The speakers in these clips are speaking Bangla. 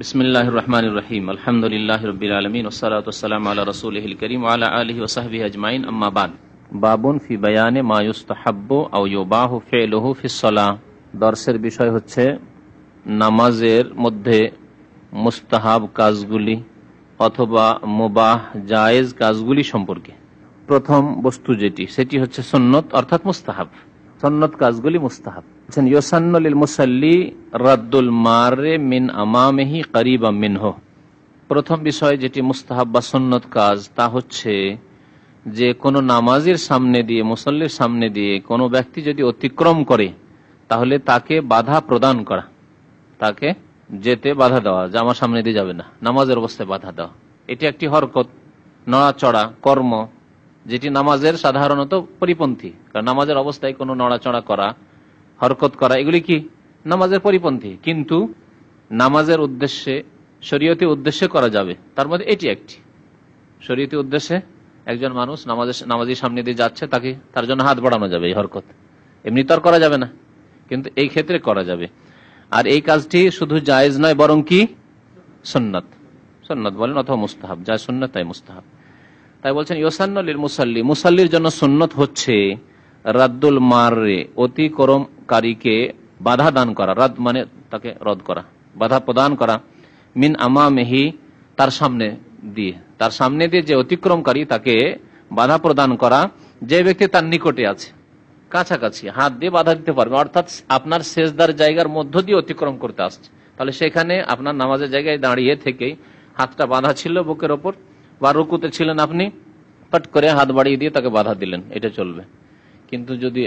বিসমিল্লাহির রহমানির রহিম। আলহামদুলিল্লাহি রাব্বিল আলামিন ওয়াসসালাতু ওয়াসসালামু আলা রাসূলিহিল কারীম ওয়া আলা আলিহি ওয়া সাহবিহি আজমাইন, আম্মা বাদ। বাবুন ফি বায়ানে মা ইউস্তাহাব্বু আও ইউবাহু ফি'লুহু ফিস সালাহ। দর্শের বিষয় হচ্ছে নামাজের মধ্যে মুস্তাহাব কাজগুলি অথবা মুবাহ জায়েজ কাজগুলি সম্পর্কে। প্রথম বস্তু যেটি, সেটি হচ্ছে সুন্নত অর্থাৎ মুস্তাহাব। সুন্নত কাজগুলি মুস্তাহাব। ইউসান্নু লিল মুসাল্লি রাদ্দুল মারে মিন আমামিহি করিবাম মিনহু। প্রথম বিষয় যেটি মুস্তাহাব বা সুন্নত কাজ, তা হচ্ছে যে কোনো নামাজের সামনে দিয়ে, মুসল্লির সামনে দিয়ে কোনো ব্যক্তি যদি অতিক্রম করে তাহলে তাকে বাধা প্রদান করা, তাকে যেতে বাধা দেওয়া, যে আমার সামনে দিয়ে যাবে না, নামাজের অবস্থায় বাধা দেওয়া। এটি একটি হরকত, নড়াচড়া কর্ম, যেটি নামাজের সাধারণত পরিপন্থী। কারণ নামাজের অবস্থায় কোনো নড়াচড়া করা, হরকত করা, এগুলি কি নামাজের পরিপন্থী, কিন্তু নামাজের উদ্দেশ্যে, শরীয়তি উদ্দেশ্যে করা যাবে। তার মধ্যে এটি একটি শরীয়তি উদ্দেশ্যে। একজন মানুষ নামাজের সামনে দিয়ে যাচ্ছে, তাকে, তার জন্য হাত বাড়ানো যাবে, এই হরকত এমনি তো আর করা যাবে না, কিন্তু এই ক্ষেত্রে করা যাবে। আর এই কাজটি শুধু জায়েজ নয়, বরং কি সুন্নাত, সুন্নাত বলেন অথবা মুস্তাহাব, যা সুন্নাত তাই মুস্তাহাব। তাই বলছেন ইউসান্নু লিল মুসাল্লি, মুসাল্লির জন্য সুন্নত হচ্ছে রাদ্দুল মারে, অতিক্রমকারীকে বাধা দান করা। রাদ মানে তাকে রদ করা, বাধা প্রদান করা। মিন আমামিহি, তার সামনে দিয়ে, তার সামনে দিয়ে যে অতিক্রমকারী তাকে বাধা প্রদান করা। যে ব্যক্তি তার নিকটে আছে, কাছাকাছি, হাত দিয়ে বাধা দিতে পারবে, অর্থাৎ আপনার সেজদার জায়গার মধ্য দিয়ে অতিক্রম করতে আসছে, তাহলে সেখানে আপনার নামাজের জায়গায় দাঁড়িয়ে থেকেই হাতটা বাঁধা ছিল বুকের ওপর, বা রুকুতে ছিলেন, আপনি পট করে হাত বাড়িয়ে দিয়ে তাকে বাধা দিলেন, এটা চলবে। কিন্তু যদি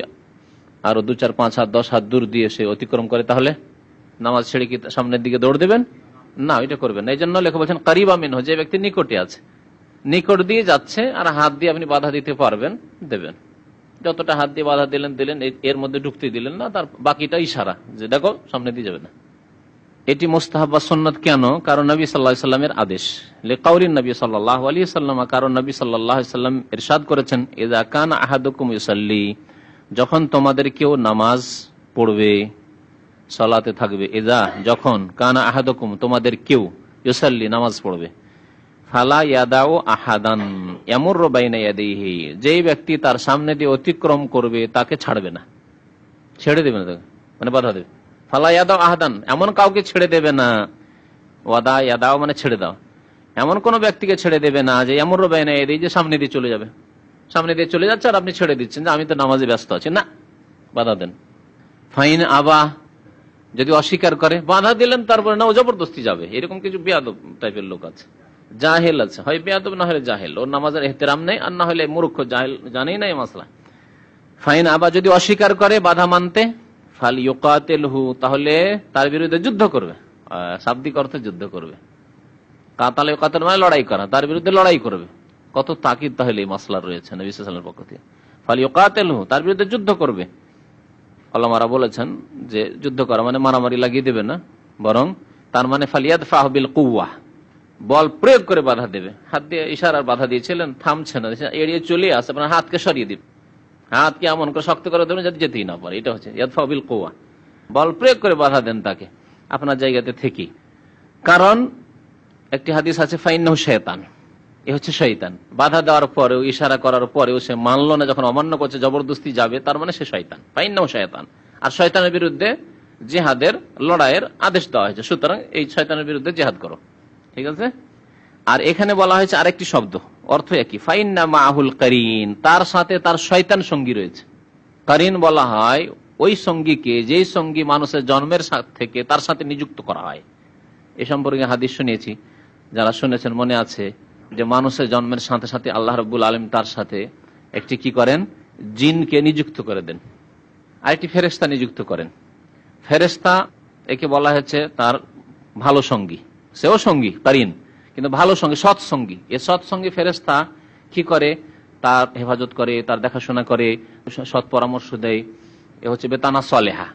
আরো 2, 4, 5 হাত 10 হাত দূর দিয়ে সে অতিক্রম করে, তাহলে নামাজ ছেড়ে কি সামনের দিকে দৌড় দেবেন? না, এটা করবেন না। এই জন্য লেখক বলছেন করিবা মিনহু, যে ব্যক্তি নিকটে আছে, নিকট দিয়ে যাচ্ছে, আর হাত দিয়ে আপনি বাধা দিতে পারবেন, দেবেন। যতটা হাত দিয়ে বাধা দিলেন, এর মধ্যে ঢুকতে দিলেন না, তার বাকিটা ইশারা যে দেখো সামনে দিয়ে যাবে না। এটি মুস্তাহাব বা সুন্নাত কেন? কারণ নবী সাল্লাল্লাহু আলাইহি সাল্লামের আদেশ, লিকাউলিন নবী সাল্লাল্লাহু আলাইহি সাল্লাম, কারণ নবী সাল্লাল্লাহু আলাইহি সাল্লাম ইরশাদ করেছেন, ইযা কানা আহাদুকুম ইউসাল্লি, যখন তোমাদের কেউ নামাজ পড়বে, সালাতে থাকবে, ইযা যখন, কানা আহাদুকুম তোমাদের কেউ, ইউসাল্লি নামাজ পড়বে, ফালা ইয়াদাউ আহাদান ইয়ামুরু বাইনা ইয়াদাইহি, যেই ব্যক্তি তার সামনে দিয়ে অতিক্রম করবে তাকে ছাড়বে না, ছেড়ে দেবে না, তাকে মানে বাধা দেবে। ফালা ইয়াদাউ আহাদান, এমন কাউকে ছেড়ে দেবে না। ওয়াদা ইয়াদাউ মানে ছেড়ে দাও, এমন কোন ব্যক্তিকে ছেড়ে দেবে না যে ইয়ামুরু বাইনা ইয়াদাইহি, যে সামনে দিয়ে চলে যাবে, সামনে দিয়ে চলে যাচ্ছে আর আপনি ছেড়ে দিচ্ছেন যে আমি তো নামাজে ব্যস্ত আছি, না, বাধা দেন। ফাইন আবা, যদি অস্বীকার করে, বাধা দিলেন তারপরে না, ও জবরদস্তি যাবে, এরকম কিছু বেয়াদব টাইপের লোক আছে, জাহেল আছে, হয় বেয়াদব না হলে জাহেল, ওর নামাজের এহতেরাম নেই, আর না হলে মূর্খ, জাহেল, জানেই না এই মাসলা। ফাইন আবা, যদি অস্বীকার করে বাধা মানতে, ফাল ইউকাতিলহু, তাহলে তার বিরুদ্ধে যুদ্ধ করবে, শাব্দিক অর্থে যুদ্ধ করবে। কাতাল ইউকাতিল মানে লড়াই করা, তার বিরুদ্ধে লড়াই করবে। কত তাকিদ তাহলে এই মাসলা রয়েছে নবী সাল্লাল্লাহু আলাইহি ওয়াসাল্লামের পক্ষ থেকে। ফাল ইউকাতিলহু, তার বিরুদ্ধে যুদ্ধ করবে। ওলামারা বলেছেন যে যুদ্ধ করা মানে মারামারি লাগিয়ে দেবে না, বরং তার মানে ফালিয়াদফাহু বিল কুওয়া, বল প্রয়োগ করে বাধা দেবে। হাত দিয়ে ইশারার বাধা দিয়েছিলেন, থামছে না, এড়িয়ে চলে আসে, আপনার হাতকে সরিয়ে দিবে, হাতকে এমন করে শক্ত করে দেবেন যাতে যেতেই না পারে। এটা হচ্ছে ইয়াদফাহু বিল কুওয়া, বল প্রয়োগ করে বাধা দেন তাকে আপনার জায়গাতে থেকে। কারণ একটি হাদিস আছে, ফাইন্নাহু শায়তান, এ হচ্ছে শয়তান। বাধা দেওয়ার পরেও, ইশারা করার পরেও সে মানলো না, যখন অমান্য করছে, জবরদস্তি যাবে, তার মানে সে শয়তান, ফাইন্নাহু শায়তান। আর শয়তানের বিরুদ্ধে জিহাদের, লড়াইয়ের আদেশ দেওয়া হয়েছে, সুতরাং এই শয়তানের বিরুদ্ধে জিহাদ করো, ঠিক আছে। আর এখানে বলা হয়েছে আরেকটি শব্দ, অর্থ একই, ফাইন্না মাহুল কারিন, তার সাথে তার শয়তান সঙ্গী রয়েছে। কারিন বলা হয় ওই সঙ্গীকে, যেই সঙ্গী মানুষের জন্মের থেকে তার সাথে নিযুক্ত করা হয়। এ সম্পর্কে হাদিস শুনিয়েছি, যারা শুনেছেন মনে আছে যে মানুষের জন্মের সাথে সাথে আল্লাহ রাব্বুল আলামিন তার সাথে একটি কি করেন, জিনকে নিযুক্ত করে দেন, আরেকটি ফেরেশতা নিযুক্ত করেন। ফেরেশতা একে বলা হয়েছে তার ভালো সঙ্গী, সেও সঙ্গী কারিন, কিন্তু ভালো সঙ্গী, সৎসঙ্গী। এ সৎসঙ্গী ফেরেশতা কি করে, তার হেফাজত করে, তার দেখাশোনা করে, সৎ পরামর্শ দেয়, এ হচ্ছে বেতানা সলেহা।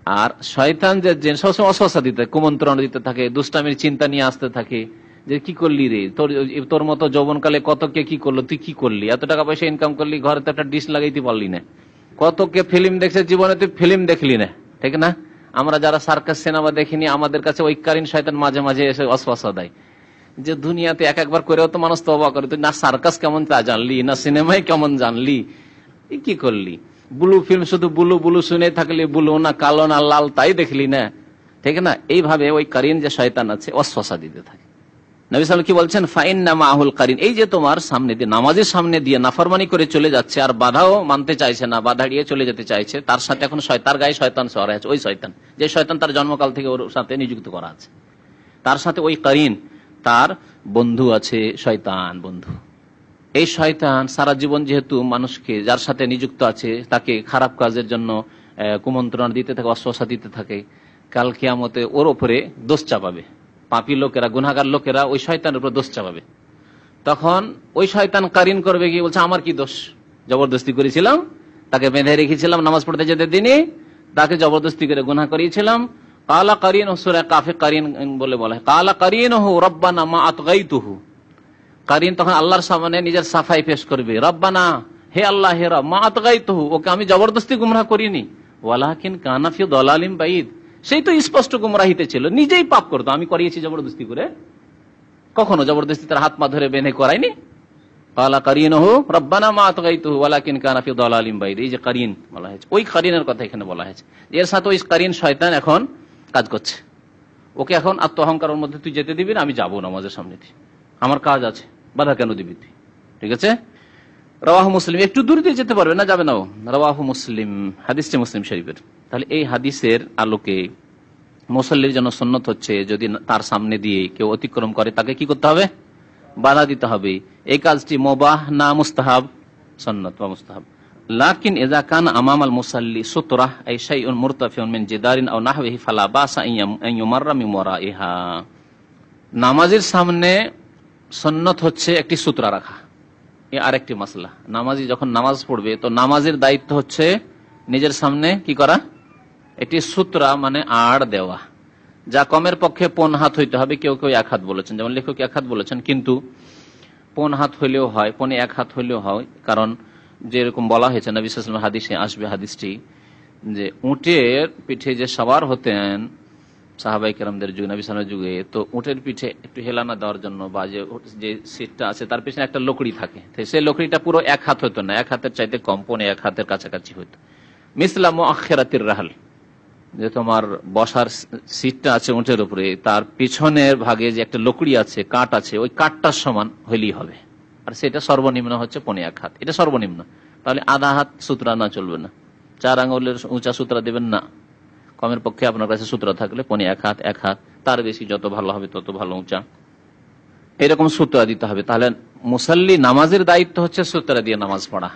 আর শয়তান যে সবসময় অসহসা দিতে, কুমন্ত্রণা দিতে থাকে, দুষ্টামির চিন্তা নিয়ে আসতে থাকে, যে কি করলি রে, তোর মতো যৌবনকালে কত কে কি করলো, তুই কি করলি, এত টাকা পয়সা ইনকাম করলি, ঘরে তো একটা ডিশ লাগাইতে পারলি না, কত কে ফিল্ম দেখছে জীবনে, তুই ফিল্ম দেখলি না, ঠিক না, আমরা যারা সার্কাস সিনেমা দেখিনি, আমাদের কাছে ওই কারিন শয়তান মাঝে মাঝে এসে ওয়াসওয়াসা দেয় যে দুনিয়াতে এক একবার করেও তো মানুষ তওবা করে, তুই না সার্কাস কেমন তা জানলি, না সিনেমায় কেমন জানলি, কি করলি? ব্লু ফিল্ম শুধু ব্লু ব্লু শুনে থাকলি, ব্লু না কালো না লাল তাই দেখলি না, ঠিক না? এইভাবে ওই কারিন যে শয়তান আছে ওয়াসওয়াসা দিতে থাকে। নবী সাল্লাল্লাহু আলাইহি ওয়াসাল্লাম কি বলছেন? ফাইন্না মাহুল কারিন, এই যে তোমার সামনে দিয়ে, নামাজের সামনে দিয়ে নাফরমানি করে চলে যাচ্ছে আর বাধাও মানতে চাইছে না, বাধা এড়িয়ে চলে যেতে চাইছে, তার সাথে এখন তার গায়ে শয়তান সওয়ার আছে, ওই শয়তান যে শয়তান তার জন্মকাল থেকে ওর সাথে নিযুক্ত করা আছে, তার সাথে ওই কারিন, তার বন্ধু আছে, শয়তান বন্ধু। এই শয়তান সারা জীবন যেহেতু মানুষকে, যার সাথে নিযুক্ত আছে, তাকে খারাপ কাজের জন্য কুমন্ত্রণা দিতে থাকে, অশ্বাসা দিতে থাকে, কাল কিয়ামতে ওর ওপরে দোষ চাপাবে। পাপী লোকেরা, গুনাহগার লোকেরা ওই শয়তানের উপর দোষ চাপাবে। তখন ওই শয়তান কারিন করবে কি, বলছে আমার কি দোষ, জবরদস্তি করেছিলাম, তাকে বেঁধে রেখেছিলাম, নামাজ পড়তে যেতে দিনে, তাকে জবরদস্তি করে গুনাহ করিয়েছিলাম। কালা কারিন, সূরা কাফে কারিন বলে বলা হয়, কালা কারিনহু রব্বানা মা আতগাইতুহু। কারিন তখন আল্লাহর সামনে নিজের সাফাই পেশ করবে, রব্বানা, হে আল্লাহ, হে রব, মা আতগাইতুহু, ওকে আমি জবরদস্তি গুমরাহ করিনি, ওয়ালাকিন কানা ফি দালালিম বাইদ, সেই তো স্পষ্ট গুমরাহিতে ছিল, নিজেই পাপ করতো, আমি করিয়েছি জবরদস্তি করে, কখনো জবরদস্তি তার হাত পা ধরে বেঁধে করাইনি। কালা কারিনহু রব্বানা মা আতগাইতুহু ওয়ালাকিন কানা ফি দালালিম বাইদ, এই যে কারিন বলা হয়েছে, ওই কারিনের কথা এখানে বলা হয়েছে। এর সাথে ওই কারিন শয়তান এখন কাজ করছে, ওকে এখন আত্ম অহংকারের মধ্যে তুই যেতে দিবি না, আমি যাবো নামাজের সামনে দিয়ে, আমার কাজ আছে, বাধা কেন দিবি তুই, ঠিক আছে? রাওয়াহু মুসলিম, একটু দূর দিয়ে যেতে পারবে না, যাবে না, রাওয়াহু মুসলিম, হাদিসটি মুসলিম শরীফের। তাহলে এই হাদিসের আলোকে মুসল্লির জন্য সুন্নত হচ্ছে, যদি তার সামনে দিয়ে কেউ অতিক্রম করে তাকে কি করতে হবে? বাধা দিতে হবে। এই কাজটি মুবাহ না মুস্তাহাব? সুন্নত বা মুস্তাহাব। লাকিন ইযা কানা আমামাল মুসাল্লি সুতরাহ আই শাইউন মুরতাফিউন মিন জিদারিন আও নাহওয়িহি ফালা বাসা আন ইউমাররা মিন ওয়ারাইহা। নামাজের সামনে সুন্নত হচ্ছে একটি সূত্রা রাখা। এই আরেকটি মাসলা, নামাজি যখন নামাজ পড়বে তো নামাজের দায়িত্ব হচ্ছে নিজের সামনে কি করা? একটি সূত্রা, মানে আড় দেওয়া, যা কমের পক্ষে 5 হাত হইতে হবে, কেউ কেউ 1 হাত বলেছেন, যেমন লেখক 1 হাত বলেছেন, কিন্তু 5 হাত হইলেও হয়, 1 হাত হইলেও হয়, কারণ যেরকম বলা হয়েছে নবী সাল্লাল্লাহু আলাইহি ওয়াসাল্লাম হাদিসে আসবে হাদিসটি, যে উটের পিঠে যে সওয়ার হতেন সাহাবায়ে কেরামদের যুগে, নবী সাল্লাল্লাহু আলাইহি ওয়াসাল্লামের যুগে, তো উটের পিঠে একটু হেলানা দেওয়ার জন্য বা যে সিটটা আছে তার পিছনে একটা লকড়ি থাকে, সেই লকড়িটা পুরো 1 হাত হতো না, 1 হাতের চাইতে কম, 1 হাতের কাছাকাছি হতো। মিসলা মুআখিরাতির রাহল, যে তোমার বসার সিটটা আছে উটের উপরে, তার পিছনের ভাগে যে একটা লকড়ি আছে, কাঠ আছে, ওই কাঠটার সমান হইলেই হবে, আর সেটা সর্বনিম্ন হচ্ছে 1 হাত, এটা সর্বনিম্ন। তাহলে আধা হাত সূত্রা না চলবে না, 4 আঙ্গুলের উঁচা সূত্রা দেবেন না, কমের পক্ষে আপনার কাছে সূত্র থাকলে 1 হাত, 1 হাত, তার বেশি যত ভালো হবে তত ভালো, উঁচা এরকম সূত্রা দিতে হবে। তাহলে মুসাল্লি নামাজের দায়িত্ব হচ্ছে সূত্রা দিয়ে নামাজ পড়া,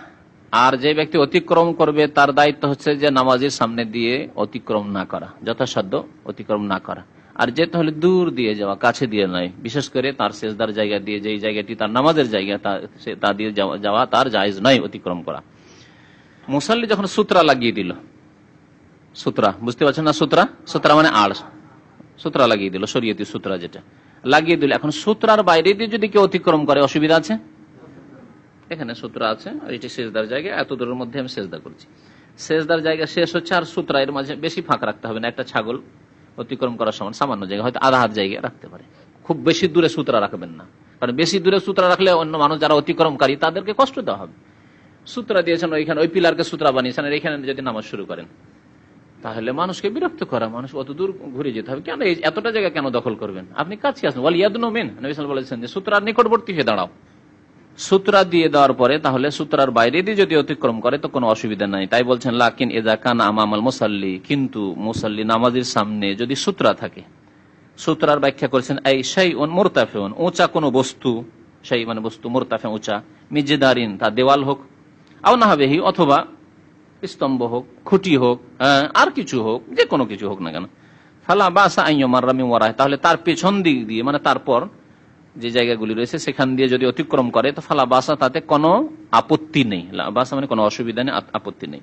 আর যে ব্যক্তি অতিক্রম করবে তার দায়িত্ব হচ্ছে যে নামাজের সামনে দিয়ে অতিক্রম না করা, যথাসাধ্য অতিক্রম না করা। আর যেতে হলে দূর দিয়ে যাওয়া, কাছে দিয়ে নয়, বিশেষ করে তার সেজদার জায়গা দিয়ে, যেই জায়গাটি তার নামাজের জায়গা, তা দিয়ে যাওয়া তার জায়েজ নয় অতিক্রম করা। মুসাল্লি যখন সূত্রা লাগিয়ে দিল, সূত্রা বুঝতে পারছেন না, সূত্রা মানে আড়, সূত্রা লাগিয়ে দিল, শরীয়তি সূত্রা যেটা লাগিয়ে দিল, এখন সূত্রার বাইরে দিয়ে যদি কেউ অতিক্রম করে অসুবিধা আছে? এখানে সূত্র আছে আর এটি সেজদার জায়গা, এত দূরের মধ্যে আমি সেজদা করছি, সেজদার জায়গা শেষ হচ্ছে, আর সূত্রা এর মাঝে বেশি ফাঁক রাখতে হবে না, একটা ছাগল অতিক্রম করার সমান সামান্য জায়গা, হয়তো আধা হাত জায়গা রাখতে পারে, খুব বেশি দূরে সূত্রা রাখবেন না, কারণ বেশি দূরে সূত্রা রাখলে অন্য মানুষ যারা অতিক্রমকারী তাদেরকে কষ্ট দেওয়া হবে। সূত্রা দিয়েছেন ওইখানে, ওই পিলারকে সূত্রা বানিয়েছেন, আর এখানে যদি নামাজ শুরু করেন তাহলে মানুষকে বিরক্ত করা, মানুষ অত দূর ঘুরে যেতে হবে, কেন এতটা জায়গা কেন দখল করবেন, আপনি কাছে আসুন, ওয়াল ইয়াদনু মিন, নবী সাল্লাল্লাহু আলাইহি ওয়াসাল্লাম বলেছেন যে সূত্রার নিকটবর্তী হয়ে দাঁড়াও। সূত্রা দিয়ে দেওয়ার পরে তাহলে সূত্রার বাইরে দিয়ে যদি অতিক্রম করে তো কোনো অসুবিধা নাই। তাই বলছেন লাকিন ইযা কানা আমামাল মুসাল্লি, কিন্তু মুসাল্লি নামাজের সামনে যদি সূত্রা থাকে, সূত্রার ব্যাখ্যা করেছেন এই শাইউন মুরতাফিউন, উঁচা কোনো বস্তু, শাই মানে বস্তু, মুরতাফি উঁচা, মিজদারিন তা দেওয়াল হোক, আও নাহবিহি অথবা স্তম্ভ হোক, খুঁটি হোক, আর কিছু হোক, যে কোনো কিছু হোক না কেন, ফালা বাসা আন ইউমাররা মিন ওয়ারাইহি, তাহলে তার পেছন দিক দিয়ে, মানে তারপর যে জায়গাগুলি রয়েছে সেখান দিয়ে যদি অতিক্রম করে তো ফালা বাসা, তাতে কোনো আপত্তি নেই, বাসা মানে কোনো অসুবিধা নেই, আপত্তি নেই।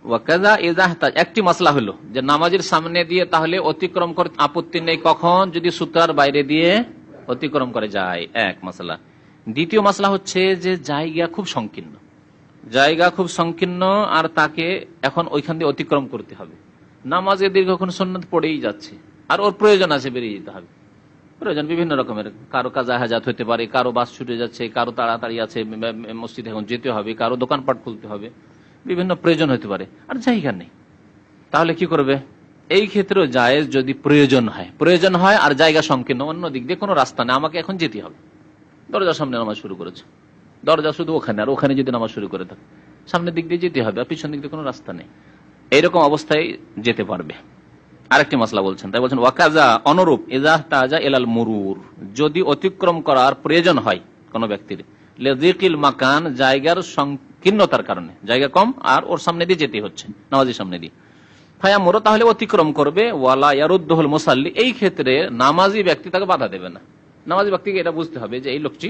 ওয়াকাযা ইযা একটি মাসলা হলো যে নামাজের সামনে দিয়ে তাহলে অতিক্রম করতে আপত্তি নেই, কখন? যদি সূত্রার বাইরে দিয়ে অতিক্রম করে যায়, এক মাসলা। দ্বিতীয় মাসলা হচ্ছে যে জায়গা খুব সংকীর্ণ, জায়গা খুব সংকীর্ণ, আর তাকে এখন ওইখান দিয়ে অতিক্রম করতে হবে, নামাজে দীর্ঘক্ষণ সুন্নাত পড়েই যাচ্ছে, আর ওর প্রয়োজন আছে, বেরিয়ে যেতে হবে। প্রয়োজন বিভিন্ন রকমের, কারো কাজা হাজাত হতে পারে, কারো বাস ছুটে যাচ্ছে, কারো তাড়াতাড়ি আছে, মসজিদে এখন যেতে হবে, কারো দোকানপাট খুলতে হবে, বিভিন্ন প্রয়োজন হতে পারে, আর জায়গা নেই। তাহলে কি করবে? এই ক্ষেত্রেও জায়েজ যদি প্রয়োজন হয় আর জায়গা সংকীর্ণ, অন্য দিক দিয়ে কোনো রাস্তা নেই, আমাকে এখন যেতে হবে। দরজার সামনে নামাজ শুরু করেছে, দরজা শুধু ওখানে, আর ওখানে যদি নামাজ শুরু করে থাকে, সামনের দিক দিয়ে যেতে হবে, আর পিছন দিক দিয়ে কোনো রাস্তা নেই, এইরকম অবস্থায় যেতে পারবে। আরেকটি মাসলা বলছেন, তাই বলছেন ওয়াকাজা অনুরূপ ইজা তাজা এলাল মুরুর, যদি অতিক্রম করার প্রয়োজন হয় কোন ব্যক্তির, লিযিকিল মাকান, জায়গার সংকীর্ণতার কারণে, জায়গা কম আর ওর সামনে দিয়ে যেতে হচ্ছে, নামাজের সামনে দিয়ে, ফায়ামুরু, তাহলে অতিক্রম করবে, ওয়ালা ইয়ারুদ্দুহুল মুসাল্লি, এই ক্ষেত্রে নামাজি ব্যক্তি তাকে বাধা দেবে না। নামাজি ব্যক্তিকে এটা বুঝতে হবে যে এই লোকটি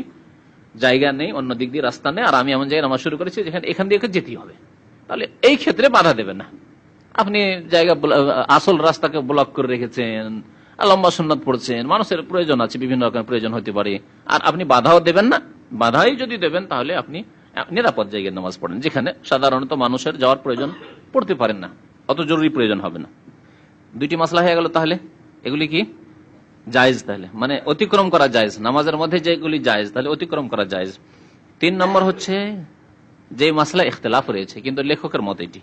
জায়গা নেই, অন্য দিক দিয়ে রাস্তা নেই, আর আমি এমন জায়গায় নামাজ শুরু করেছি যেখানে এখান দিয়ে যেতেই হবে, তাহলে এই ক্ষেত্রে বাধা দেবে না। আপনি জায়গা আসল রাস্তাকে ব্লক করে রেখেছেন, লম্বা সুন্নাত পড়ছেন, মানুষের প্রয়োজন আছে, বিভিন্ন রকমের প্রয়োজন হতে পারে, আর আপনি বাধাও দেবেন না। বাধাই যদি দেবেন তাহলে আপনি নিরাপদ জায়গায় নামাজ পড়েন, যেখানে সাধারণত মানুষের যাওয়ার প্রয়োজন পড়তে পারেন না, অত জরুরি প্রয়োজন হবে না। দুইটি মাসলা হয়ে গেল, তাহলে এগুলি কি জায়েজ, তাহলে মানে অতিক্রম করা জায়েজ, নামাজের মধ্যে যেগুলি জায়েজ তাহলে অতিক্রম করা জায়েজ। 3 নম্বর হচ্ছে যে মাসলা ইখতিলাফ রয়েছে, কিন্তু লেখকের মত এটি,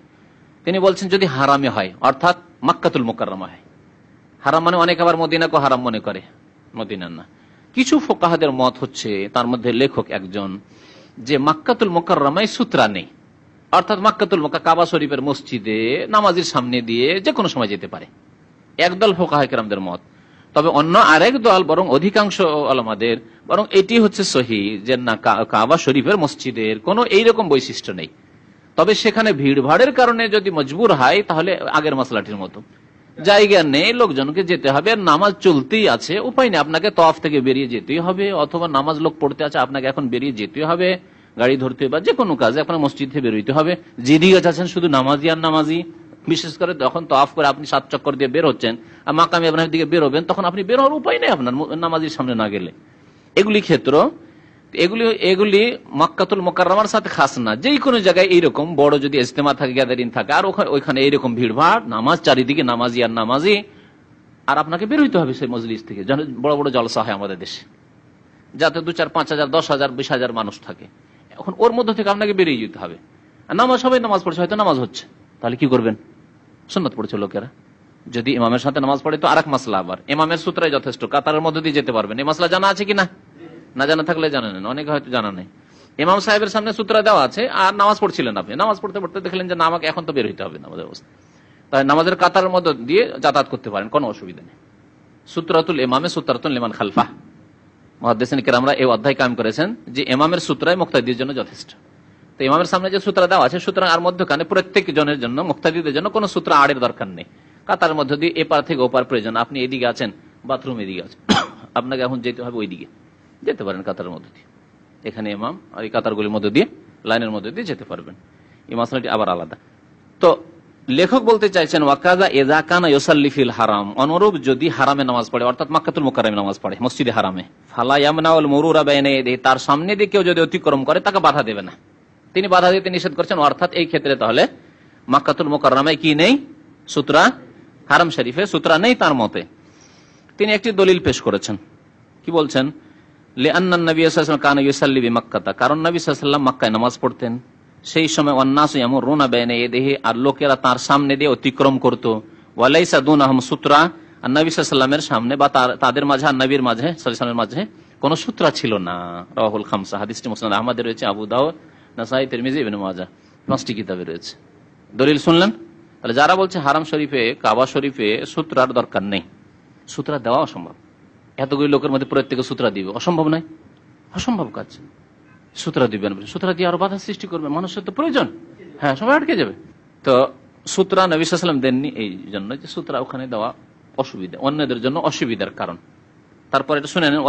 তিনি বলছেন যদি হারামে হয়, অর্থাৎ মক্কাতুল মুকাররমা হয়। হারাম মানে অনেক আবার মদিনাকে হারাম মনে করে, মদিনা না। কিছু ফুকাহাদের মত হচ্ছে, তার মধ্যে লেখক একজন, যে মক্কাতুল মুকাররমায় সূত্রা নেই, অর্থাৎ মক্কাতুল মুকাররমা কাবা শরীফের মসজিদে নামাজের সামনে দিয়ে যে কোনো সময় যেতে পারে, একদল ফুকাহা কেরামদের মত। তবে অন্য আরেক দল, বরং অধিকাংশ আলেমদের, বরং এটি হচ্ছে সহিহ যে না, কাবা শরীফের মসজিদের কোনো এইরকম বৈশিষ্ট্য নেই, তবে সেখানে ভিড় ভাড়ের কারণে যদি মজবুর হয় তাহলে আগের মশলাটির মতো জায়গা নেই, লোকজনকে যেতে হবে, নামাজ চলতেই আছে, উপায় নেই, আপনাকে তওয়াফ থেকে বেরিয়ে যেতেই হবে, অথবা নামাজ লোক পড়তে আছে, আপনাকে এখন বেরিয়ে যেতে হবে, গাড়ি ধরতে বা যে কোনো কাজে আপনার মসজিদ থেকে বেরোতে হবে। যেদিকে যাচ্ছেন শুধু নামাজি আর নামাজি, বিশেষ করে যখন তওয়াফ করে আপনি 7 চক্কর দিয়ে বের হচ্ছেন আর মাকামে ইব্রাহিমের দিকে বেরোবেন, তখন আপনি বের হওয়ার উপায় নেই আপনার নামাজির সামনে না গেলে। এগুলি ক্ষেত্র, এগুলি মক্কাতুল মুকাররমার সাথে খাস না, যে কোনো জায়গায় এইরকম বড় যদি ইজতেমা থাকে, গ্যাদারিং থাকে, আর ওইখানে এইরকম ভিড় ভাড়, নামাজ চারিদিকে নামাজি আর নামাজি, আর আপনাকে বের হইতে হবে সেই মজলিস থেকে। বড় বড় জলসা হয় আমাদের দেশে, যাতে 2, 4, 5 হাজার, 10 হাজার, 20 হাজার মানুষ থাকে, এখন ওর মধ্যে থেকে আপনাকে বেরিয়ে যেতে হবে। আর নামাজ, সবাই নামাজ পড়ছে, হয়তো নামাজ হচ্ছে, তাহলে কি করবেন? সুন্নাত পড়ছে লোকেরা, যদি ইমামের সাথে নামাজ পড়ে তো আরেক মাসলা, আবার ইমামের সূত্রাই যথেষ্ট, কাতারের মধ্যে দিয়ে যেতে পারবেন। এই মাসলা জানা আছে কিনা? না জানা থাকলে জানা নেন, অনেকে হয়তো জানা নেই। ইমাম সাহেবের সামনে সূত্রা দেওয়া আছে, আর নামাজ পড়ছিলেন আপনি, নামাজ পড়তে পড়তে দেখলেন যে না, আমাকে এখন তো বের হইতে হবে নামাজের অবস্থা, তাই নামাজের কাতারের মধ্যে দিয়ে যাতায়াত করতে পারেন, কোনো অসুবিধা নেই। সূত্রাতুল ইমামে সূত্রাতুল লিমান খালফা, মুহাদ্দিসিন কেরামরা এই অধ্যায় কায়েম করেছেন যে ইমামের সূত্রাই মুক্তাদির জন্য যথেষ্ট। তো ইমামের সামনে যে সূত্র দেওয়া আছে, সুতরাং আর মধ্যখানে প্রত্যেক জনের জন্য, মুক্তাদিদের জন্য কোনো সূত্র আড়ের দরকার নেই। কাতার মধ্যে দিয়ে এপার থেকে ওপার প্রয়োজন, আপনি এদিকে আছেন, বাথরুম এদিকে আছে, আপনাকে এখন যেতে হবে ওইদিকে, যেতে পারেন কাতারের মধ্যে দিয়ে, এখানে ইমাম, আর এই কাতারগুলির মধ্যে দিয়ে, লাইনের মধ্যে দিয়ে যেতে পারবেন। এই মাসলাটি আবার আলাদা। তো লেখক বলতে চাইছেন ওয়াকাজা ইযা কানা ইউসাল্লি ফিল হারাম, অনুরূপ যদি হারামে নামাজ পড়ে, অর্থাৎ মক্কাতুল মুকাররমে নামাজ পড়ে, মসজিদে হারামে, ফালা ইয়ামনাউল মুরুরা বাইনা ইয়াদিহি, তার সামনে দিয়ে কেউ যদি অতিক্রম করে তাকে বাধা দেবে না, তিনি বাধা দিতে নিষেধ করছেন। অর্থাৎ এই ক্ষেত্রে তাহলে মক্কাতুল মুকাররমায় কি নেই? সূত্রা, হারাম শরীফে সূত্রা নেই তার মতে। তিনি একটি দলিল পেশ করেছেন, কি বলছেন? লিআন্নান নবী সাল্লাল্লাহু আলাইহি ওয়াসাল্লাম কানা ইউসাল্লি বিমাক্কাতা, কারণ নবী সাল্লাল্লাহু আলাইহি ওয়াসাল্লাম মক্কায় নামাজ পড়তেন, সেই সময় ওয়ান্নাসু ইয়ামুরুনা বাইনা ইয়াদিহি, আর লোকেরা তার সামনে দিয়ে অতিক্রম করত, ওয়ালাইসা দুনাহুম সূত্রা, আর নবী সাল্লাল্লাহু আলাইহি ওয়াসাল্লামের সামনে বা তাদের মাঝে, আর নবীর মাঝে সাল্লাল্লাহু আলাইহি ওয়াসাল্লামের মাঝে কোনো সূত্রা ছিল না। রাওয়াহুল খামসা, হাদিসটি মুসনাদ আহমদে রয়েছে, আবু দাউদ, নাসাই, তিরমিজি, ইবনে মাজাহ, 5টি কিতাবে রয়েছে। দলিল শুনলেন? তাহলে যারা বলছে হারাম শরীফে, কাবা শরীফে সূত্রার দরকার নেই, সূত্রা দেওয়া অসম্ভব, এতগুলি লোকের মধ্যে প্রত্যেকে সূত্রা দিবে, অসম্ভব নয়, অসম্ভব কাজ। সূত্রা দিবেন, সূত্রা দিয়ে আরো বাধা সৃষ্টি করবে, মানুষের তো প্রয়োজন, হ্যাঁ, সবাই আটকে যাবে। তো সূত্রা নবী সাল্লাল্লাহু আলাইহি ওয়াসাল্লাম দেননি, এই জন্য যে সূত্রা ওখানে দেওয়া অসুবিধা, অন্যদের জন্য অসুবিধার কারণ। তারপর এটা শুনে নেন,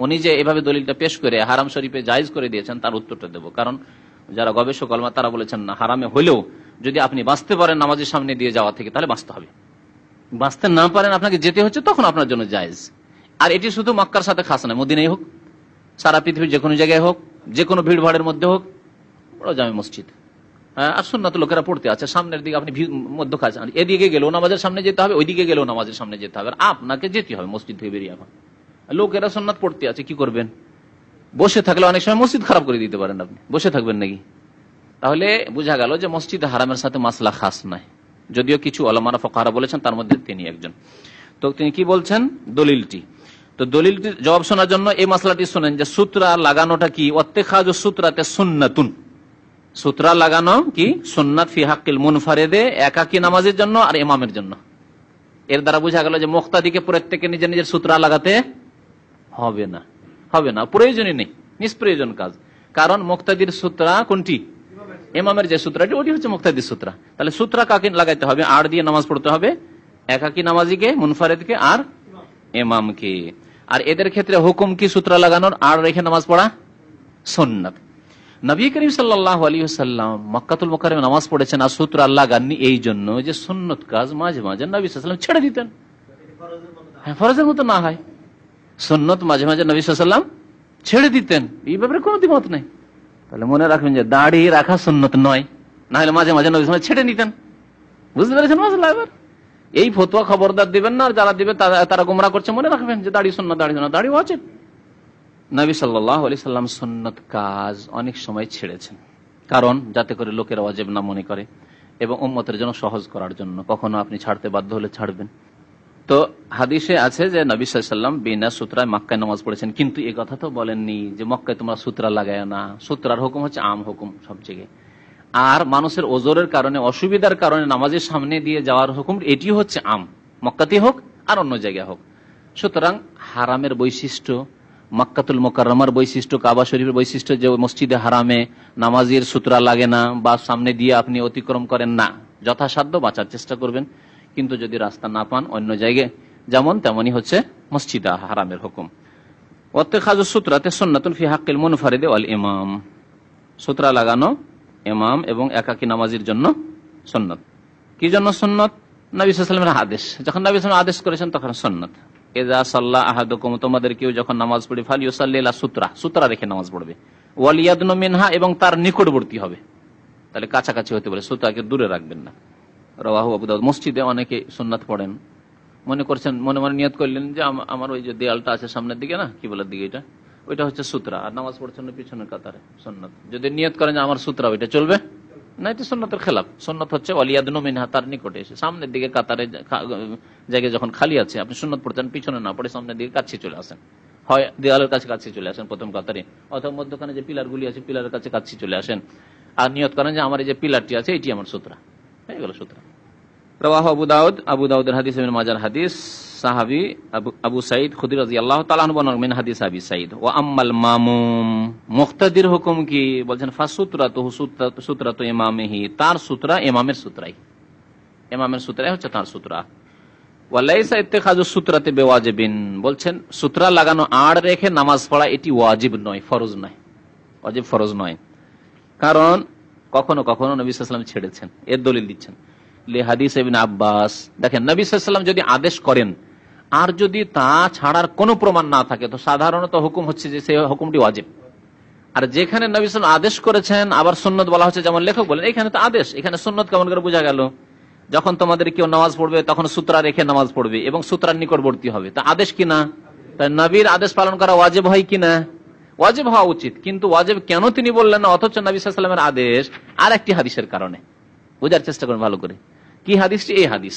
উনি যে এভাবে দলিলটা পেশ করে হারাম শরীফে জায়েজ করে দিয়েছেন, তার উত্তরটা দেবো। কারণ যারা গবেষক আলেমা তারা বলেছেন না, হারামে হলেও যদি আপনি বাঁচতে পারেন নামাজের সামনে দিয়ে যাওয়া থেকে, তাহলে বাঁচতে হবে। বাঁচতে না পারেন, আপনাকে যেতে হচ্ছে, তখন আপনার জন্য জায়েজ। আর এটি শুধু মক্কার সাথে খাস না, মদিনায় হোক, সারা পৃথিবীর যে কোনো জায়গায় হোক, যে কোনো ভিড় ভাড়ের মধ্যে হোক, বড় জামে মসজিদ, আর সুন্নাত লোকেরা পড়তে আছে, সামনের দিকে আপনি মধ্য কাজ, এদিকে গেলেও নামাজের সামনে যেতে হবে, ওইদিকে গেলেও নামাজের সামনে যেতে হবে, আর আপনাকে যেতে হবে মসজিদ থেকে বেরিয়ে। এখন লোকেরা সুন্নাত পড়তে আছে, কি করবেন? বসে থাকলে অনেক সময় মসজিদ খারাপ করে দিতে পারেন আপনি, বসে থাকবেন নাকি? তাহলে বোঝা গেল যে মসজিদ হারামের সাথে মাসলা খাস নয়, যদিও কিছু ওলামারা ফুকাহারা বলেছেন, তার মধ্যে তিনি একজন। তো তিনি কি বলছেন দলিলটি? তো দলিলটি জবাব শোনার জন্য এই মাসলাটি শোনেন যে সূত্রা লাগানোটা কি, ওয়াত্তেখাযু সূত্রাতে সুন্নাতুন, সূত্রা লাগানো কি সুন্নাত ফি হাক্কিল মুনফারিদে, একাকী নামাজের জন্য আর ইমামের জন্য। এর দ্বারা বোঝা গেল যে মুক্তাদিকে প্রত্যেকে নিজের নিজের সূত্রা লাগাতে হবে না, হবে না, প্রয়োজনই নেই, নিষ্প্রয়োজন কাজ। কারণ মুক্তাদির সূত্রা কোনটি? ইমামের যে সূত্রটি, ওটি হচ্ছে মুক্তাদির সূত্রা। তাহলে সূত্রা কাকে লাগাইতে হবে? আর দিয়ে নামাজ পড়তে হবে, একাকী নামাজিকে, মুনফারিদকে আর ইমামকে। আর এদের ক্ষেত্রে হুকুম কি সূত্রা লাগানোর? আর রেখে নামাজ পড়া সুন্নাত। নবী করিম সাল্লাল্লাহু আলাইহি ওয়াসাল্লাম মক্কাতুল মুকাররমে নামাজ পড়েছেন আর সূত্রা লাগাননি এই জন্য যে সুন্নত কাজ মাঝে মাঝে নবী সাল্লাল্লাহু আলাইহি ওয়াসাল্লাম ছেড়ে দিতেন। হ্যাঁ, ফরজের মতো না হয়, সুন্নত মাঝে মাঝে নবী সাল্লাল্লাহু আলাইহি ওয়াসাল্লাম ছেড়ে দিতেন, এই ব্যাপারে কোনো দ্বিমত নেই। তাহলে মনে রাখবেন যে দাড়ি রাখা সুন্নত নয়, না হলে মাঝে মাঝে নবী সাল্লাল্লাহু আলাইহি ওয়াসাল্লাম ছেড়ে নিতেন। বুঝতে পেরেছেন মাসলা? এবার এই ফতোয়া খবরদার দিবেন না, আর যারা দিবে তারা গোমরা করছে। মনে রাখবেন যে দাড়ি সুন্নাত, দাড়ি সুন্নাত, দাড়ি ওয়াজিব। নবী সাল্লাল্লাহু আলাইহি সাল্লাম সুন্নত কাজ অনেক সময় ছেড়েছেন, কারণ যাতে করে লোকেরা ওয়াজিব না মনে করে এবং উম্মতের জন্য সহজ করার জন্য। কখনো আপনি ছাড়তে বাধ্য হলে ছাড়বেন। তো হাদিসে আছে যে নবী সাল্লাল্লাহু আলাইহি সাল্লাম বিনা সূত্রায় মক্কায় নামাজ পড়েছেন, কিন্তু এই কথা তো বলেননি যে মক্কায় তোমরা সূত্রা লাগায় না। সূত্রার হুকুম হচ্ছে আম হুকুম সব জায়গায়। আর মানুষের ওজরের কারণে, অসুবিধার কারণে নামাজের সামনে দিয়ে যাওয়ার হুকুম, এটি হচ্ছে আম, মক্কাতে হোক আর অন্য জায়গায় হোক। সুতরাং হারামের বৈশিষ্ট্য, মক্কাতুল মুকাররমার বৈশিষ্ট্য, কাবা শরীফের বৈশিষ্ট্য যে মসজিদে হারামে নামাজের সূত্রা লাগে না বা সামনে দিয়ে আপনি অতিক্রম করেন না, যথাসাধ্য বাঁচার চেষ্টা করবেন। কিন্তু যদি রাস্তা না পান অন্য জায়গায় যেমন, তেমনই হচ্ছে মসজিদে হারামের হুকুম। ওয়াত্তেখাযু সূত্রাতে সুন্নাতুন ফি হাক্কিল মুনফারিদি ওয়াল ইমাম, সূত্রা লাগানো ইমাম এবং একাকী নামাজের জন্য সুন্নাত। কি জন্য সুন্নাত? নবী সাল্লাল্লাহু আলাইহি ওয়াসাল্লামের আদেশ, যখন নবী সাল্লাল্লাহু আলাইহি ওয়াসাল্লাম আদেশ করেছেন তখন সুন্নাত। ইযা সাল্লা আহাদুকুম, তোমাদের কেউ যখন নামাজ পড়ে, ফালইউসাল্লি ইলা সূত্রা, সূত্রা রেখে নামাজ পড়বে, ওয়াল ইয়াদনু মিনহা, এবং তার নিকটবর্তী হবে। তাহলে কাছাকাছি হতে পারে, সূত্রাকে দূরে রাখবেন না। রাওয়াহু আবু দাউদ। মসজিদে অনেকে সুন্নাত পড়েন, মনে করছেন, মনে মনে নিয়ত করলেন যে আমার ওই যে দেয়ালটা আছে সামনের দিকে, না কি বলার দিকে, এটা ওইটা হচ্ছে সূত্রা, আর নামাজ পড়ছেন পিছনের কাতারে, সুন্নাত। যদি নিয়ত করেন যে আমার সূত্রা, ওইটা চলবে না, এটা সুন্নাতের খেলাফ। সুন্নাত হচ্ছে ওয়াল ইয়াদনু মিনহা, তার নিকটে এসে, সামনের দিকে কাতারে জায়গায় যখন খালি আছে, আপনি সুন্নাত পড়ছেন, পিছনে না পড়ে সামনের দিকে কাছে চলে আসেন, হয় দেয়ালের কাছে কাছে চলে আসেন প্রথম কাতারে, অথবা মধ্যখানে যে পিলার গুলি আছে পিলারের কাছে কাছে চলে আসেন, আর নিয়ত করেন যে আমার এই যে পিলারটি আছে এটি আমার সূত্রা, হয়ে গেল সূত্রা। রাওয়াহু আবু দাউদ, আবু দাউদের হাদিস, ইবনে মাজাহর হাদিস, সাহাবী আবু সাঈদ খুদরি রাদিয়াল্লাহু তাআলা আনহু বর্ণনা মিন হাদিস আবি সাঈদ। ওয়া আম্মাল মামুম, মুক্তাদির হুকুম কি? বলেন ফাসুতরাতুহু, সূত্রাতু ইমামিহি, তার সূত্রা ইমামের সূত্রাই, ইমামের সূত্রাই হচ্ছে তার সূত্রা। ওয়া লাইসা ইত্তিখাযু সূত্রাতি বিওয়াজিবিন, বলছেন সূত্রা লাগানো আড় রেখে নামাজ পড়া এটি ওয়াজিব নয়, ফরজ নয়, ওয়াজিব ফরজ নয়। কারণ কখনো কখনো নবী সাল্লাল্লাহু আলাইহি ওয়াসাল্লাম ছেড়েছেন, এর দলিল দিচ্ছেন হাদিস ইবনে আব্বাস। দেখেন নবী সাল্লাল্লাহু আলাইহি ওয়াসাল্লাম যদি আদেশ করেন আর যদি তা ছাড়ার কোনো প্রমাণ না থাকে, তো সাধারণত হুকুম হচ্ছে যে সেই হুকুমটি ওয়াজিব। আর যেখানে নবী সাল্লাল্লাহু আলাইহি ওয়াসাল্লাম আদেশ করেছেন আবার সুন্নাত বলা হচ্ছে, যেমন লেখক বলেন এখানে তো আদেশ, এখানে সুন্নাত কেমন করে বোঝা গেল? যখন তোমাদের কেউ নামাজ পড়বে তখন সূত্রা রেখে নামাজ পড়বে এবং সূত্রার নিকটবর্তী হবে, তা আদেশ কিনা? তাই নবীর আদেশ পালন করা ওয়াজিব হয় কিনা? ওয়াজিব হওয়া উচিত। কিন্তু ওয়াজিব কেন তিনি বললেন না, অথচ নবী সাল্লাল্লাহু আলাইহি ওয়াসাল্লামের আদেশ আর একটি হাদিসের কারণে? বোঝার চেষ্টা করুন ভালো করে, কি হাদিসটি? এই হাদিস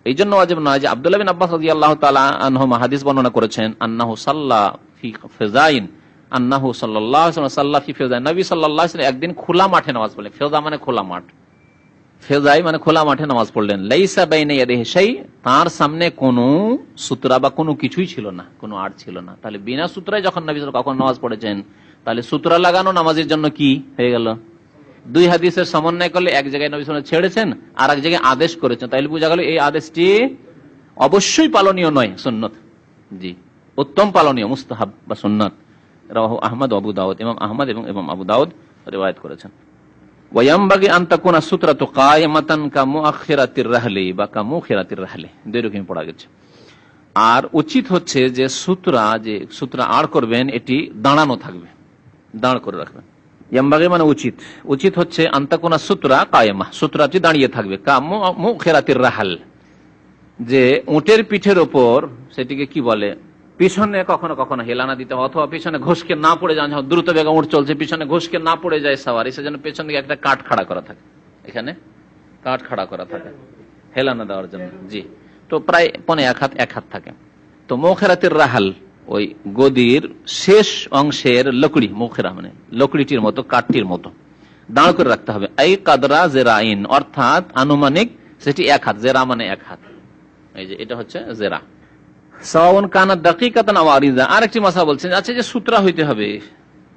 এই জন্য ওয়াজিব নয় যে আব্দুল্লাহ বিন আব্বাস রাদিয়াল্লাহু তাআলা আনহুমা হাদিস বর্ণনা করেছেন, আন্নাহু সাল্লা ফি ফিজাইন, আন্নাহু সাল্লাল্লাহু আলাইহি ওয়াসাল্লাম সাল্লা ফি ফিজাইন, নবী সাল্লাল্লাহু আলাইহি ওয়াসাল্লাম একদিন খোলা মাঠে নামাজ পড়লেন। ফিজা মানে খোলা মাঠ, ফিজাই মানে খোলা মাঠে নামাজ পড়লেন। লাইসা বাইনা ইয়াদিহি শাই, তার সামনে কোনো সূত্রা বা কোনো কিছুই ছিল না, কোনো আড় ছিল না। তাহলে বিনা সূত্রায় যখন নবী সাল্লাল্লাহু আলাইহি ওয়াসাল্লাম কখন নামাজ পড়েছেন, তাহলে সূত্রা লাগানো নামাজের জন্য কি হয়ে গেল? দুই হাদিসের সমন্বয় করলে এক জায়গায় নবী সাল্লাল্লাহু আলাইহি ওয়াসাল্লাম ছেড়েছেন আর এক জায়গায় আদেশ করেছেন, তাইলে বোঝা গেল এই আদেশটি অবশ্যই পালনীয় নয়, সুন্নত, জি উত্তম পালনীয়, মুস্তাহাব বা সুন্নাত। রাওয়াহু আহমদ ও আবু দাউদ, ইমাম আহমদ এবং ইমাম আবু দাউদ রিওয়ায়াত করেছেন। ওয়ায়ামবাগি আন তাকুনা সূত্রাতু কায়িমাতান কামুআখিরাতির রাহলি বা কামুখিরাতির রাহলি, দুই রকম পড়া গেছে। আর উচিত হচ্ছে যে সূত্রা আড় করবেন এটি দাঁড়ানো থাকবে, দাঁড় করে রাখবেন, ইয়ামবাগি মানে উচিত, উচিত হচ্ছে আন্তাকুনা সুতরা কায়েমা, সুতরাটি দাঁড়িয়ে থাকবে, মুখেরাতির রাহাল, যে উটের পিঠের ওপর সেটিকে কি বলে, পিছনে কখনো কখনো হেলানা দিতে হবে, অথবা পিছনে ঘষকে না পড়ে যায়, দ্রুত বেগে উঠ চলছে, পিছনে ঘষকে না পড়ে যায় সাওয়ারি, সেজন্য পেছন দিকে একটা কাঠ খাড়া করা থাকে, এখানে কাঠ খাড়া করা থাকে হেলানা দেওয়ার জন্য। জি, তো প্রায় পনে এক হাত থাকে। তো মুখেরাতির রাহাল ওই গদির শেষ অংশের লকড়ি, মুখেরা মানে লকড়িটির মতো, কাঠটির মতো দাঁড় করে রাখতে হবে। এই কাদরা জেরাইন, অর্থাৎ আনুমানিক সেটি এক হাত, জেরা মানে এক হাত, এই যে এটা হচ্ছে জেরা। সাওয়াউন কানাত দাকিকাতান আও আরিজা, আরেকটি মাসআলা বলছেন, আচ্ছা যে সূত্রা হইতে হবে,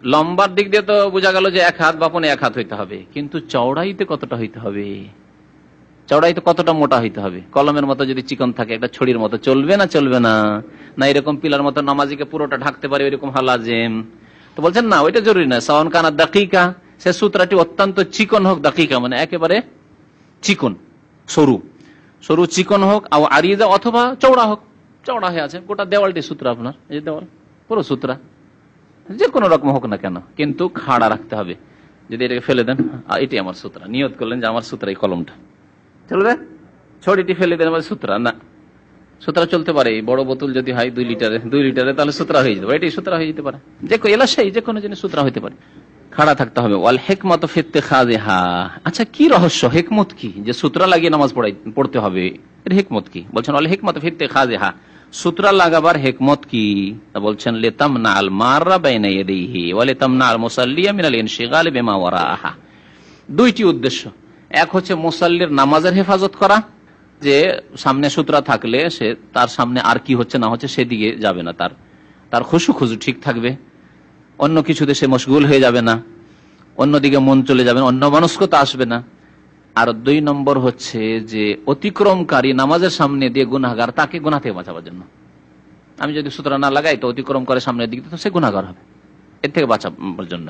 লম্বার দিক দিয়ে তো বোঝা গেল যে এক হাত বা পৌনে এক হাত হইতে হবে, কিন্তু চওড়াইতে কতটা হইতে হবে, চওড়াইতে কতটা মোটা হইতে হবে? কলমের মতো যদি চিকন থাকে, একটা ছড়ির মতো, চলবে না চলবে না? না এরকম পিলার মতো নামাজিকে পুরোটা ঢাকতে পারে এরকম হালাজেম? তো বলছেন না, ওইটা জরুরি না। সাওয়াউন কানাত দাকিকা, সে সূত্রটি অত্যন্ত চিকন হোক, দাকিকা মানে একেবারে চিকন, সরু সরু চিকন হোক, আও আরিজা অথবা চওড়া হোক, চওড়া হয়ে আছে গোটা দেওয়ালটি সূত্র, আপনার এই দেওয়াল পুরো সূত্রা, যে কোনো রকম হোক না কেন, কিন্তু খাড়া রাখতে হবে। যদি এটাকে ফেলে দেন, এটি আমার সূত্র, নিয়ত করলেন যে আমার সূত্র এই কলমটা, চলবে? ছড়িটি ফেলে দেন আমার সূত্র না, সূত্র চলতে পারে। বড় বোতল যদি হয় 2 লিটারে তাহলে সূত্র হয়ে যেতে পারে, এটি সূত্র হয়ে যেতে পারে, যে এলাশাই যে কোনো জিনিস সূত্র হইতে পারে। খাড়া থাকতে হবে। ওয়াল হিকমাত ফি ইত্তিখাযিহা, আচ্ছা কি রহস্য, হিকমত কি যে সূত্র লাগিয়ে নামাজ পড়তে হবে, এর হিকমত কি? বলছেন ওয়াল হিকমাত ফি ইত্তিখাযিহা, সূত্র লাগাবার হিকমত কি? বলছেন লিতামনা আল মাররা বাইনা ইয়াদাইহি ওয়া লিতামনা আল মুসাল্লিয়া মিনাল ইনশিগাল বিমা ওয়ারাহা। দুইটি উদ্দেশ্য, এক হচ্ছে মুসাল্লির নামাজের হেফাজত করা, যে সামনে সূত্রা থাকলে সে তার সামনে আর কি হচ্ছে না হচ্ছে সেদিকে যাবে না, তার খুশু ঠিক থাকবে, অন্য কিছুতে সে মশগুল হয়ে যাবে না, অন্যদিকে মন চলে যাবে না, অন্য মনস্কতা আসবে না। আর 2 নম্বর হচ্ছে যে অতিক্রমকারী নামাজের সামনে দিয়ে গুনাহগার, তাকে গুনাহ থেকে বাঁচাবার জন্য। আমি যদি সূত্র না লাগাই তো অতিক্রম করে সামনের দিকে, তো সে গুনাহগার হবে, এর থেকে বাঁচাবার জন্য।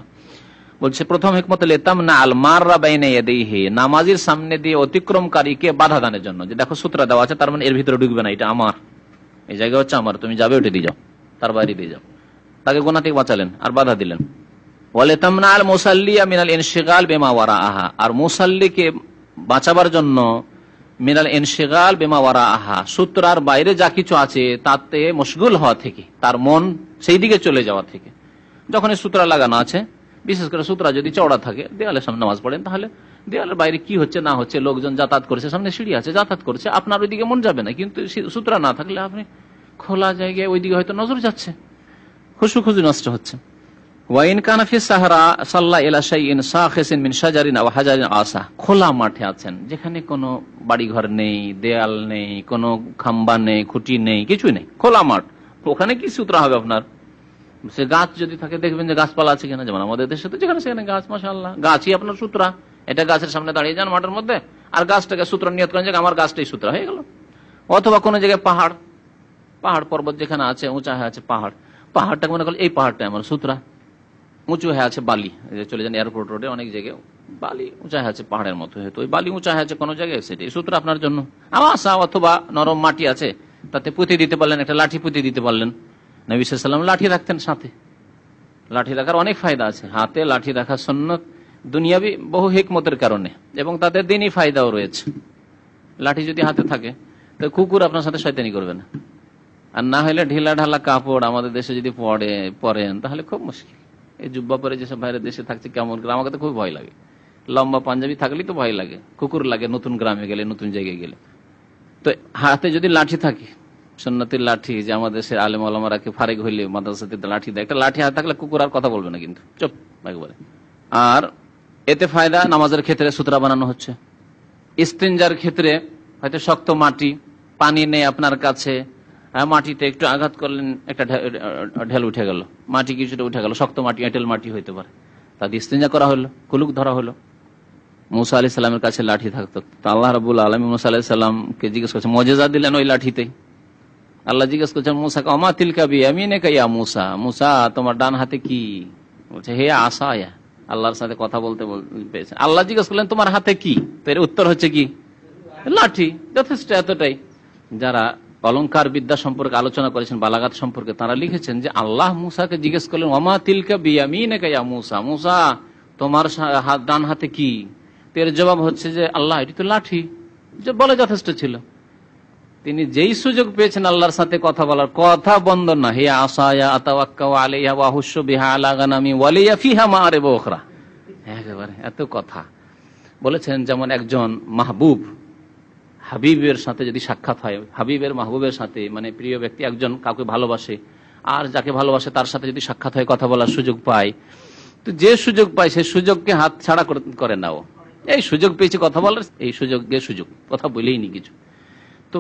বলছে প্রথম হিকমত লিতামনা আল মাররা বাইনা ইয়াদাইহি, নামাজের সামনে দিয়ে অতিক্রমকারীকে বাধা দানের জন্য, যে দেখো সূত্র দেওয়া আছে, তার মানে এর ভিতরে ঢুকবে না, এটা আমার, এই জায়গা হচ্ছে আমার, তুমি যাবে ওটা দিয়ে যাও, তার বাইরে দিয়ে যাও, তাকে গুনাহ থেকে বাঁচালেন আর বাধা দিলেন। ওয়ালিতামনা আল মুসাল্লিয়া মিনাল ইনশিগাল বিমা ওয়ারাআহা, আর মুসাল্লিকে বাঁচাবার জন্য মিনাল ইনশিগাল বিমা ওয়ারাআহা, সূত্রার বাইরে যা কিছু আছে তাতে মশগুল হওয়া থেকে, তার মন সেই দিকে চলে যাওয়া থেকে। যখন এই সূত্র লাগানো আছে, বিশেষ করে সূত্রা যদি চওড়া থাকে, দেয়ালের সামনে নামাজ পড়েন, তাহলে দেয়ালের বাইরে কি হচ্ছে না হচ্ছে, লোকজন যাতায়াত করছে, সামনে সিঁড়ি আছে যাতায়াত করছে, আপনার ওইদিকে মন যাবে না। কিন্তু সূত্রা না থাকলে আপনি খোলা জায়গায় ওইদিকে হয়তো নজর যাচ্ছে, খুশু নষ্ট হচ্ছে। ওয়াইন কানা ফি সাহরা সাল্লা ইলা শাইইন সাখিসিন মিন শাজারিন আও হাজারিন আসা, খোলা মাঠে আছেন, যেখানে কোনো বাড়িঘর নেই, দেয়াল নেই, কোনো খাম্বা নেই, খুঁটি নেই, কিছুই নেই, খোলা মাঠ, ওখানে কি সূত্রা হবে আপনার? সে গাছ যদি থাকে দেখবেন যে গাছপালা আছে কিনা, যেমন আমাদের দেশে তো যেখানে সেখানে গাছ, মাশাআল্লাহ, গাছই আপনার সূত্রা। এটা গাছের সামনে দাঁড়িয়ে যান মাঠের মধ্যে, আর গাছটাকে সূত্র নিয়ত করেন যে আমার গাছটাই সূত্রা হয়ে গেল। অথবা কোনো জায়গায় পাহাড় পর্বত যেখানে আছে, উঁচা হয়ে আছে পাহাড়টা মনে করলে এই পাহাড়টা আমার সূত্রা, উঁচু হয়ে আছে বালি, চলে যান এয়ারপোর্ট রোডে অনেক জায়গায় বালি উঁচা হয়ে আছে পাহাড়ের মতো, হয়তো ওই বালি উঁচা হয়ে আছে কোনো জায়গায়, সেটাই সূত্র আপনার জন্য। আসা অথবা নরম মাটি আছে, তাতে পুঁতে দিতে পারলেন, একটা লাঠি পুঁতে দিতে পারলেন। নবী সাল্লাল্লাহু আলাইহি ওয়াসাল্লাম লাঠি রাখতেন সাথে, লাঠি রাখার অনেক ফায়দা আছে, হাতে লাঠি রাখা সুন্নাত দুনিয়াবি বহু হিকমতের কারণে, এবং তাদের দিনই ফায়দাও রয়েছে। লাঠি যদি হাতে থাকে তো কুকুর আপনার সাথে শয়তানি করবে না, আর না হলে ঢিলা ঢালা কাপড় আমাদের দেশে যদি পরেন তাহলে খুব মুশকিল। এই জুব্বা পরে যেসব বাইরের দেশে থাকছে কেমন করে, আমাকে তো খুব ভয় লাগে, লম্বা পাঞ্জাবি থাকলেই তো ভয় লাগে, কুকুর লাগে নতুন গ্রামে গেলে, নতুন জায়গায় গেলে। তো হাতে যদি লাঠি থাকে, সুন্নতির লাঠি, যে আমাদের দেশের আলেম ওলামারা ফারেক হইলে মাদ্রাসাতে লাঠি দেয়, একটা লাঠি হাতে থাকলে কুকুর আর কথা বলবে না, কিন্তু চুপ একবারে। আর এতে ফায়দা, নামাজের ক্ষেত্রে সূত্রা বানানো হচ্ছে, ইস্তিনজার ক্ষেত্রে হয়তো শক্ত মাটি, পানি নেই আপনার কাছে, মাটিতে একটু আঘাত করলেন, একটা ঢেল উঠে গেল, মাটি কিছুটা উঠে গেল, শক্ত মাটি, এঁটেল মাটি হইতে পারে, তাতে ইস্তিনজা করা হলো, কুলুক ধরা হলো। মুসা আলাইহিস সালামের কাছে লাঠি থাকতো, তো আল্লাহ রাব্বুল আলামিন মুসা আলাইহিস সালামকে জিজ্ঞেস করছেন, মুজিজা দিলেন ওই লাঠিতেই। আল্লাহ জিজ্ঞেস করছেন মুসাকে, ওমা তিলকা বিয়ামিনিকা ইয়া মুসা, মুসা তোমার ডান হাতে কি? বলছে হে আসায়া, আল্লাহর সাথে কথা বলতে পেয়েছে। আল্লাহ জিজ্ঞেস করলেন তোমার হাতে কি? তো এর উত্তর হচ্ছে কি? লাঠি। যথেষ্ট, এতটাই। যারা অলংকার বিদ্যা সম্পর্কে আলোচনা করেছেন, বালাগাত সম্পর্কে, তারা লিখেছেন যে আল্লাহ মুসাকে জিজ্ঞেস করলেন ওমা তিলকা বিয়ামিনিকা ইয়া মুসা, মুসা তোমার ডান হাতে কি? এর জবাব হচ্ছে যে আল্লাহ, এটি তো লাঠি। যে বলে যথেষ্ট ছিল। তিনি যেই সুযোগ পেয়েছেন আল্লাহর সাথে কথা বলার, কথা বন্ধ না। হে আসায়া আতাওয়াক্কাউ আলাইহা ওয়া আহুশু বিহা আলা গানামি ওয়া লিয়া ফিহা মাআরিব উখরা। একেবারে এত কথা বলেছেন। যেমন একজন মাহবুব, হাবিবের সাথে যদি সাক্ষাৎ হয়, হাবিবের মাহবুবের সাথে, মানে প্রিয় ব্যক্তি একজন কাউকে ভালোবাসে, আর যাকে ভালোবাসে তার সাথে যদি সাক্ষাৎ হয়, কথা বলার সুযোগ পায়, তো যে সুযোগ পায় সেই সুযোগকে হাত ছাড়া করে নাও। এই সুযোগ পেয়েছি কথা বলার, এই সুযোগে সুযোগ, কথা বলেই নি কিছু। তো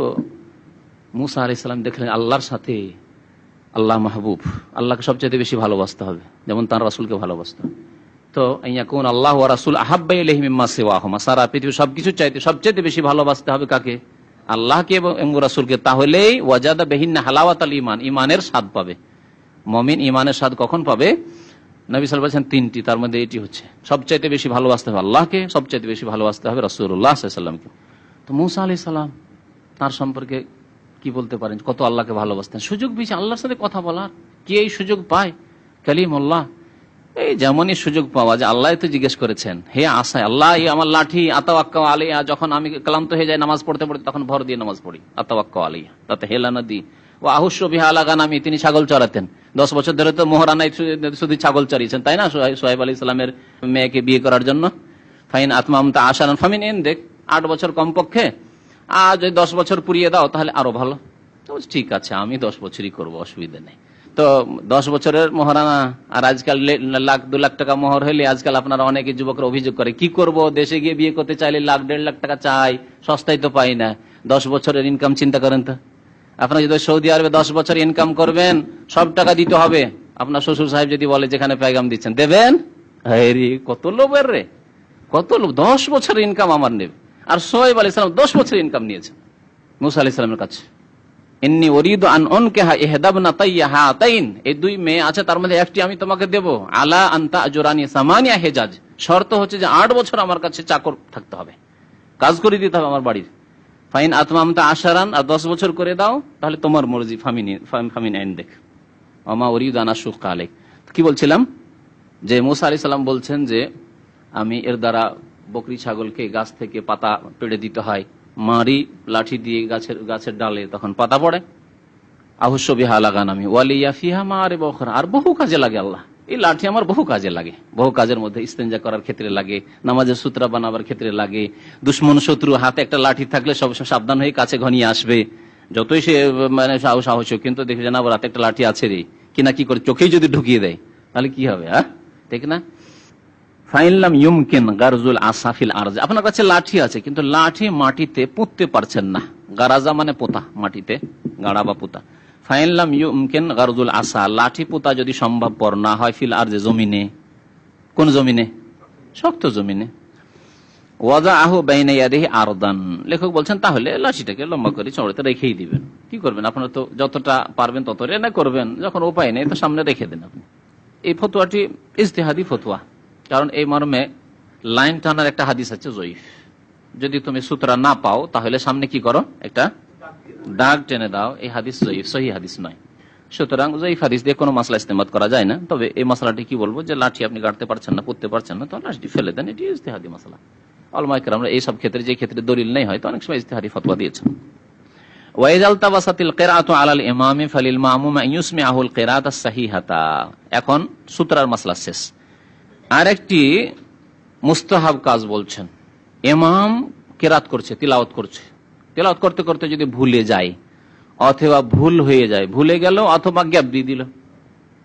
মুসা আলাইহিস সালাম দেখলেন আল্লাহর সাথে, আল্লাহ মাহবুব, আল্লাহকে সবচেয়ে বেশি ভালোবাসতে হবে, যেমন তার রাসূলকে ভালোবাসতে হবে। তো ইয়াকুন আল্লাহ ওয়া রাসূল আহাব্বা ইলাইহি মিম্মা সিওয়াহুমা, সারা পৃথিবীর সবকিছু চাইতে সবচেয়ে বেশি ভালোবাসতে হবে কাকে? আল্লাহকে এবং রাসূলকে। তাহলেই ওয়াজাদা বিহিন্না হালাওয়াতাল ঈমান, ঈমানের স্বাদ পাবে। মুমিন ঈমানের স্বাদ কখন পাবে? নবী সাল্লাল্লাহু আলাইহি ওয়াসাল্লাম বলেছেন তিনটি, তার মধ্যে এটি হচ্ছে সবচাইতে বেশি ভালোবাসতে হবে আল্লাহকে, সবচাইতে বেশি ভালোবাসতে হবে রাসূলুল্লাহ সাল্লাল্লাহু আলাইহি ওয়াসাল্লামকে। তো মুসা আলাইহিস সালাম তার সম্পর্কে কি বলতে পারেন? কত আল্লাহকে ভালোবাসতেন। সুযোগ পেয়েছে আল্লাহর সাথে কথা বলার, কি এই সুযোগ পায়? কালিমুল্লাহ। এই যেমনই সুযোগ পাওয়া যায়, আল্লাহ তো জিজ্ঞেস করেছেন, হে আসায় আল্লাহ, আমার লাঠি আতাওয়াক্কাউ আলাইহা, যখন আমি ক্লান্ত হয়ে যাই নামাজ পড়তে পড়তে, তখন ভর দিয়ে নামাজ পড়ি, আতাওয়াক্কাউ আলাইহা, তাতে হেলা না দিই। ও আহুশু বিহা আলা গানামি, তিনি ছাগল চড়াতেন। 10 বছর ধরে তো মোহরানায় শুধু ছাগল চড়িয়েছেন, তাই না? সোহাইব আলাইহিস সালামের মেয়েকে বিয়ে করার জন্য। ফাইন আতমামতা আশারান ফামিন ইনদিক, 8 বছর কমপক্ষে, আর যদি 10 বছর পুরিয়ে দাও তাহলে আরো ভালো। তো ঠিক আছে, আমি 10 বছরই করবো, অসুবিধা নেই। তো 10 বছরের মোহরানা, আর আজকাল 1,00,000-2 লাখ টাকা মোহর হইলে আজকাল আপনারা অনেকে যুবকরা অভিযোগ করে, কি করব, দেশে গিয়ে বিয়ে করতে চাইলে 1,00,000-1.5 লাখ টাকা চাই, সস্তায় তো পাই না। 10 বছরের ইনকাম চিন্তা করেন তো। আপনারা যদি সৌদি আরবে 10 বছর ইনকাম করবেন, সব টাকা দিতে হবে। আপনার শ্বশুর সাহেব যদি বলে যেখানে পেগাম দিচ্ছেন, দেবেন? কত লোভের রে, কত লোভ। 10 বছরের ইনকাম আমার নেবে। আর সোহাইব আলাইহিস সালাম 10 বছরের ইনকাম নিয়েছেন মুসা আলাইহিস সালামের কাছে। ইন্নী উরিদু আন উনকিহা ইহদাবনাতাইয়া হাতাইন, এই 2 মেয়ে আছে, তার মধ্যে একটি আমি তোমাকে দেব। আলা আনতা আজরানি সামানিয়া হিজাজ, শর্ত হচ্ছে যে 8 বছর আমার কাছে চাকর থাকতে হবে, কাজ করে দিতে হবে আমার বাড়ির। ফাইন আতমামতা আশারান, আর 10 বছর করে দাও, তাহলে তোমার মর্জি। ফামিন ইনদিক ওমা উরিদু আন আশুক্কা আলাইক। কি বলছিলাম? যে মুসা আলাইহিস সালাম বলছেন যে আমি এর দ্বারা বকরি ছাগলকে গাছ থেকে পাতা পেড়ে দিতে হয়, মারি লাঠি দিয়ে গাছের ডালে, তখন পাতা পড়ে। আহুশু বিহা আলা গানামি ওয়া লিয়া ফিহা মাআরিব উখরা, আর বহু কাজে লাগে আল্লাহ, এই লাঠি আমার বহু কাজে লাগে। বহু কাজের মধ্যে ইস্তেঞ্জা করার ক্ষেত্রে লাগে, নামাজের সূত্রা বানাবার ক্ষেত্রে লাগে, দুশ্মন শত্রু হাতে একটা লাঠি থাকলে সব সাবধান হয়ে কাছে ঘনিয়ে আসবে, যতই সে মানে সাহস, কিন্তু দেখে জানা রাতে একটা লাঠি আছে রে, কিনা কি করে চোখেই যদি ঢুকিয়ে দেয় তাহলে কি হবে? ঠিক না? ফাইনলাম ইউমকিন গারজুল আসাফিল আরজ, আপনার কাছে লাঠি আছে কিন্তু লাঠি মাটিতে পুঁততে পারছেন না। গারাজা মানে পোতা, মাটিতে গাড়া বা পোতা। ফাইনলাম ইউমকিন গারজুল আসা, লাঠি পোতা যদি সম্ভবপর না হয়, ফিল আরজে, জমিনে। কোন জমিনে? শক্ত জমিনে। ওয়াজাআহু বাইনা ইয়াদিহি আরদান, লেখক বলছেন তাহলে লাঠিটাকে লম্বা করে চড়াতে রেখেই দিবেন। কি করবেন? আপনারা তো যতটা পারবেন তত রেনা করবেন, যখন উপায় নেই তো সামনে রেখে দেন আপনি। এই ফতোয়াটি ইজতিহাদি ফতোয়া, কারণ এই মর্মে লাইন টানার একটা হাদিস আছে জয়ীফ। যদি তুমি সূত্রা না পাও তাহলে সামনে কি করো, একটা দাগ টেনে দাও। এই হাদিস জয়ীফ, সহিহ হাদিস নয়। সুতরাং জয়ীফ হাদিস দিয়ে কোনো মাসলা ইস্তেমাদ করা যায় না। তবে এই মশলাটি কি বলবো, যে লাঠি আপনি গাড়তে পারছেন না, পুঁততে পারছেন না, তো লাঠি ফেলে দেন, এটি ইজতিহাদি মাসলা। উলামায়ে কেরাম এই সব ক্ষেত্রে, যে ক্ষেত্রে দলিল নেই হয়তো অনেক সময় ইজতিহাদি ফতোয়া দিয়েছেন। ওয়াইজাল তাবাসাতিল কিরাআতু আলাল ইমামি ফালিল মামুম আন ইউসমিআহুল কিরাআতাস সাহিহাতা। এখন সূত্রার মাসলা শেষ। আরেকটি মুস্তাহাব কাজ বলছেন, ইমাম কিরাত করছে, তিলাওয়াত করছে, তিলাওয়াত করতে করতে যদি ভুলে যায় অথবা ভুল হয়ে যায়, ভুলে গেল অথবা গ্যাপ দিয়ে দিল,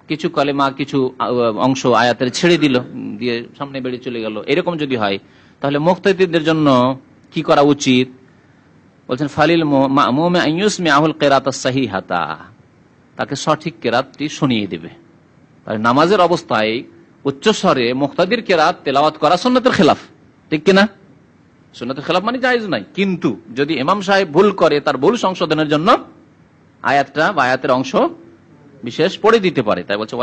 কিছু কালেমা কিছু অংশ আয়াতের ছেড়ে দিল, দিয়ে সামনে বেরিয়ে চলে গেল, এরকম যদি হয় তাহলে মুক্তাদিদের জন্য কি করা উচিত? বলছেন ফালিল মামুম আন ইউসমিআহুল কিরাআতাস সাহিহাতা, তাকে সঠিক কিরাতটি শুনিয়ে দেবে। তাই নামাজের অবস্থায় উচ্চস্বরে মুক্তাদির কিরাত তেলাওয়াত করা সুন্নাতের খেলাফ, ঠিক কিনা? সুন্নাতের খেলাফ মানে জায়েজ নাই, কিন্তু যদি ইমাম সাহেব ভুল করে তার ভুল সংশোধনের জন্য আয়াতটা বা আয়াতের অংশ বিশেষ পড়ে দিতে পারে। তাই বলছে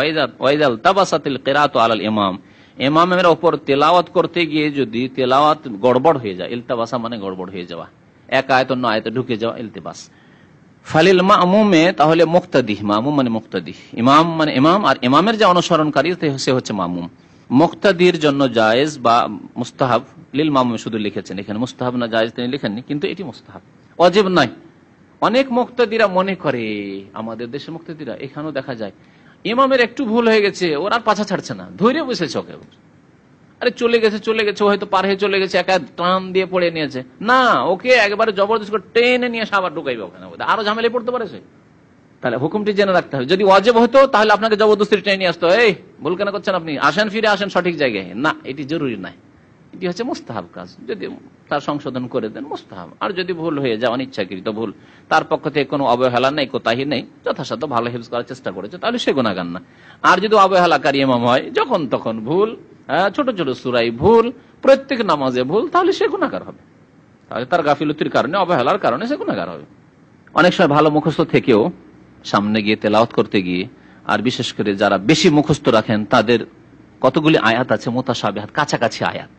ওয়াইজাল তাবাসাতিল কিরাআতু আলাল ইমাম, ইমামের উপর তেলাওয়াত করতে গিয়ে যদি তেলাওয়াত গড়বড় হয়ে যায়, ইলতিবাসা মানে গড়বড় হয়ে যাওয়া, এক আয়াত অন্য আয়াতে ঢুকে যাওয়া, ইলতিবাস। ফালিল মামুমে, তাহলে মুক্তাদি, মামুম মানে মুক্তাদি, ইমাম মানে ইমাম, আর ইমামের যে অনুসরণকারী সে হচ্ছে মামুম। মুক্তাদির জন্য জায়েজ বা মুস্তাহাব, লিল মামুম শুধু লিখেছেন, এখানে মুস্তাহাব না জায়েজ তিনি লিখেননি, কিন্তু এটি মুস্তাহাব, ওয়াজিব নয়। অনেক মুক্তাদিরা মনে করে, আমাদের দেশের মুক্তাদিরা এখানেও দেখা যায়, ইমামের একটু ভুল হয়ে গেছে, ওর আর পাছা ছাড়ছে না, ধৈর্য বসেছে ওকে, আরে চলে গেছে, হয়তো পার হয়ে চলে গেছে, একা টান দিয়ে পড়ে নিয়েছে, না ওকে একবারে জবরদস্ত করে টেনে নিয়ে এসে আবার ঢুকাইবে ওখানে, আরো ঝামেলায় পড়তে পারে সে। তাহলে হুকুমটি জেনে রাখতে হবে। যদি ওয়াজিব হতো তাহলে আপনাকে জবরদস্তি টেনে নিয়ে আসতো, এই ভুল কেন করছেন আপনি, আসেন ফিরে আসেন সঠিক জায়গায়, না এটি জরুরি নাই, এটি হচ্ছে মুস্তাহাব কাজ, যদি তার সংশোধন করে দেন মুস্তাহাব। আর যদি ভুল হয়ে যায়, অনিচ্ছাকৃত ভুল, তার পক্ষ থেকে কোনো অবহেলা নেই, কোতাহি নেই, যথাসাধ্য ভালো হেফজ করার চেষ্টা করেছে, তাহলে সে গুনাহগার না। আর যদি অবহেলাকারী ইমাম হয়, যখন তখন ভুল, ছোট ছোট সূরায় ভুল, প্রত্যেক নামাজে ভুল, তাহলে সে গুনাহগার হবে, তাহলে তার গাফিলতির কারণে, অবহেলার কারণে সে গুনাহগার হবে। অনেক সময় ভালো মুখস্থ থেকেও সামনে গিয়ে তেলাওয়াত করতে গিয়ে, আর বিশেষ করে যারা বেশি মুখস্থ রাখেন তাদের কতগুলি আয়াত আছে মুতাশাবিহাত, কাছাকাছি আয়াত,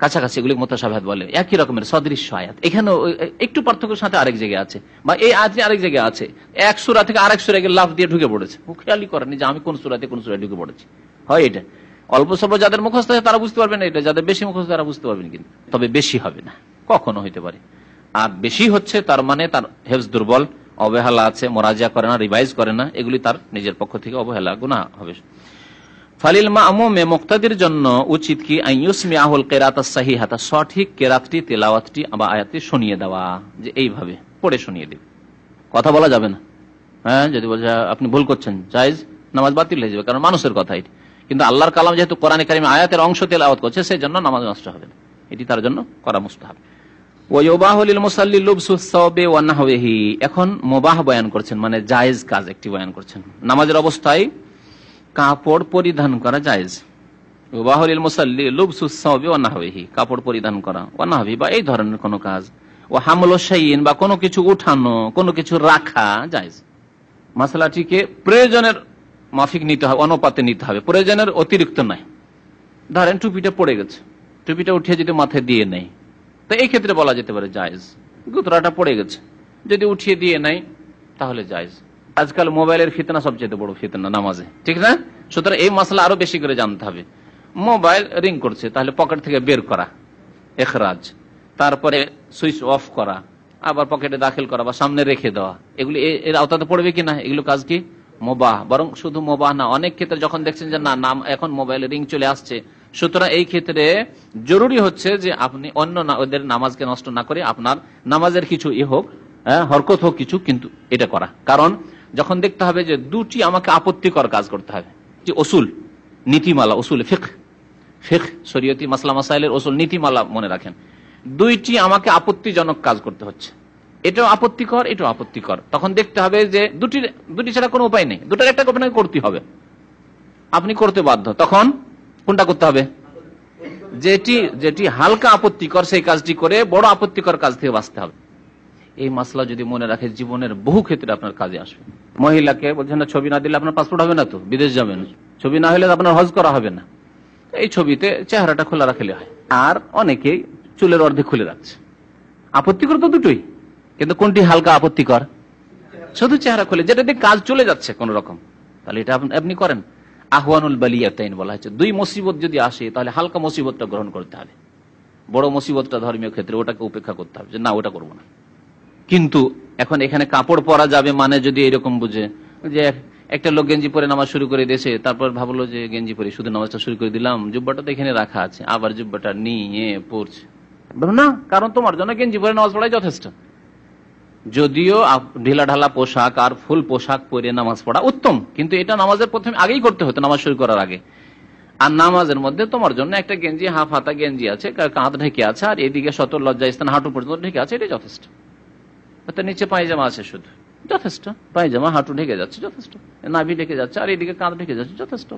কাছাকাছি, এগুলি মুতাশাবিহাত বলে, একই রকমের সদৃশ্য আয়াত, এখানেও একটু পার্থক্যের সাথে আরেক জায়গায় আছে, বা এই আয়াত আরেক জায়গায় আছে, এক সূরা থেকে আরেক সূরায় লাফ দিয়ে ঢুকে পড়েছে, ও খেয়ালই করেনি যে আমি কোন সূরাতে কোন সূরায় ঢুকে পড়েছি। হয় এটা অল্প স্বল্প যাদের মুখস্থ আছে তারা বুঝতে পারবেন, এটা যাদের বেশি মুখস্থ তারা বুঝতে পারবেন, কিন্তু তবে বেশি হবে না, কখনো হইতে পারে। আর বেশি হচ্ছে তার মানে তার হেফজ দুর্বল, অবহেলা আছে, মোরাজা করে না, রিভাইজ করে না, এগুলি তার নিজের পক্ষ থেকে অবহেলা, গুনাহ হবে। ফালিল মামুমে, মুক্তাদির জন্য উচিত কি আইয়ুসমিআহুল কিরাতাস সাহিহাতা, সঠিক কিরাতটি, তেলাওয়াতটি বা আয়াতটি শুনিয়ে দেওয়া, যে এইভাবে পড়ে শুনিয়ে দিবে, কথা বলা যাবে না। হ্যাঁ, যদি বলছে আপনি ভুল করছেন, জায়েজ, নামাজ বাতিল হয়ে যাবে, কারণ মানুষের কথা এটি, কিন্তু আল্লাহর কালাম যেহেতু কোরআনে কারিমে আয়াতের অংশ তেলাওয়াত করছে, সেই জন্য নামাজ নষ্ট হবে না, এটি তার জন্য করা মুস্তাহাব। এখন মুবাহ বয়ান করছেন, মানে জায়েজ কাজ একটি বয়ান করছেন, নামাজের অবস্থায় কাপড় পরিধান করা জায়েজ। ওয়াহুলিল মুসাল্লি লুবসুস সাওবি ওয়া নাহবিহি, কাপড় পরিধান করা, ওয়া নাহবি বা এই ধরনের কোন কাজ, ও হামলু শাইইন বা কোনো কিছু উঠানো, কোনো কিছু রাখা জায়েজ। মাসলাটিকে প্রয়োজনের মাফিক নিতে হবে, অনুপাতে নিতে হবে, প্রয়োজনের অতিরিক্ত নয়। ধরেন টুপিটা পড়ে গেছে, টুপিটা উঠিয়ে যদি মাথায় দিয়ে নেই, তো এই ক্ষেত্রে বলা যেতে পারে জায়েজ। গুতরাটা পড়ে গেছে, যদি উঠিয়ে দিয়ে নাই তাহলে জায়েজ। আজকাল মোবাইলের ফিতনা সবচেয়ে বড় ফিতনা নামাজে, ঠিক না? সুতরাং এই মশলা আরো বেশি করে জানতে হবে। মোবাইল রিং করছে, তাহলে পকেট থেকে বের করা, এখরাজ, তারপরে সুইচ অফ করা, আবার পকেটে দাখিল করা বা সামনে রেখে দেওয়া, এগুলি এর আওতাতে পড়বে কিনা? এগুলো কাজ কি মুবাহ, বরং শুধু মুবাহ না, অনেক ক্ষেত্রে যখন দেখছেন যে না নাম এখন মোবাইলে রিং চলে আসছে, সুতরাং এই ক্ষেত্রে জরুরি হচ্ছে যে আপনি অন্য ওদের নামাজকে নষ্ট না করে আপনার নামাজের কিছু হোক, হরকত হোক কিছু, কিন্তু এটা করা। কারণ যখন দেখতে হবে যে দুটি আমাকে আপত্তিকর কাজ করতে হবে, যে অসুল নীতিমালা, অসুল ফিকহ শরীয়তি মাসলা মাসাইলের অসুল নীতিমালা মনে রাখেন, দুইটি আমাকে আপত্তিজনক কাজ করতে হচ্ছে, এটাও আপত্তিকর, এটাও আপত্তিকর, তখন দেখতে হবে যে দুটি ছাড়া কোনো উপায় নেই, দুটার একটা আপনাকে করতে হবে, আপনি করতে বাধ্য, তখন কোনটা করতে হবে? যেটি হালকা আপত্তিকর সেই কাজটি করে বড় আপত্তিকর কাজ থেকে বাঁচতে হবে। এই মাসলা যদি মনে রাখে জীবনের বহু ক্ষেত্রে আপনার কাজে আসবে। মহিলাকে বলছেন না ছবি না দিলে আপনার পাসপোর্ট হবে না, তো বিদেশ যাবেন, ছবি না হলে আপনার হজ করা হবে না, এই ছবিতে চেহারাটা খোলা রাখলে হয়। আর অনেকেই চুলের অর্ধেক খুলে রাখছে, আপত্তিকর তো দুটোই, কিন্তু কোনটি হালকা আপত্তিকর? শুধু চেহারা খুলে, যেটা দিয়ে কাজ চলে যাচ্ছে কোন রকম, তাহলে এটা আপনি করেন। আহওয়ানুল বালিয়াতাইন বলা হয়েছে, দুই মুসিবত যদি আসে তাহলে হালকা মুসিবতটা গ্রহণ করতে হবে, বড় মুসিবতটা ধর্মীয় ক্ষেত্রে ওটাকে উপেক্ষা করতে হবে, যে না ওটা করবো না। কিন্তু এখন এখানে কাপড় পরা যাবে মানে যদি এরকম বুঝে যে একটা লোক গেঞ্জি পরে নামাজ শুরু করে দিয়েছে, তারপর ভাবলো যে গেঞ্জি পরে শুধু নামাজটা শুরু করে দিলাম, জুব্বাটা তো এখানে রাখা আছে, আবার জুব্বাটা নিয়ে পড়ছে না, কারণ তোমার জন্য গেঞ্জি পরে নামাজ পড়াই যথেষ্ট। যদিও ঢিলা ঢালা পোশাক আর ফুল পোশাক পরে নামাজ পড়া উত্তম, কিন্তু এটা নামাজের প্রথমে আগেই করতে হতো, নামাজ শুরু করার আগে। আর নামাজের মধ্যে তোমার জন্য একটা গেঞ্জি, হাফ হাতা গেঞ্জি আছে, কাঁধ ঢেকে আছে, আর এদিকে শত লজ্জা স্থান হাঁটু পর্যন্ত ঢেকে আছে, এটা যথেষ্ট। নিচে পায়জামা আছে শুধু, যথেষ্ট, পায়জামা হাঁটু ঢেকে যাচ্ছে যথেষ্ট, নাভি ঢেকে যাচ্ছে, আর এদিকে কাঁধ ঢেকে যাচ্ছে যথেষ্ট।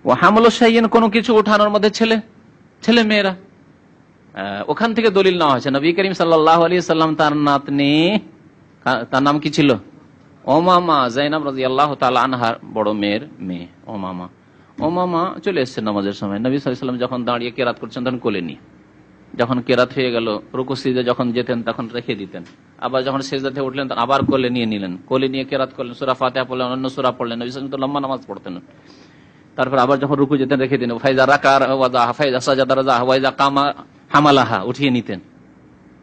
ও হামল শাইইন, কোনো কিছু ওঠানোর মধ্যে ছেলে মেয়েরা, ওখান থেকে দলিল নেওয়া হয়েছে। নবী করিম সাল্লাল্লাহু আলাইহি সাল্লাম তার নাতনি, তার নাম কি ছিল? উমামা, যায়েনাব রাদিয়াল্লাহু তাআলা আনহার বড় মেয়ের মেয়ে উমামা চলে এসেছে নামাজের সময়। নবী সাল্লাল্লাহু আলাইহি ওয়াসাল্লাম যখন দাঁড়িয়ে কেরাত করছেন তখন কোলে নিয়ে, যখন কেরাত হয়ে গেল রুকু সিজদা যখন যেতেন তখন রেখে দিতেন, আবার যখন সিজদা থেকে উঠলেন তখন আবার কোলে নিয়ে নিলেন, কোলে নিয়ে কেরাত করলেন, সূরা ফাতিহা পড়লেন, অন্য সূরা পড়লেন। নবী সাল্লাল্লাহু আলাইহি ওয়াসাল্লাম লম্বা নামাজ পড়তেন, তারপর আবার যখন রুকু যেতেন রেখে দিন, ফাইজা রাকার ফাইজা সাজাদা রাজা ওয়াইজা কামা হামালাহা উঠিয়ে নিতেন।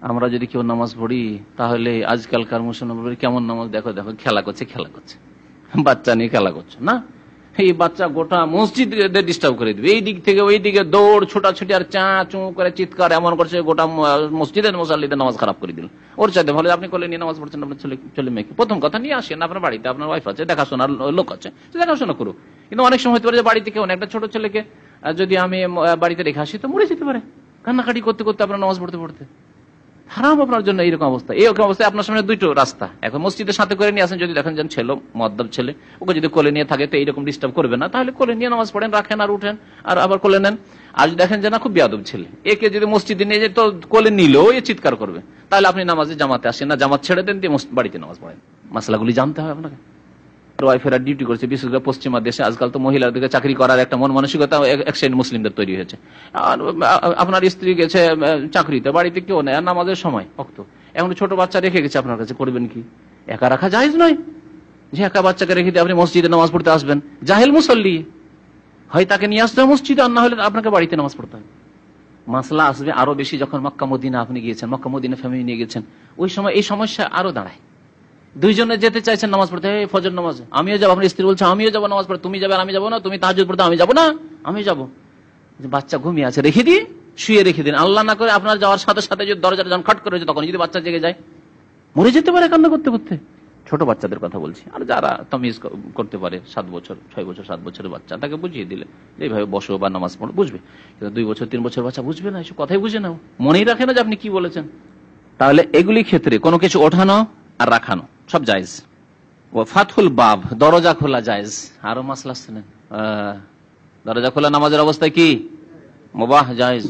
আমরা যদি কেউ নামাজ পড়ি তাহলে আজকালকার মুসলমান কেমন নামাজ, দেখো দেখো খেলা করছে বাচ্চা নিয়ে খেলা করছে না, এই বাচ্চা গোটা মসজিদ ডিস্টার্ব করে দিবে, এই দিক থেকে ওই দিকে দৌড় ছোটাছুটি আর চা চু করে চিৎকার এমন করছে, গোটা মসজিদের মুসাল্লিদের নামাজ খারাপ করে দিল। ওর চাইতে ভালো আপনি কোলে নিয়ে নামাজ পড়ছেন, আপনার ছেলে মেয়েকে প্রথম কথা নিয়ে আসেন, আপনার বাড়িতে আপনার ওয়াইফ আছে, দেখাশোনার লোক আছে, দেখাশোনা করুক। কিন্তু অনেক সময় হতে পারে যে বাড়িতে কেউ একটা ছোট ছেলেকে যদি আমি বাড়িতে রেখে আসি তো মরে যেতে পারে কান্নাকাটি করতে করতে আপনার নামাজ পড়তে পড়তে, হারাম আপনার জন্য। এইরকম অবস্থা, এইরকম অবস্থায় আপনার সামনে দুটো রাস্তা, এখন মসজিদের সাথে করে নিয়ে আসেন, যদি দেখেন যেন ছেলে মদ্দব ছেলে, ওকে যদি কোলে নিয়ে থাকে তো এইরকম ডিস্টার্ব করবে না, তাহলে কোলে নিয়ে নামাজ পড়েন, রাখেন আর উঠেন আর আবার কোলে নেন। আর যদি দেখেন যে না খুব বেয়াদব ছেলে, একে যদি মসজিদে নিয়ে যায় তো কোলে নিলেও এ চিৎকার করবে, তাহলে আপনি নামাজে জামাতে আসেন না, জামাত ছেড়ে দেন, দিয়ে বাড়িতে নামাজ পড়েন। মাসলাগুলি জানতে হবে আপনাকে। ওয়াইফেরা ডিউটি করছে, বিশেষ করে পশ্চিমা দেশে আজকাল তো মহিলাদেরকে চাকরি করার একটা মন মানসিকতা এক শ্রেণীর মুসলিমদের তৈরি হয়েছে। আপনার স্ত্রী গেছে চাকরিতে, বাড়িতে কেউ নেই, আর নামাজের সময় অক্ত, এখন ছোট বাচ্চা রেখে গেছে আপনার কাছে, করবেন কি? একা রাখা জায়েজ নয় যে একা বাচ্চাকে রেখে দিয়ে আপনি মসজিদে নামাজ পড়তে আসবেন। জাহেল মুসল্লি, হয় তাকে নিয়ে আসতে হবে মসজিদে, আর না হলে আপনাকে বাড়িতে নামাজ পড়তে হবে। মাসলা আসবে আরো বেশি যখন মক্কা মদিনা আপনি গিয়েছেন, মক্কা মদিনা ফ্যামিলি নিয়ে গেছেন, ওই সময় এই সমস্যা আরো দাঁড়ায়। দুইজনে যেতে চাইছেন নামাজ পড়তে, ফজর নামাজ আমিও যাবো, আপনার স্ত্রী বলছে আমিও যাবো নামাজ পড়তে, তুমি যাবে আর আমি যাবো না, তুমি তাহাজ্জুদ পড়তে আমি যাবো না, আমি যাবো। বাচ্চা ঘুমিয়ে আছে, রেখে দিয়ে শুয়ে রেখে দিন, আল্লাহ না করে আপনার যাওয়ার সাথে সাথে যদি দরজাটা যখন খট করে তখন যদি বাচ্চা জেগে যায়, মরে যেতে পারে কান্না করতে করতে। ছোট বাচ্চাদের কথা বলছি, আর যারা তামিজ করতে পারে 7 বছর 6 বছর 7 বছরের বাচ্চা, তাকে বুঝিয়ে দিলে এইভাবে বসো বা নামাজ পড়ো বুঝবে। কিন্তু 2 বছর 3 বছর বাচ্চা বুঝবে না, এসব কথাই বুঝে না, মনেই রাখে না যে আপনি কি বলেছেন। তাহলে এগুলি ক্ষেত্রে কোনো কিছু ওঠানো আর রাখানো সব জায়েজ। ফাতহুল বাব, দরজা খোলা জায়েজ। আরো মাসলা শুনেন, দরজা খোলা নামাজের অবস্থায় কি মুবাহ জায়েজ।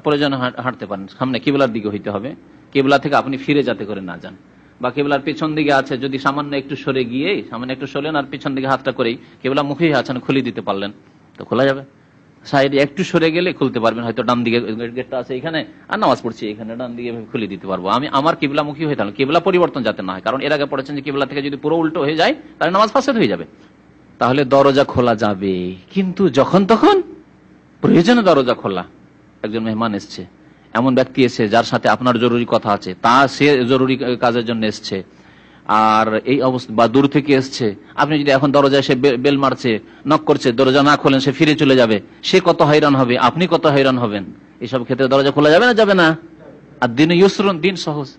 প্রয়োজন হাঁটতে পারেন, সামনে কিবলার দিকে হইতে হবে, কিবলা থেকে আপনি ফিরে যাতে করে না যান, বা কিবলার পেছন দিকে আছে যদি সামান্য একটু সরে গিয়ে সামান্য একটু সরলেন আর পেছন দিকে হাতটা করেই কিবলা মুখে আছেন খুলে দিতে পারলেন তো খোলা যাবে। সাইডে একটু সরে গেলে খুলতে পারবেন, হয়তো ডান দিকে গেটটা আছে এখানে আর নামাজ পড়ছি এখানে, ডান দিকে খুলে দিতে পারবো আমি, আমার কিবলামুখী হয়ে থাকলাম, কিবলা পরিবর্তন যাতে না হয়, কারণ এর আগে পড়েছেন যে কিবলা থেকে যদি পুরো উল্টো হয়ে যায় তাহলে নামাজ ফাসাদ হয়ে যাবে। তাহলে দরজা খোলা যাবে, কিন্তু যখন তখন প্রয়োজনে দরজা খোলা। একজন মেহমান এসছে, এমন ব্যক্তি এসছে যার সাথে আপনার জরুরি কথা আছে, তা সে জরুরি কাজের জন্য এসছে, আর এই অবস্থা বা দূর থেকে এসছে, আপনি যদি এখন দরজায় সে বেল মারছে নক করছে, দরজা না খোলেন সে ফিরে চলে যাবে, সে কত হয়রান হবে, আপনি কত হয়রান হবেন। এইসব ক্ষেত্রে দরজা খোলা যাবে না, যাবে না। আর দিন ইউসরুন, দিন সহজ,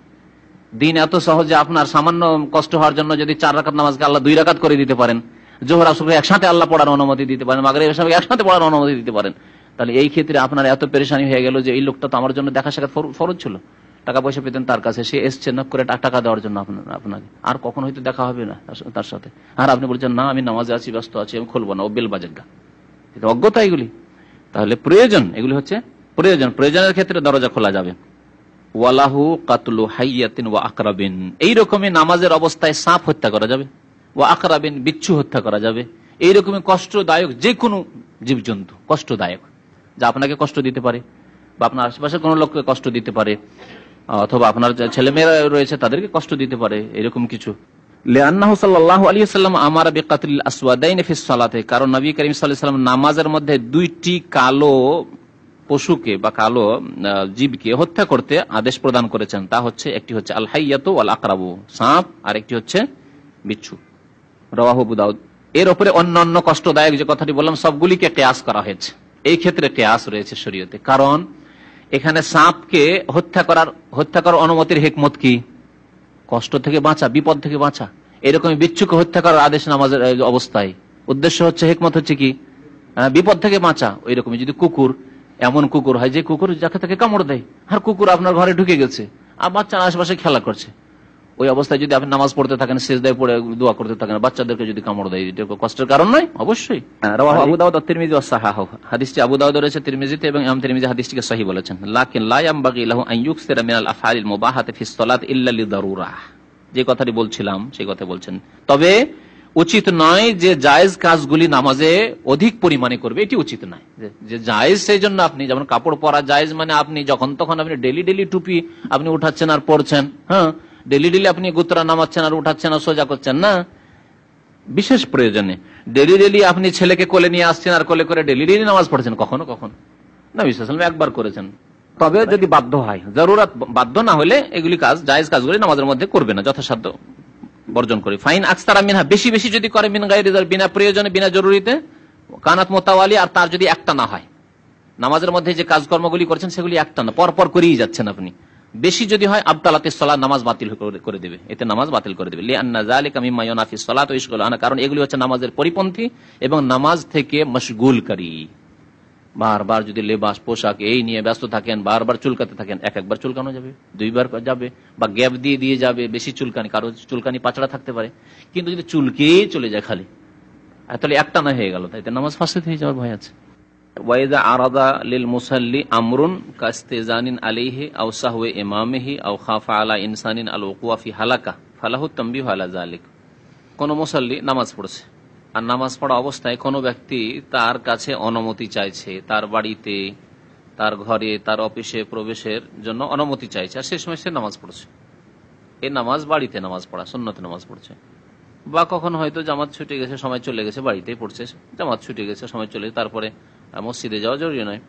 দিন এত সহজ যে আপনার সামান্য কষ্ট হওয়ার জন্য যদি 4 রাকাত নামাজকে আল্লাহ 2 রাকাত করে দিতে পারেন, জোহর আসর একসাথে আল্লাহ পড়ার অনুমতি দিতে পারেন, মাগরিব এশা একসাথে পড়ার অনুমতি দিতে পারেন, তাহলে এই ক্ষেত্রে আপনার এত পেরেশানি হয়ে গেল যে এই লোকটা তো আমার জন্য দেখা সাক্ষাৎ ফরজ ছিল, টাকা পয়সা পেতেন তার কাছে, সে এসছে নক করে টাকা দেওয়ার জন্য আপনাকে, আর কখন হয়তো দেখা হবে না তার সাথে, আর আপনি বলছেন না আমি নামাজে আছি, ব্যস্ত আছি, আমি খুলবো না, ও বেল বাজেন গা, এটা অজ্ঞতা এগুলি। তাহলে প্রয়োজন, এগুলি হচ্ছে প্রয়োজন, প্রয়োজনের ক্ষেত্রে দরজা খোলা যাবে। ওয়ালাহু কাতলু হাইয়াতিন ওয়া আকরাবিন, এইরকমই নামাজের অবস্থায় সাপ হত্যা করা যাবে, ওয়া আকরাবিন বিচ্ছু হত্যা করা যাবে, এইরকমই কষ্টদায়ক যে কোনো জীবজন্তু, কষ্টদায়ক যা আপনাকে কষ্ট দিতে পারে বা আপনার আশেপাশে কোনো লোককে কষ্ট দিতে পারে, অথবা আপনার ছেলে মেয়েরা রয়েছে তাদেরকে কষ্ট দিতে পারে, এরকম কিছু। লিআন্নাহু সাল্লাল্লাহু আলাইহি ওয়াসাল্লাম আমারা বিকাতলিল আসওয়াদাইনি ফিস সালাতে, কারণ নবী করিম সাল্লাল্লাহু আলাইহি ওয়াসাল্লাম নামাজের মধ্যে 2টি কালো পশুকে বা কালো জীবকে হত্যা করতে আদেশ প্রদান করেছেন। তা হচ্ছে একটি হচ্ছে আল হাইয়াতু ওয়াল আকরাবু, সাপ, আর একটি হচ্ছে বিচ্ছু। রাওয়াহু আবু দাউদ। এর উপরে অন্যান্য কষ্টদায়ক যে কথাটি বললাম সবগুলিকে কিয়াস করা হয়েছে, এই ক্ষেত্রে কিয়াস রয়েছে শরীয়তে, কারণ এখানে সাপকে হত্যা করার অনুমতির হিকমত কি? কষ্ট থেকে বাঁচা, বিপদ থেকে বাঁচা। এরকম বিচ্ছুকে হত্যা করার আদেশ নামাজের অবস্থায় উদ্দেশ্য হচ্ছে, হিকমত হচ্ছে কি? বিপদ থেকে বাঁচা। ওই রকম যদি কুকুর, এমন কুকুর হয় যে কুকুর যাকে তাকে কামড় দেয়, আর কুকুর আপনার ঘরে ঢুকে গেছে আর বাচ্চারা আশেপাশে খেলা করছে, ওই অবস্থায় যদি আপনি নামাজ পড়তে থাকেন, সিজদায় পড়ে দোয়া করতে থাকেন, বাচ্চাদেরকে যদি কামড় দেয়, এটা কষ্টের কারণ নয়? অবশ্যই। রাওয়াহু আবু দাউদ তিরমিজি ওয়া সাহাহু, হাদিসটি আবু দাউদ রয়েছে তিরমিজিতে এবং ইমাম তিরমিজি হাদিসটিকে সহিহ বলেছেন। লাকিন লা ইয়ামবাগি লাহু আন ইউকসিরা মিনাল আফআলিল মুবাহাতি ফিস সালাত ইল্লা লিদারুরা, যে কথাটি বলছিলাম সেই কথা বলছেন। তবে উচিত নয় যে জায়েজ কাজগুলি নামাজে অধিক পরিমাণে করবে, এটি উচিত নয়। যে জায়েজ সেই জন্য আপনি, যেমন কাপড় পরা জায়েজ, মানে আপনি যখন তখন আপনি ডেলি টুপি আপনি উঠাচ্ছেন আর পরছেন, হ্যাঁ, ডেলি আপনি গুতরা নামাচ্ছেন আর উঠাচ্ছেন আর সোজা করছেন না, বিশেষ প্রয়োজনে। ডেলি ডেলি আপনি ছেলেকে কোলে নিয়ে আসছেন আর কোলে করে ডেলি ডেলি নামাজ পড়ছেন, কখনো কখনো নবী সাল্লাল্লাহু আলাইহি ওয়াসাল্লাম একবার করেছেন। তবে যদি বাধ্য হয়, জরুরত বাধ্য না হলে এগুলি কাজ, জায়েজ কাজগুলি নামাজের মধ্যে করবে না, যথাসাধ্য বর্জন করে। ফাইন আকসারা মিনহা, বেশি বেশি যদি করে, মিন গায়রি, বিনা প্রয়োজনে বিনা জরুরিতে, কানাত মোতাওয়ালি, আর তার যদি একটা না হয়, নামাজের মধ্যে যে কাজকর্মগুলি করছেন সেগুলি একটা না, পরপর করেই যাচ্ছেন আপনি, বেশি যদি হয় আবতালাতিস সালাত, নামাজ বাতিল করে দেবে, এতে নামাজ বাতিল করে দেবে। লিআন্না যালিকা মিম্মা ইউনাফিস সালাত ওয়া ইশগুল আনহা, কারণ এগুলি হচ্ছে নামাজের পরিপন্থী এবং নামাজ থেকে মশগুলকারী। বারবার যদি লেবাস পোশাক এই নিয়ে ব্যস্ত থাকেন, বারবার চুলকাতে থাকেন, একবার চুলকানো যাবে, দুইবার যাবে, বা গ্যাপ দিয়ে দিয়ে যাবে, বেশি চুলকানি, কারো চুলকানি পাচড়া থাকতে পারে, কিন্তু যদি চুলকেই চলে যায় খালি, তাহলে একটা না হয়ে গেল, তাই নামাজ ফাসিদ হয়ে যাওয়ার ভয় আছে। ওয়াইদা আরাদা লিল মুসাল্লি আমরুন কাস্তেজানিন আলাইহি আও সাহওয়ে ইমামিহি আও খাফা আলা ইনসানিন আল ওকুয়া ফি হালাকা ফালাহু তানবিহু আলা যালিক। কোন মুসাল্লি নামাজ পড়ছে, আর নামাজ পড়া অবস্থায় কোনো ব্যক্তি তার কাছে অনুমতি চাইছে, তার বাড়িতে, তার ঘরে, তার অফিসে প্রবেশের জন্য অনুমতি চাইছে, আর সে সময় সে নামাজ পড়ছে। এই নামাজ বাড়িতে নামাজ পড়া, সুন্নতে নামাজ পড়ছে। বা কখন হয়তো জামাত ছুটে গেছে, সময় চলে গেছে, বাড়িতেই পড়ছে, জামাত ছুটে গেছে, সময় চলে, তারপরে মসজিদে যাওয়া জরুরি নয়,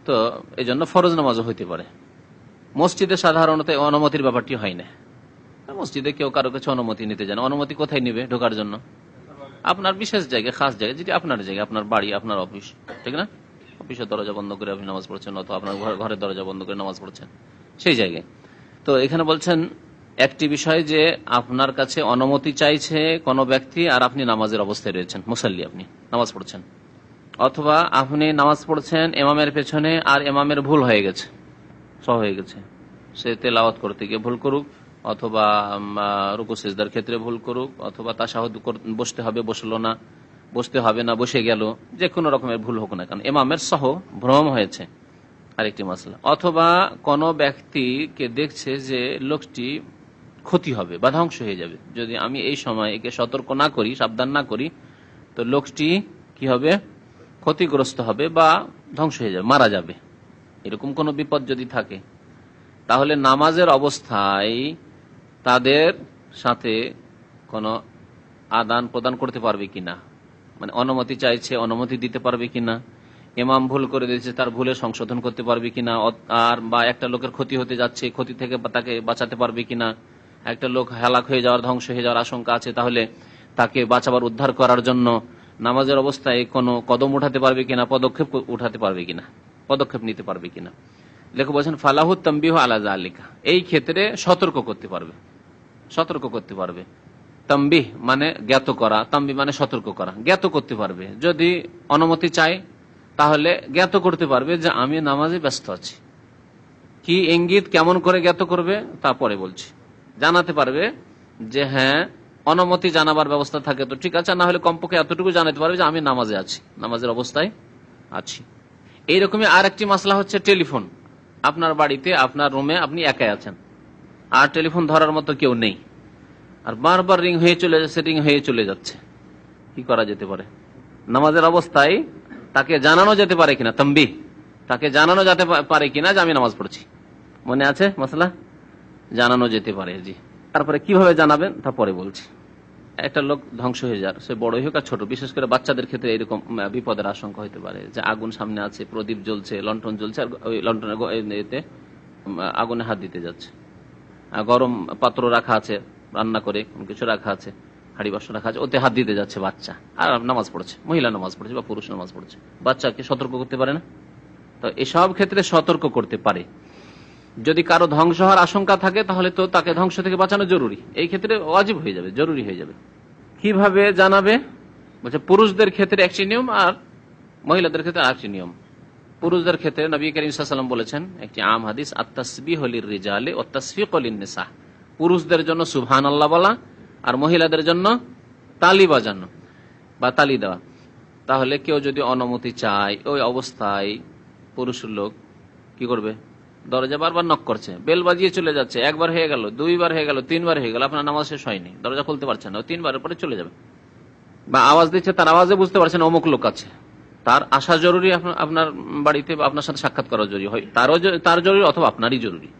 তো এই জন্য ফরজ নামাজও হইতে পারে। মসজিদে সাধারণত অনুমতির ব্যাপারটি হয় না। মসজিদে কেউ কারো কাছে অনুমতি নিতে জানে, অনুমতি কোথায় নিবে ঢোকার জন্য? আপনার বিশেষ জায়গায়, খাস জায়গায়, যেটি আপনার জায়গা, আপনার বাড়ি, আপনার অফিস, ঠিক না? অফিসের দরজা বন্ধ করে আপনি নামাজ পড়ছেন, অথবা আপনার ঘরের দরজা বন্ধ করে নামাজ পড়ছেন, সেই জায়গায়। তো এখানে বলছেন একটি বিষয় যে আপনার কাছে অনুমতি চাইছে কোনো ব্যক্তি, আর আপনি নামাজের অবস্থায় রয়েছেন, মুসাল্লি, আপনি নামাজ পড়ছেন, অথবা আপনি নামাজ পড়ছেন ইমামের পেছনে, আর ইমামের ভুল হয়ে গেছে, সহ হয়ে গেছে, সে তেলাওয়াত করতে গিয়ে ভুল করুক, অথবা রুকু সিজদার ক্ষেত্রে ভুল করুক, অথবা তাশাহুদ বসতে হবে বসলো না, বসতে হবে না বসে গেল, যে কোনো রকমের ভুল হোক না কেন, ইমামের সহ ভ্রম হয়েছে, আরেকটি মাসলা। অথবা কোনো ব্যক্তিকে দেখছে যে লোকটি ক্ষতি হবে বা ধ্বংস হয়ে যাবে, যদি আমি এই সময় একে সতর্ক না করি, সাবধান না করি, তো লোকটি কি হবে? ক্ষতিগ্রস্ত হবে বা ধ্বংস হয়ে যাবে, মারা যাবে। এরকম কোনো বিপদ যদি থাকে, তাহলে নামাজের অবস্থায় তাদের সাথে কোনো আদান প্রদান করতে পারবে কিনা, মানে অনুমতি চাইছে, অনুমতি দিতে পারবে কিনা, ইমাম ভুল করে দিয়েছে, তার ভুলে সংশোধন করতে পারবে কিনা, আর বা একটা লোকের ক্ষতি হতে যাচ্ছে, ক্ষতি থেকে তাকে বাঁচাতে পারবে কিনা, একটা লোক হালাক হয়ে যাওয়ার, ধ্বংস হয়ে যাওয়ার আশঙ্কা আছে, তাহলে তাকে বাঁচাবার, উদ্ধার করার জন্য নামাজের অবস্থায় কোনো কদম উঠাতে পারবে কিনা, পদক্ষেপ উঠাতে পারবে কিনা, পদক্ষেপ নিতে পারবে কিনা। লেখক বলছেন ফালাহু তানবিহু আলা যালিকা, এই ক্ষেত্রে সতর্ক করতে পারবে, সতর্ক করতে পারবে। তানবিহ মানে জ্ঞাত করা, তানবিহ মানে সতর্ক করা, জ্ঞাত করতে পারবে। যদি অনুমতি চায় তাহলে জ্ঞাত করতে পারবে যে আমি নামাজে ব্যস্ত আছি। কি ইঙ্গিত, কেমন করে জ্ঞাত করবে তা পরে বলছি। জানাতে পারবে যে হ্যাঁ, অনুমতি জানাবার ব্যবস্থা থাকে তো ঠিক আছে, না হলে কমপক্ষে এতটুকু জানাতে পারবে যে আমি নামাজে আছি, নামাজের অবস্থায় আছি। এইরকমই আর একটি মাসলা হচ্ছে টেলিফোন। আপনার বাড়িতে, আপনার রুমে আপনি একাই আছেন, আর টেলিফোন ধরার মতো কেউ নেই, আর বারবার রিং হয়ে চলে যাচ্ছে, রিং হয়ে চলে যাচ্ছে, কি করা যেতে পারে? নামাজের অবস্থায় তাকে জানানো যেতে পারে কিনা, তানবিহ, তাকে জানানো যেতে পারে কিনা যে আমি নামাজ পড়ছি। মনে আছে মাসলা? জানানো যেতে পারে, জি। তারপরে কিভাবে জানাবেন তা পরে বলছি। একটা লোক ধ্বংস হয়ে যার, সে বড়ই হোক আর ছোট, বিশেষ করে বাচ্চাদের ক্ষেত্রে এরকম বিপদের আশঙ্কা হতে পারে যে আগুন সামনে আছে, প্রদীপ জ্বলছে, লণ্ঠন জ্বলছে, আর ওই লণ্ঠনের এতে আগুনে হাত দিতে যাচ্ছে, গরম পাত্র রাখা আছে, রান্না করে কিছু রাখা আছে, হাড়ি বাসন রাখা আছে, ওতে হাত দিতে যাচ্ছে বাচ্চা, আর নামাজ পড়ছে, মহিলা নামাজ পড়ছে বা পুরুষ নামাজ পড়ছে, বাচ্চাকে সতর্ক করতে পারে না? তো এসব ক্ষেত্রে সতর্ক করতে পারে। যদি কারো ধ্বংস হওয়ার আশঙ্কা থাকে তাহলে তো তাকে ধ্বংস থেকে বাঁচানো জরুরি, এই ক্ষেত্রে ওয়াজিব হয়ে যাবে, জরুরি হয়ে যাবে। কিভাবে জানাবে? বলছে পুরুষদের ক্ষেত্রে একটি নিয়ম আর মহিলাদের ক্ষেত্রে আরেকটি নিয়ম। পুরুষদের ক্ষেত্রে নবী করিম সাল্লাল্লাহু আলাইহি ওয়াসাল্লাম বলেছেন, একটি আম হাদিস, আত-তাসবিহু লির-রিজালি ওয়া তাসফিকু লিন-নিসা, পুরুষদের জন্য সুবহানাল্লাহ বলা আর মহিলাদের জন্য তালি বাজানো বা তালি দেওয়া। তাহলে কেউ যদি অনুমতি চায়, ওই অবস্থায় পুরুষ লোক কি করবে? দরজা বারবার নক করছে, বেল বাজিয়ে চলে যাচ্ছে, একবার হয়ে গেল, দুইবার হয়ে গেল, তিনবার হয়ে গেল, আপনার নামাজ শেষ হয়নি, দরজা খুলতে পারছেন না, তিনবারের পরে চলে যাবে। বা আওয়াজ দিচ্ছে, তার আওয়াজে বুঝতে পারছেন অমুক লোক আছে, তার আসা জরুরি, আপনার বাড়িতে বা আপনার সাথে সাক্ষাৎ করা জরুরি হয়, তার জরুরি অথবা আপনারই জরুরি,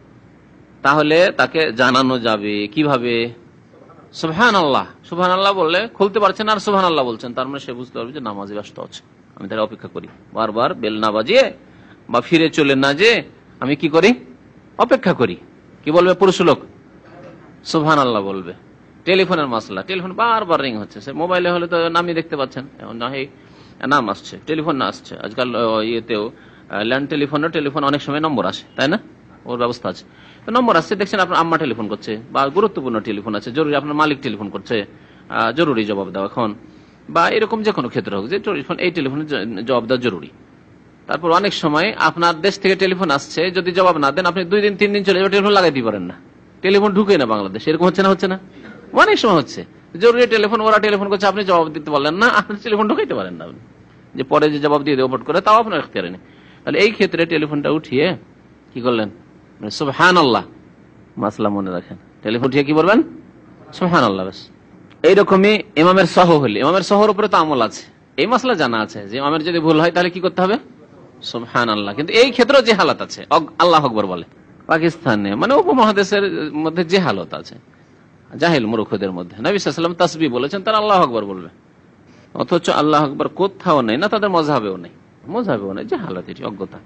তাহলে তাকে জানানো যাবে। কিভাবে? সুবহানাল্লাহ সুবহানাল্লাহ বললে খুলতে পারছেন আর সুবহানাল্লাহ বলছেন, তার মানে সে বুঝতে পারবে যে নামাজে ব্যস্ত আছে, আমি তার অপেক্ষা করি। বারবার বেল না বাজিয়ে বা ফিরে চলে না যে আমি কি করি, অপেক্ষা করি। কি বলবে পুরুষ লোক? সুবহানাল্লাহ বলবে। টেলিফোনের মাসলা, টেলিফোন বারবার রিং হচ্ছে, সে মোবাইলে হলে তো নামই দেখতে পাচ্ছেন, না নাম আসছে, টেলিফোন না আসছে। আজকাল ইয়েতেও ল্যান্ড টেলিফোনের টেলিফোন অনেক সময় নম্বর আসে, তাই না? ওর ব্যবস্থা আছে, তো নম্বর আসছে, দেখছেন আপনার আম্মা টেলিফোন করছে বা গুরুত্বপূর্ণ টেলিফোন আছে, জরুরি আপনার মালিক টেলিফোন করছে, জরুরি জবাব দেওয়া এখন, বা এরকম যে কোনো ক্ষেত্রে হোক যে টেলিফোন, এই টেলিফোনের জবাব দেওয়া জরুরি। তারপর অনেক সময় আপনার দেশ থেকে টেলিফোন আসছে, যদি জবাব না দেন আপনি 2 দিন 3 দিন চলে যাবে, টেলিফোন লাগাইতে পারেন না, টেলিফোন ঢুকে না বাংলাদেশ। এরকম হচ্ছে না? হচ্ছে না? অনেক সময় হচ্ছে জরুরি টেলিফোন, ওরা টেলিফোন করছে, আপনি জবাব দিতে পারলেন না, আপনি টেলিফোন ঢুকাইতে পারেন না, যে পরে যে জবাব দিয়ে দেবো ফট করে, তাও আপনার এখতিয়ারে নেই। তাহলে এই ক্ষেত্রে টেলিফোনটা উঠিয়ে কি করলেন, সুবহানাল্লাহ মাসলা মনে রাখেন, টেলিফোন উঠিয়ে কি বলবেন, সুবহানাল্লাহ। ব্যাস এইরকমই ইমামের সহ হলে, ইমামের সহর উপরে তো আমল আছে, এই মাসলা জানা আছে যে ইমামের যদি ভুল হয় তাহলে কি করতে হবে, সুবহানাল্লাহ। কিন্তু এই ক্ষেত্রে যে হালাত আছে, আল্লাহু আকবার বলে, পাকিস্তানে মানে উপমহাদেশের মধ্যে যে হালত আছে জাহিল মূর্খদের মধ্যে, নবী সাল্লাল্লাহু আলাইহি ওয়াসাল্লাম তাসবিহ বলেছেন, তারা আল্লাহু আকবার বলবে, অথচ আল্লাহু আকবার কোথাও নেই, না তাদের মযহাবেও নেই, যে হালাত, এটি অজ্ঞতা।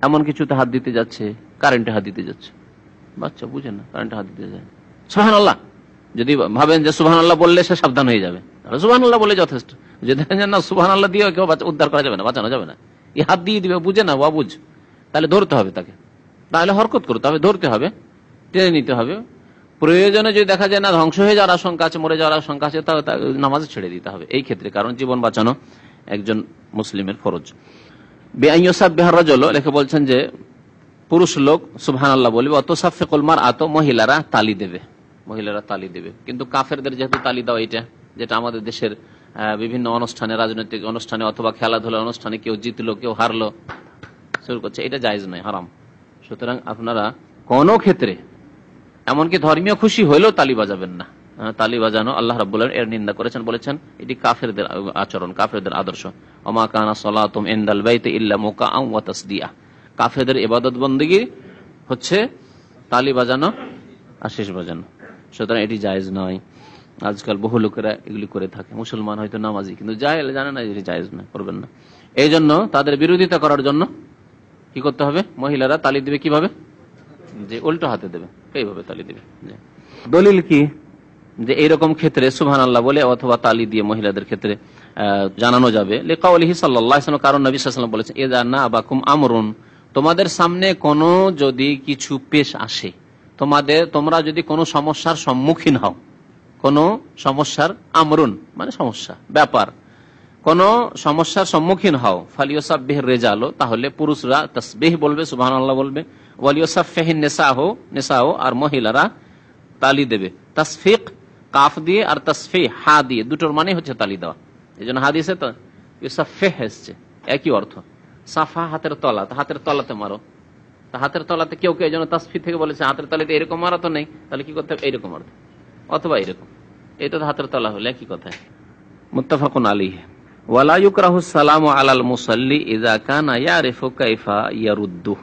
এমন কিছুতে হাত দিতে যাচ্ছে, কারেন্টে হাত দিতে যাচ্ছে, বাচ্চা বুঝে না, কারেন্টে হাত দিতে যায়, সুবহানাল্লাহ। যদি ভাবেন যে সুবহানাল্লাহ বললে সে সাবধান হয়ে যাবে, তাহলে সুবহানাল্লাহ বলে যথেষ্ট। যদি দেখেন না সুবহানাল্লাহ দিয়ে কেউ উদ্ধার করা যাবে না, বাঁচানো যাবে না, এই হাত দিয়ে দিবে, বুঝে না, বুঝ, তাহলে ধরতে হবে তাকে, তাহলে হরকত করতে হবে, ধরতে হবে, টেনে নিতে হবে। প্রয়োজনে যদি দেখা যায় না ধ্বংস হয়ে যাওয়ার আশঙ্কা আছে, মরে যাওয়ার আশঙ্কা আছে, তাহলে নামাজ ছেড়ে দিতে হবে এই ক্ষেত্রে, কারণ জীবন বাঁচানো একজন মুসলিমের ফরজ। লেখে বলছেন যে পুরুষ লোক সুবহানাল্লাহ বলবে, অতসাফিকুল মারআতু, মহিলারা তালি দেবে, মহিলারা তালি দেবে। কিন্তু কাফেরদের যেহেতু তালি দেওয়া, এটা যেটা আমাদের দেশের বিভিন্ন অনুষ্ঠানে, রাজনৈতিক অনুষ্ঠানে অথবা খেলাধুলার অনুষ্ঠানে কেউ জিতলো কেউ হারলো শুরু করছে, এটা জায়েজ নয়, হারাম। সুতরাং আপনারা কোনো ক্ষেত্রে, এমনকি ধর্মীয় খুশি হইলেও তালি বাজাবেন না। তালি বাজানো আল্লাহ রাব্বুল আলামিন এর নিন্দা করেছেন, বলেছেন এটি কাফেরদের আচরণ, কাফেরদের আদর্শ। ওমা কানা সালাতুম ইনদাল বাইতি ইল্লা মুকাআন ওয়া তাসদিয়া, কাফেরদের ইবাদত বন্দেগী হচ্ছে তালি বাজানো আর শেষ বাজানো। সুতরাং এটি জায়েজ নয়। আজকাল বহু লোকেরা এগুলি করে থাকে, মুসলমান হয়তো নামাজি, কিন্তু জাহেল, জানে না এটি জায়েজ নয়, করবেন না। এই জন্য তাদের বিরোধিতা করার জন্য কি করতে হবে, মহিলারা তালি দিবে কিভাবে, যে উল্টো হাতে দেবে, এইভাবে তালি দিবে। দলিল কি, যে এইরকম ক্ষেত্রে সুবহানাল্লাহ বলে অথবা তালি দিয়ে মহিলাদের ক্ষেত্রে জানানো যাবে, লিকাউলিহি সাল্লাল্লাহু আলাইহি ওয়াসাল্লাম, কারণ নবী সাল্লাল্লাহু আলাইহি ওয়াসাল্লাম বলেছেন, ইযা নাবাকুম আমরুন, তোমাদের সামনে কোনো যদি কিছু পেশ আসে, তোমরা যদি কোনো সমস্যার সম্মুখীন হও, কোনো সমস্যার, আমরুন মানে সমস্যা, ব্যাপার, কোন সমস্যার সম্মুখীন হও, ফালিয়াসাব্বিহ রিজালু, তাহলে পুরুষরা তাসবিহ বলবে, সুবহানাল্লাহ বলবে, ওয়ালিয়াসাফিহিন নিসাও, আর মহিলারা তালি দেবে। তাসফিক কাফ দিয়ে আর তাসফিহ হা দিয়ে, দুটোর মানে হচ্ছে তালি দেওয়া। এইজন্য হাদিসে তো ইউসাফিহ এসেছে, একই অর্থ। সাফা হাতের তলা, হাতের তলাতে মারো, তা হাতের তলাতে কেউ কেউ এই জন্য তাসফিহ থেকে বলেছে হাতের তলাতে এরকম মারা তো নেই, তাহলে কি করতে হবে, এইরকম অর্থ, অথবা এরকম, এটা তো হাতের তলা হলে একই কথা। মুত্তাফাকুন আলাইহি। ওয়ালা ইউকরাহু সালামু আলাল মুসাল্লি ইযা কানা ইয়ারিফু কাইফা ইয়ারুদ্দু,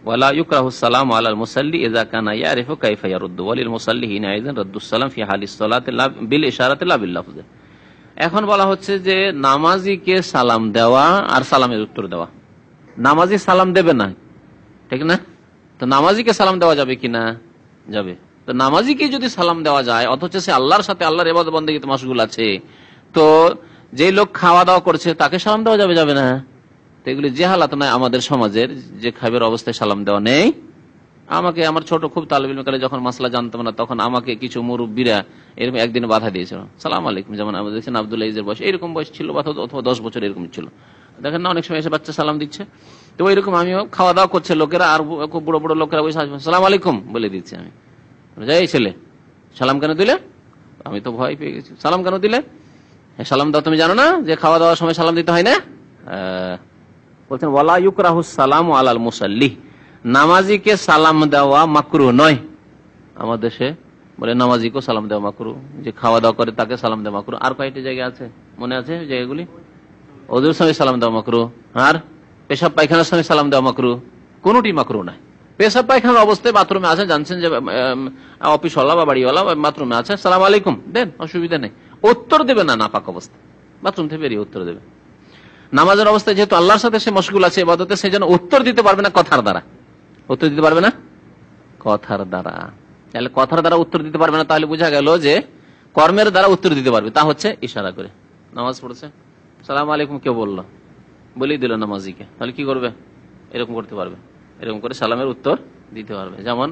ওয়ালা ইউকরাহু সালামু আলাল মুসাল্লি ইযা কানা ইয়ারিফু কাইফা ইয়ারুদ্দু, ওয়ালিল মুসাল্লি হিনা ইযান রাদ্দুস সালাম ফি হালিস সালাতি বিল ইশারাতি লা বিল লফজ। এখন বলা হচ্ছে যে নামাজিকে সালাম দেওয়া আর সালামের উত্তর দেওয়া। নামাজি সালাম দেবে না, ঠিক না? তো নামাজিকে সালাম দেওয়া যাবে কিনা? যাবে। তো নামাজিকে যদি সালাম দেওয়া যায়, অথচ সে আল্লাহর সাথে, আল্লাহর ইবাদত বন্দেগীতে মাশগুল আছে, তো যে লোক খাওয়া দাওয়া করছে তাকে সালাম দেওয়া যাবে, যাবে না? তো এগুলি যে হালাত নয় আমাদের সমাজের, যে খাবের অবস্থায় সালাম দেওয়া নেই। আমাকে আমার ছোট খুব তালিব ইলম কালে যখন মাসলা জানতাম না, তখন আমাকে কিছু মুরব্বীরা এরকম একদিন বাধা দিয়েছিল, সালাম আলাইকুম, যেমন আমাদের দেখছেন আব্দুল্লাহ ইজের বয়স, এরকম বয়স ছিল, অথবা 10 বছর এরকম ছিল, দেখেন না অনেক সময় এসে বাচ্চা সালাম দিচ্ছে। তো ওইরকম আমিও খাওয়া দাওয়া করছে লোকেরা, আর খুব বড় বড় লোকেরা বসে আসবে, সালাম আলাইকুম বলে দিচ্ছি আমি, যাই ছেলে সালাম কেন দিলে? আমি তো ভয় পেয়ে গেছি, সালাম কেন দিলে? সালাম দাও, তুমি জানো না যে খাওয়া দাওয়ার সময় সালাম দিতে হয় না? বলছেন ওয়ালা ইউকরাহু সালামু আলাল মুসাল্লি, নামাজিকে সালাম দেওয়া মাকরুহ নয়। আমাদের দেশে বলে নামাজিকে সালাম দেওয়া মাকরুহ, যে খাওয়া দাওয়া করে তাকে সালাম দেওয়া মাকরুহ। আর কয়েকটি জায়গা আছে, মনে আছে জায়গাগুলি? ওদের সময় সালাম দেওয়া মাকরুহ, আর পেশাব পায়খানার সময় সালাম দেওয়া মাকরুহ, কোনটি মাকরুহ নয়। পেশাব পায়খানার অবস্থায় বাথরুমে আছে, জানছেন যে অফিসওয়ালা বা বাড়িওয়ালা বাথরুমে আছে, সালাম আলাইকুম দেন, অসুবিধা নেই। উত্তর দেবে না নাপাক অবস্থা, বাথরুম থেকে বেরিয়ে উত্তর দেবে। নামাজের অবস্থায় যেহেতু আল্লাহর সাথে সে মশগুল আছে ইবাদতে, সেই জন্য উত্তর দিতে পারবে না কথার দ্বারা। উত্তর দিতে পারবে না কথার দ্বারা। তাহলে কথার দ্বারা উত্তর দিতে পারবে না, তাহলে বোঝা গেল যে কর্মের দ্বারা উত্তর দিতে পারবে, তা হচ্ছে ইশারা করে। নামাজ পড়ছে, সালাম আলাইকুম কেউ বললো, বলেই দিল নামাজিকে, তাহলে কি করবে? এরকম করতে পারবে, এরকম করে সালামের উত্তর দিতে পারবে। যেমন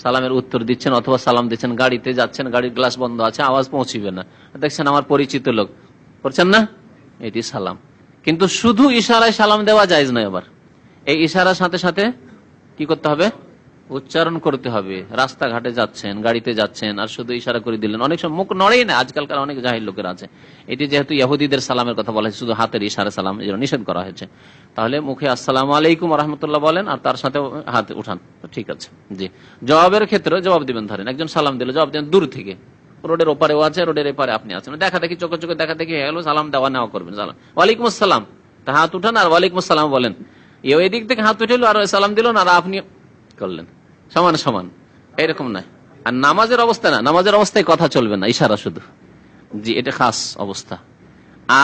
সালামের উত্তর দিচ্ছেন অথবা সালাম দিচ্ছেন, গাড়িতে যাচ্ছেন, গাড়ির গ্লাস বন্ধ আছে, আওয়াজ পৌঁছিবে না, দেখছেন আমার পরিচিত লোক, করছেন না, এটি সালাম। কিন্তু শুধু ইশারায় সালাম দেওয়া জায়েজ নয়। আবার এই ইশারার সাথে সাথে কি করতে হবে? উচ্চারণ করতে হবে। রাস্তাঘাটে যাচ্ছেন, গাড়িতে যাচ্ছেন, আর শুধু ইশারা করে দিলেন, অনেক সময় মুখ নড়েই না, আজকালকার অনেক জাহিল লোকের আছে। এটি যেহেতু ইহুদিদের সালামের কথা বলা হয়েছে, শুধু হাতের ইশারা সালাম এই জন্য নিষেধ করা হয়েছে। তাহলে মুখে আসসালামু আলাইকুম রহমতুল্লাহ বলেন, আর তার সাথে হাত উঠান, ঠিক আছে। জি, জবাবের ক্ষেত্রে জবাব দিবেন। ধরেন একজন সালাম দিল, জবাব দেন দূর থেকে, রোডের ওপারেও আছে, রোডের এপারে আপনি আছেন, দেখা দেখি চোখে চোখে দেখা দেখি হয়ে গেল, সালাম দেওয়া নেওয়া করবেন। সালাম ওয়ালাইকুম আসসালাম, তা হাত উঠান আর ওয়ালাইকুম আসসালাম বলেন। এই দিক থেকে হাত উঠেল আর সালাম দিল, আর আপনি করলেন, সমান সমান, এরকম নয়। আর নামাজের অবস্থা না, নামাজের অবস্থায় কথা চলবে না, ইশারা শুধু। জি, এটা খাস অবস্থা।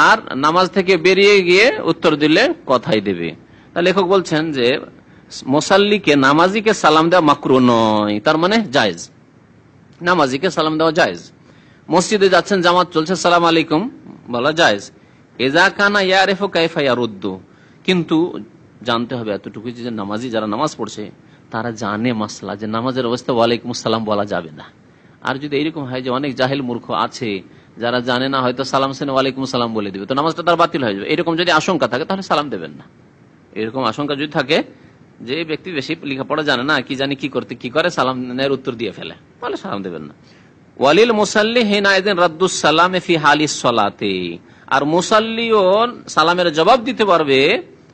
আর নামাজ থেকে বেরিয়ে গিয়ে উত্তর দিলে কথাই দেবে। তা লেখক বলছেন যে মুসাল্লিকে, নামাজিকে সালাম দেওয়া মাকরুহ নয়, তার মানে জায়েজ, নামাজিকে সালাম দেওয়া জায়েজ। মসজিদে যাচ্ছেন, জামাত চলছে, সালাম আলাইকুম বলা জায়েজ। এজা কানা ইয়ারিফু কাইফা ইয়ারুদ্দু, কিন্তু জানতে হবে এতটুকু যে নামাজি যারা নামাজ পড়ছে তারা জানে মাসলা, যে নামাজের অবস্থা ওয়ালাইকুম আসসালাম বলা যাবে না। আর যদি এরকম হয় যে অনেক জাহেল মূর্খ আছে যারা জানে না, হয়তো সালাম শুনে ওয়ালাইকুম সালাম বলে দিবে, তো নামাজটা তার বাতিল হয়ে যাবে। এরকম যদি আশঙ্কা থাকে তাহলে সালাম দেবেন না। এরকম আশঙ্কা যদি থাকে যে ব্যক্তি বেশি লেখাপড়া জানে না, কি জানি কি করতে কি করে, সালামের উত্তর দিয়ে ফেলে, তাহলে সালাম দেবেন না। ওয়ালিল মুসাল্লি হিনাইদিন রাদ্দুস সালামে ফি হালিস সালাতে, আর মুসাল্লিও সালামের জবাব দিতে পারবে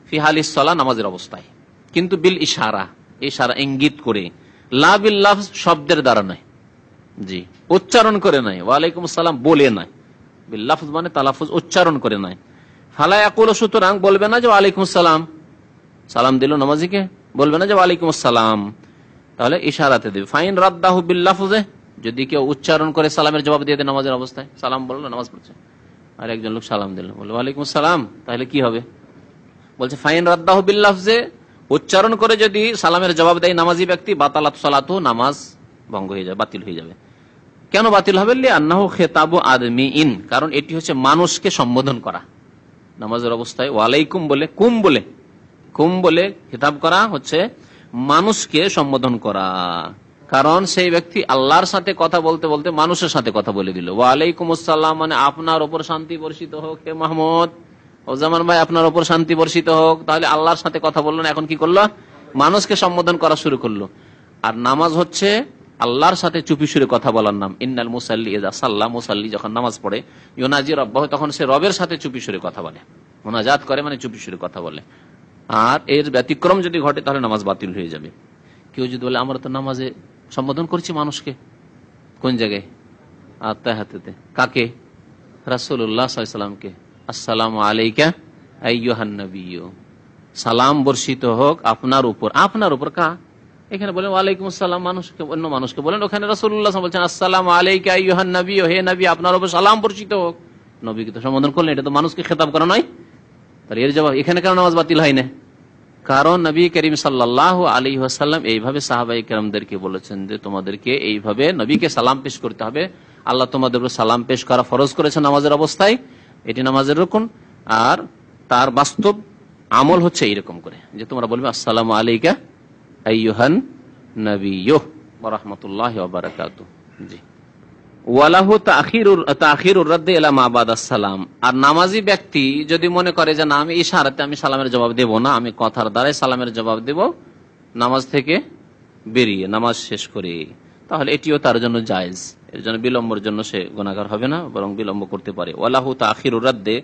ফি হালিস সালাহ, নামাজের অবস্থায়, কিন্তু বিল ইশারা, ইশারা ইঙ্গিত করে, লা বিল লাফজ শব্দের দ্বারা নয়। জি, উচ্চারণ করে নাই, ওয়ালাইকুম আসসালাম বলে নাই, বিল লাফজ মানে তালাফুজ, উচ্চারণ করে নাই। ফালা ইয়াকুলু, সুতরাং বলবে না যে ওয়ালাইকুম আসসালাম, সালাম দিল নামাজিকে, বলবে না যে ওয়ালাইকুম আসসালাম, তাহলে ইশারাতে দেবে। ফাইন রাদ্দাহু বিল লাফজে, যদি কেউ উচ্চারণ করে সালামের জবাব দিয়ে দেয় নামাজের অবস্থায়, সালাম বললো, নামাজ পড়ছে, আর একজন লোক সালাম দিল, বললো ওয়ালাইকুম আসসালাম, তাহলে কি হবে? বলছে ফাইন রাদ্দাহু বিল লাফজে, উচ্চারণ করে যদি সালামের জবাব দেয় নামাজি ব্যক্তি, বাতালাত সালাতু, নামাজ ভঙ্গ হয়ে যাবে, বাতিল হয়ে যাবে। কেন বাতিল হবে? লিআন্নাহু খিতাবু আদমিইন, কারণ এটি হচ্ছে মানুষকে সম্বোধন করা। নামাজের অবস্থায় ওয়ালাইকুম বলে, কুম বলে খিতাব করা হচ্ছে মানুষকে সম্বোধন করা। কারণ সেই ব্যক্তি আল্লাহর সাথে কথা বলতে বলতে মানুষের সাথে কথা বলে দিল। ওয়ালাইকুম আসসালাম মানে আপনার ওপর শান্তি বর্ষিত হোক হে মাহমুদ, ও জামান ভাই আপনার ওপর শান্তি বর্ষিত হোক। তাহলে আল্লাহর সাথে কথা বললো না, এখন কি করলো? মানুষকে সম্বোধন করা শুরু করলো। আর নামাজ হচ্ছে আল্লাহর সাথে চুপি সুরে কথা বলার নাম। ইন্নাল মুসাল্লি ইযা সাল্লা, মুসাল্লি যখন নামাজ পড়ে, ইউনাজি রাব্বাহু, তখন সে রবের সাথে চুপি সুরে কথা বলে, মুনাজাত করে, মানে চুপি সুরে কথা বলে। আর এর ব্যতিক্রম যদি ঘটে তাহলে নামাজ বাতিল হয়ে যাবে। কেউ যদি বলে আমরা তো নামাজে সম্বোধন করছি মানুষকে, কোন জায়গায়? আত্তাহিয়াতে। কাকে? রাসূলুল্লাহ সাল্লাল্লাহু আলাইহি ওয়াসাল্লামকে। আসসালামু আলাইকা আইয়ুহান নাবিয়্যু, সালাম বর্ষিত হোক আপনার উপর। আপনার উপর কা? এখানে বলেন ওয়ালাইকুম আসসালাম, মানুষকে, অন্য মানুষকে বলেন। ওখানে রাসূলুল্লাহ সাল্লাল্লাহু আলাইহি ওয়াসাল্লাম বলছেন আসসালামু আলাইকা আইয়ুহান নাবিয়্যু, হে নবী আপনার উপর সালাম বর্ষিত হোক। নবীকে তো সম্বোধন করলেন, এটা তো মানুষকে খেতাব করা নয়। তাহলে এর জবাব এখানে কেন নামাজ বাতিল হয় না? কারণ নবী করিম সাল্লাল্লাহু আলাইহি ওয়াসাল্লাম এইভাবে সাহাবায়ে কেরামদেরকে বলেছেন যে তোমাদেরকে এইভাবে নবীকে সালাম পেশ করতে হবে। আল্লাহ তোমাদের উপর সালাম পেশ করা ফরজ করেছেন নামাজের অবস্থায়, এটি নামাজের রুকন। আর তার বাস্তব আমল হচ্ছে এইরকম করে যে তোমরা বলবে আসসালামু আলাইকা আইয়ুহান নাবিয়্যু ওয়া রাহমাতুল্লাহি ওয়া বারাকাতুহু। জি, ওয়ালাহু তাখিরুর রাদ্দ ইলা মা বাদাস সালাম। আর নামাজি ব্যক্তি যদি মনে করে যে না, আমি ইশারাতে আমি সালামের জবাব দেব না, আমি কথার দ্বারাই সালামের জবাব দেব নামাজ থেকে বেরিয়ে, নামাজ শেষ করে, তাহলে এটিও তার জন্য জায়েজ। এর জন্য বিলম্বের জন্য সে গুনাহগার হবে না, বরং বিলম্ব করতে পারে। ওয়ালাহু তাখিরুর রাদ্দে,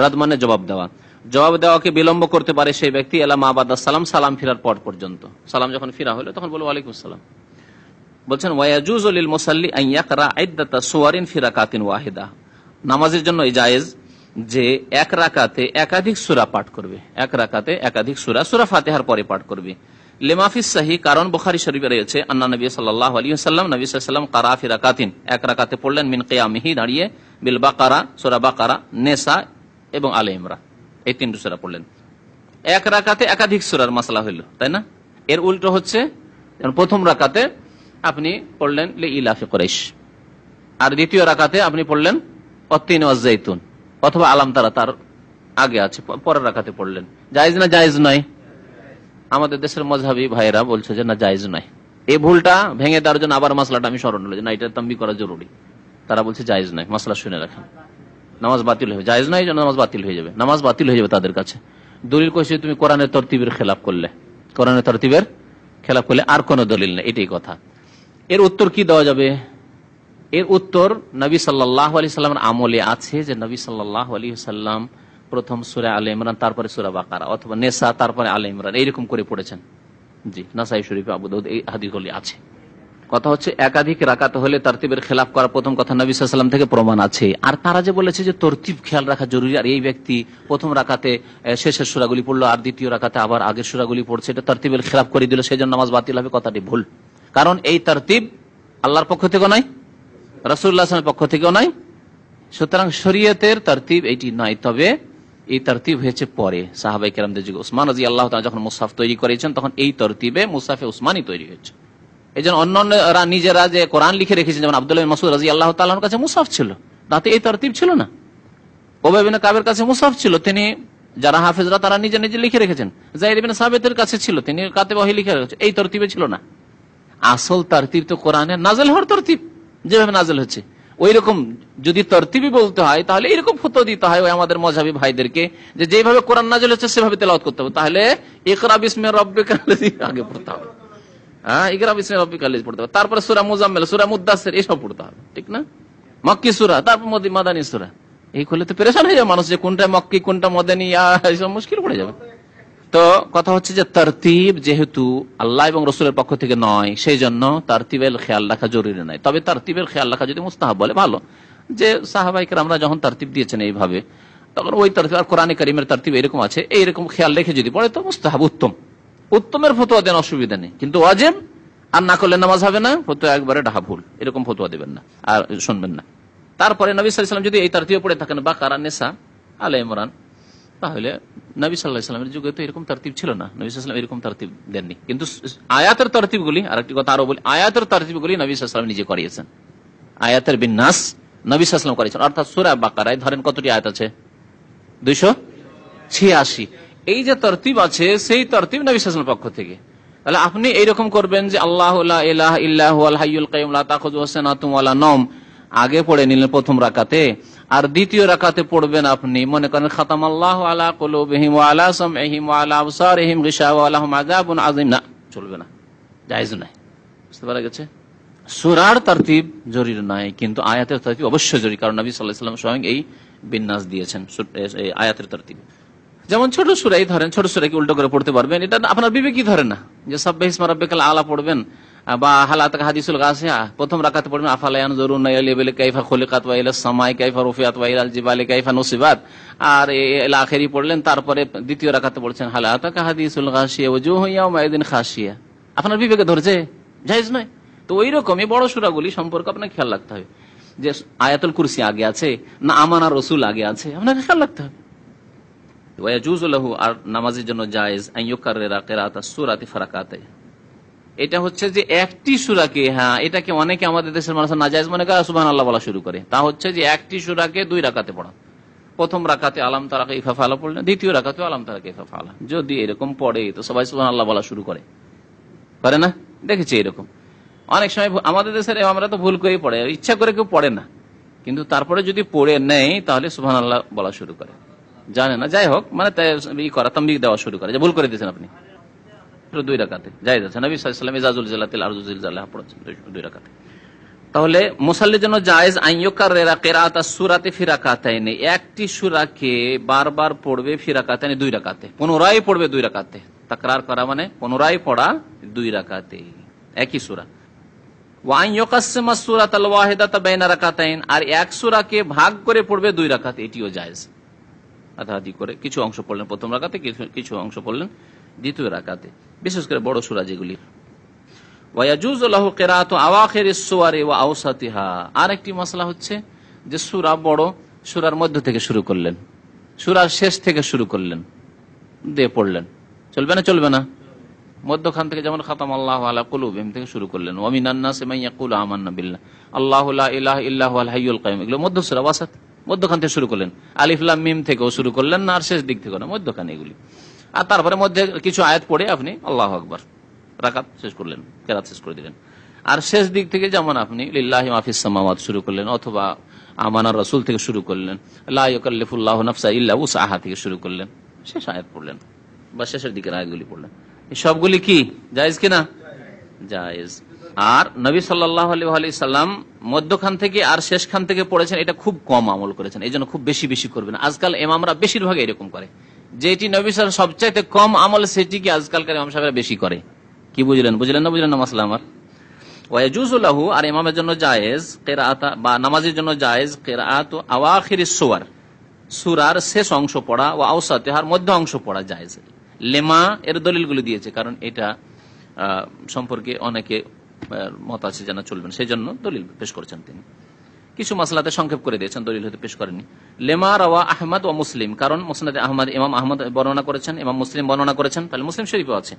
রাদ মানে জবাব দেওয়া, জবাব দেওয়াকে বিলম্ব করতে পারে সেই ব্যক্তি ইলা মা বাদাস সালাম, সালাম ফিরার পর পর্যন্ত। সালাম যখন ফিরা হলো তখন বলবো ওয়ালাইকুম আসসালাম। বলছেন ওয়ায়াজুজু লিল মুসাল্লি আন ইয়াকরা ইদ্দাতা সুওয়ারিন ফি রাকাতিন ওয়াহিদা, নামাজের জন্য এই জায়েজ যে এক রাকাতে একাধিক সূরা পাঠ করবে, এক রাকাতে একাধিক সূরা, সূরা ফাতিহার পরে পাঠ করবে। লিমাফিস সাহি, কারণ বুখারী শরীফে রয়েছে আন্না নবী সাল্লাল্লাহু আলাইহি ওয়াসাল্লাম, নবী সাল্লাল্লাহু আলাইহি ওয়াসাল্লাম কারা ফি রাকাতিন, এক রাকাতে পড়লেন, মিন কিয়ামিহি, দাঁড়িয়ে, বিল বাকারা, সূরা বাকারা, নিসা এবং আলে ইমরান, এই তিনটি সূরা পড়লেন। এক রাকাতে একাধিক সূরার মাসলা হইল, তাই না? এর উল্টো হচ্ছে প্রথম রাকাতে আপনি পড়লেন লিইলাফি কুরাইশ, আর দ্বিতীয় রাকাতে আপনি পড়লেন ওয়াত্তিন ওয়াজ-জাইতুন, অথবা আলাম তারা তার আগে আছে, পরের রাকাতে পড়লেন। জায়েজ না জায়েজ নয়? আমাদের দেশের মাযহাবী ভাইরা বলছে যে না, জায়েজ নয়। এই ভুলটা ভেঙে দেওয়ার জন্য আবার মাসলাটা আমি স্মরণ হলো যে না, এটা তাম্বি করা জরুরি। তারা বলছে জায়েজ নয়, মাসলা শুনে রাখেন, নামাজ বাতিল হবে। জায়েজ নয়, নামাজ বাতিল হয়ে যাবে, নামাজ বাতিল হয়ে যাবে তাদের কাছে। দলিল কইছে তুমি কোরআনের তরতিবের খেলাফ করলে, কোরআনের তরতিবের খেলাফ করলে, আর কোন দলিল নেই, এটাই কথা। এর উত্তর কি দেওয়া যাবে? এর উত্তর নবী সাল্লাল্লাহু আলাইহি সাল্লামের আমলে আছে যে নবী সাল্লাল্লাহু আলাইহি সাল্লাম প্রথম সূরা আলে ইমরান, তারপরে সূরা বাকারা, অথবা নিসা, তারপরে আলে ইমরান, এইরকম করে পড়েছেন। জি, নাসাই শরীফে, আবু দাউদ, এই হাদিসগুলি আছে। কথা হচ্ছে একাধিক রাকাত হলে তরতিবের খেলাফ করা প্রথম কথা নবী সাল্লাল্লাহু আলাইহি সাল্লাম থেকে প্রমাণ আছে। আর তারা যে বলেছে যে তরতিব খেয়াল রাখা জরুরি, আর এই ব্যক্তি প্রথম রাকাতে শেষের সূরাগুলি পড়লো আর দ্বিতীয় রাকাতে আবার আগের সূরাগুলি পড়ছে, এটা তরতিবের খেলাফ করে দিল, সেজন্য নামাজ বাতিল হবে, কথাটি ভুল। কারণ এই তরতিব আল্লাহর পক্ষ থেকে নয়, রাসূলুল্লাহ সাল্লাল্লাহু আলাইহি ওয়াসাল্লামের পক্ষ থেকেও নয়, সুতরাং শরীয়তের তরতিব এটি নয়। তবে এই তরতিব হয়েছে পরে সাহাবায়ে কেরামদের যুগে। উসমান রাদিয়াল্লাহু তাআলা যখন মুসহাফ তৈরি করেছেন, তখন এই তরতিবে মুসহাফে উসমানী তৈরি হয়েছে। এই জন্য অন্যান্যরা নিজেরা যে কোরআন লিখে রেখেছেন, যেমন আব্দুল্লাহ বিন মাসউদ রাদিয়াল্লাহু তাআলার কাছে মুসহাফ ছিল, তাতে এই তরতিব ছিল না। উবাই বিন কাবের কাছে মুসহাফ ছিল, তিনি, যারা হাফেজরা তারা নিজে নিজে লিখে রেখেছেন। যায়েদ বিন সাবিতের কাছে ছিল, তিনি কাতেব ওহী লিখে রেখেছেন, এই তরতিবে ছিল না। আসল তরতিব তো কোরআনের নাযিল হওয়ার তরতিব, যেভাবে নাযিল হচ্ছে ওই রকম যদি তরতিবই বলতে হয়, তাহলে এরকম ফতোয়া দিতে হয় ওই আমাদের মাযহাবী ভাইদেরকে, যে যেভাবে কোরআন নাযিল হচ্ছে সেভাবে তেলাওয়াত করতে হবে। তাহলে ইকরা বিসমি রাব্বিকাল্লাযী আগে পড়তে হবে, ইকরা বিসমি রাব্বিকাল্লাযী পড়তে হবে, তারপরে সূরা মুজাম্মিল, সূরা মুদ্দাসির, এসব পড়তে হবে, ঠিক না? মক্কি সূরা, তারপর মাদানী সূরা। এই করলে তো পেরেশান হয়ে যাবে মানুষ, যে কোনটা মক্কি কোনটা মাদানী, এইসব মুশকিল পড়ে যাবে। তো কথা হচ্ছে যে তরতিব যেহেতু আল্লাহ এবং রাসূলের পক্ষ থেকে নয়, সেই জন্য তরতিবের খেয়াল রাখা জরুরি নয়। তবে তরতিবের খেয়াল রাখা যদি মুস্তাহাব বলে ভালো, যে সাহাবায়ে কেরামরা যখন তরতিব দিয়েছেন এইভাবে, তখন ওই তরতিব, আর কোরআনে কারীমের তরতিব এরকম আছে, এইরকম খেয়াল রেখে যদি পড়ে তো মুস্তাহাব, উত্তম। উত্তমের ফতোয়া দেন, অসুবিধা নেই, কিন্তু ওয়াজিব আর না করলে নামাজ হবে না, ফতোয়া একবারে ডাহা ভুল, এরকম ফতোয়া দেবেন না আর শুনবেন না। তারপরে নবী সাল্লাল্লাহু আলাইহি ওয়াসাল্লাম যদি এই তরতিবে পড়ে থাকেন, বাকারা, নিসা, আলে ইমরান, তাহলে নবী সাল্লাল্লাহু আলাইহি ওয়াসাল্লামের যুগে তো এরকম তরতিব ছিল না, নবী সাল্লাল্লাহু আলাইহি ওয়াসাল্লাম এরকম তরতিব দেননি। কিন্তু আয়াতের তরতিবগুলি, আরেকটি কথা আরো বলি, আয়াতের তরতিবগুলি নবী সাল্লাল্লাহু আলাইহি ওয়াসাল্লাম নিজে করিয়েছেন। আয়াতের বিন্যাস নবী সাল্লাল্লাহু আলাইহি ওয়াসাল্লাম করিয়েছেন। অর্থাৎ সূরা বাকারায় ধরেন কতটি আয়াত আছে? 286। এই যে তরতিব আছে, সেই তরতিব নবী সাল্লাল্লাহু আলাইহি ওয়াসাল্লামের পক্ষ থেকে। তাহলে আপনি এইরকম করবেন যে আল্লাহু লা ইলাহা ইল্লা হুয়াল হাইয়ুল কাইয়ুম লা তাখুযুহু সিনাতুন ওয়ালা নাওম, আগে পড়ে নিলেন প্রথম রাকাতে, আর দ্বিতীয় রাকাতে পড়বেন আপনি, মনে করেন খাতামাল্লাহু আলা কুলুবিহিম ওয়া আলা সামইহিম ওয়া আলা আবসারিহিম গিশাওয়া ওয়া লাহুম আযাবুন আযীম, না, চলবে না, জায়েজ নয়। বুঝতে পারা গেছে? সূরার তরতিব জরুরি নয়, কিন্তু আয়াতের তরতিব অবশ্যই জরুরি, কারণ নবী সাল্লাল্লাহু আলাইহি ওয়াসাল্লাম স্বয়ং এই বিন্যাস দিয়েছেন এই আয়াতের তরতিব। যেমন ছোট সূরাই ধরেন, ছোট সূরাকে উল্টো করে পড়তে পারবেন, এটা আপনার বিবেকই ধরে না, যে সাব্বিহ ইসমা রাব্বিকাল আলা পড়বেন, বা হালাত হাদিসুল গাসিয়া প্রথম রাকাতে পড়বেন, আফালা ইয়ানজুরুনা ইলাল ইবিলি কাইফা খুলিকাত ওয়া ইলাস সামাই কাইফা রুফিআত ওয়া ইলাল জিবালি কাইফা নুসিবাত, আর ইলা আখিরি পড়লেন। তারপরে দ্বিতীয় রাকাতে পড়ছেন হালাত হাদিসুল গাসিয়া ওয়াজুহু ইয়াউমা ইদিন খাসিয়া। আপনার বিবেকে ধরছে? জায়েজ নয়। তো ওই রকমই বড় সূরাগুলি সম্পর্কে আপনাকে খেয়াল রাখতে হবে, যে আয়াতুল কুরসি আগে আছে না আমানা রাসূল আগে আছে, আপনাকে খেয়াল রাখতে হবে। ওয়া ইয়াজুজু লাহু, আর নামাজের জন্য জায়েজ আন ইউকাররিরা কিরাআতাস সূরাতি ফারাকাতাই, এটা হচ্ছে যে একটি সূরাকে, এটাকে অনেকে আমাদের দেশের মানুষ নাজায়েজ মনে করে, সুবহানাল্লাহ বলা শুরু করে। তা হচ্ছে যে একটি সূরাকে 2 রাকাতে পড়া, প্রথম রাকাতে আলাম তারা কাইফা ফাআলা পড়লেন, দ্বিতীয় রাকাতে আলাম তারা কাইফা ফাআলা। যদি এরকম পড়ে তো সবাই সুবহানাল্লাহ বলা শুরু করে না? দেখেছি এরকম অনেক সময় আমাদের দেশের, আমরা তো ভুল করেই পড়ে, ইচ্ছা করে কেউ পড়ে না, কিন্তু তারপরে যদি পড়ে নেয় তাহলে সুবহানাল্লাহ বলা শুরু করে, জানে না, যাই হোক, মানে তামবিগ দেওয়া শুরু করে যে ভুল করে দিয়েছেন আপনি। 2 রাকাতে জায়েজ আছে, নবী সাল্লাল্লাহু আলাইহি ওয়াসাল্লাম ইজাজুল জালাতিল আরজু জিলজালাহ পড়েছেন 2 রাকাতে। তাহলে মুসাল্লির জন্য জায়েজ আন ইউকাররিরা কিরাআতাস সূরাতি ফি রাকাতাইন, একটি সূরাকে বারবার পড়বে ফি রাকাতাইন 2 রাকাতে, পুনরায় পড়বে 2 রাকাতে। তাকরার করা মানে পুনরায় পড়া 2 রাকাতে একই সূরা। ওয়া আন ইউকাসসিমা সূরাতাল ওয়াহিদাতা বাইনা রাকাতাইন, আর এক সূরাকে ভাগ করে পড়বে 2 রাকাতে, এটিও জায়েজ। আধা আধি করে কিছু অংশ পড়লেন প্রথম রাকাতে, কিছু অংশ পড়লেন দ্বিতীয় রাকাতে, বিশেষ করে বড় সূরা যেগুলি। ওয়ায়াজুজু লাহু কিরাআতু আওয়াখিরিস সুওয়ারি ওয়া আওসাতিহা। আরেকটি মাসলা হচ্ছে যে সূরা বড় সূরার মধ্য থেকে শুরু করলেন, সূরার শেষ থেকে শুরু করলেন, দিয়ে পড়লেন, চলবে না? চলবে না। মধ্যখান থেকে যেমন খাতাম আল্লাহু আলা কুলুবিহিম থেকে শুরু করলেন, ওয়া মিনান নাসি মান ইয়াকুলু আমান্না বিল্লাহ আল্লাহু লা ইলাহা ইল্লা হুয়াল হাইয়ুল কাইয়ুম, এগুলো মধ্য সূরা, ওয়াসাত, মধ্যখান থেকে শুরু করলেন। আলিফ লাম মিম থেকেও শুরু করলেন না, আর শেষ দিক থেকে না, মধ্যখানে এগুলি। আর তারপরে মধ্যে কিছু আয়াত পড়ে আপনি আল্লাহু আকবার রাকাত শেষ করলেন, কেরাত শেষ করে দিলেন। আর শেষ দিক থেকে যেমন আপনি লিল্লাহি মা ফিস সামাওয়াত শুরু করলেন, অথবা আমানার রাসূল থেকে শুরু করলেন, লা ইউকাল্লিফুল্লাহু নাফসান ইল্লা উসআহা থেকে শুরু করলেন, শেষ আয়াত পড়লেন বা শেষের দিকের আয়াতগুলি পড়লেন। এই সবগুলি কি জায়েজ কিনা? জায়েজ। আর নবী সাল্লাল্লাহু আলাইহি সাল্লাম মধ্যখান থেকে আর শেষখান থেকে পড়েছেন, এটা খুব কম আমল করেছেন, এই জন্য খুব বেশি বেশি করবেন। আজকাল ইমামরা বেশিরভাগ এরকম করে, যেটি নবী সাল্লাল্লাহু আলাইহি সবচাইতে কম আমল সেটি কি আজকালকার ইমাম সাহেবরা বেশি করে। কি বুঝলেন? বুঝলেন না? বুঝলেন না মাসলা আমার? ওয়ায়াজুজু লাহু, আর ইমামের জন্য জায়েজ, কিরাআত বা নামাজের জন্য জায়েজ, কিরাআতু আওয়াখিরিস সুওয়ার, সূরার শেষ অংশ পড়া, ওয়া আওসাতিহার মধ্য অংশ পড়া জায়েজ। লেমা এর দলিলগুলো দিয়েছে, কারণ এটা সম্পর্কে অনেকে মত আছে জানা চলবেন, সেই জন্য দলিল পেশ করেছেন তিনি। কিছু মাসলাতে সংক্ষেপ করে দিয়েছেন, দলিল হতে পেশ করেননি। লেমা রাওয়া আহমদ ও মুসলিম, কারণ মুসনাদে আহমদ ইমাম আহমদ বর্ণনা করেছেন, ইমাম মুসলিম বর্ণনা করেছেন, তাহলে মুসলিম শরীফও আছে।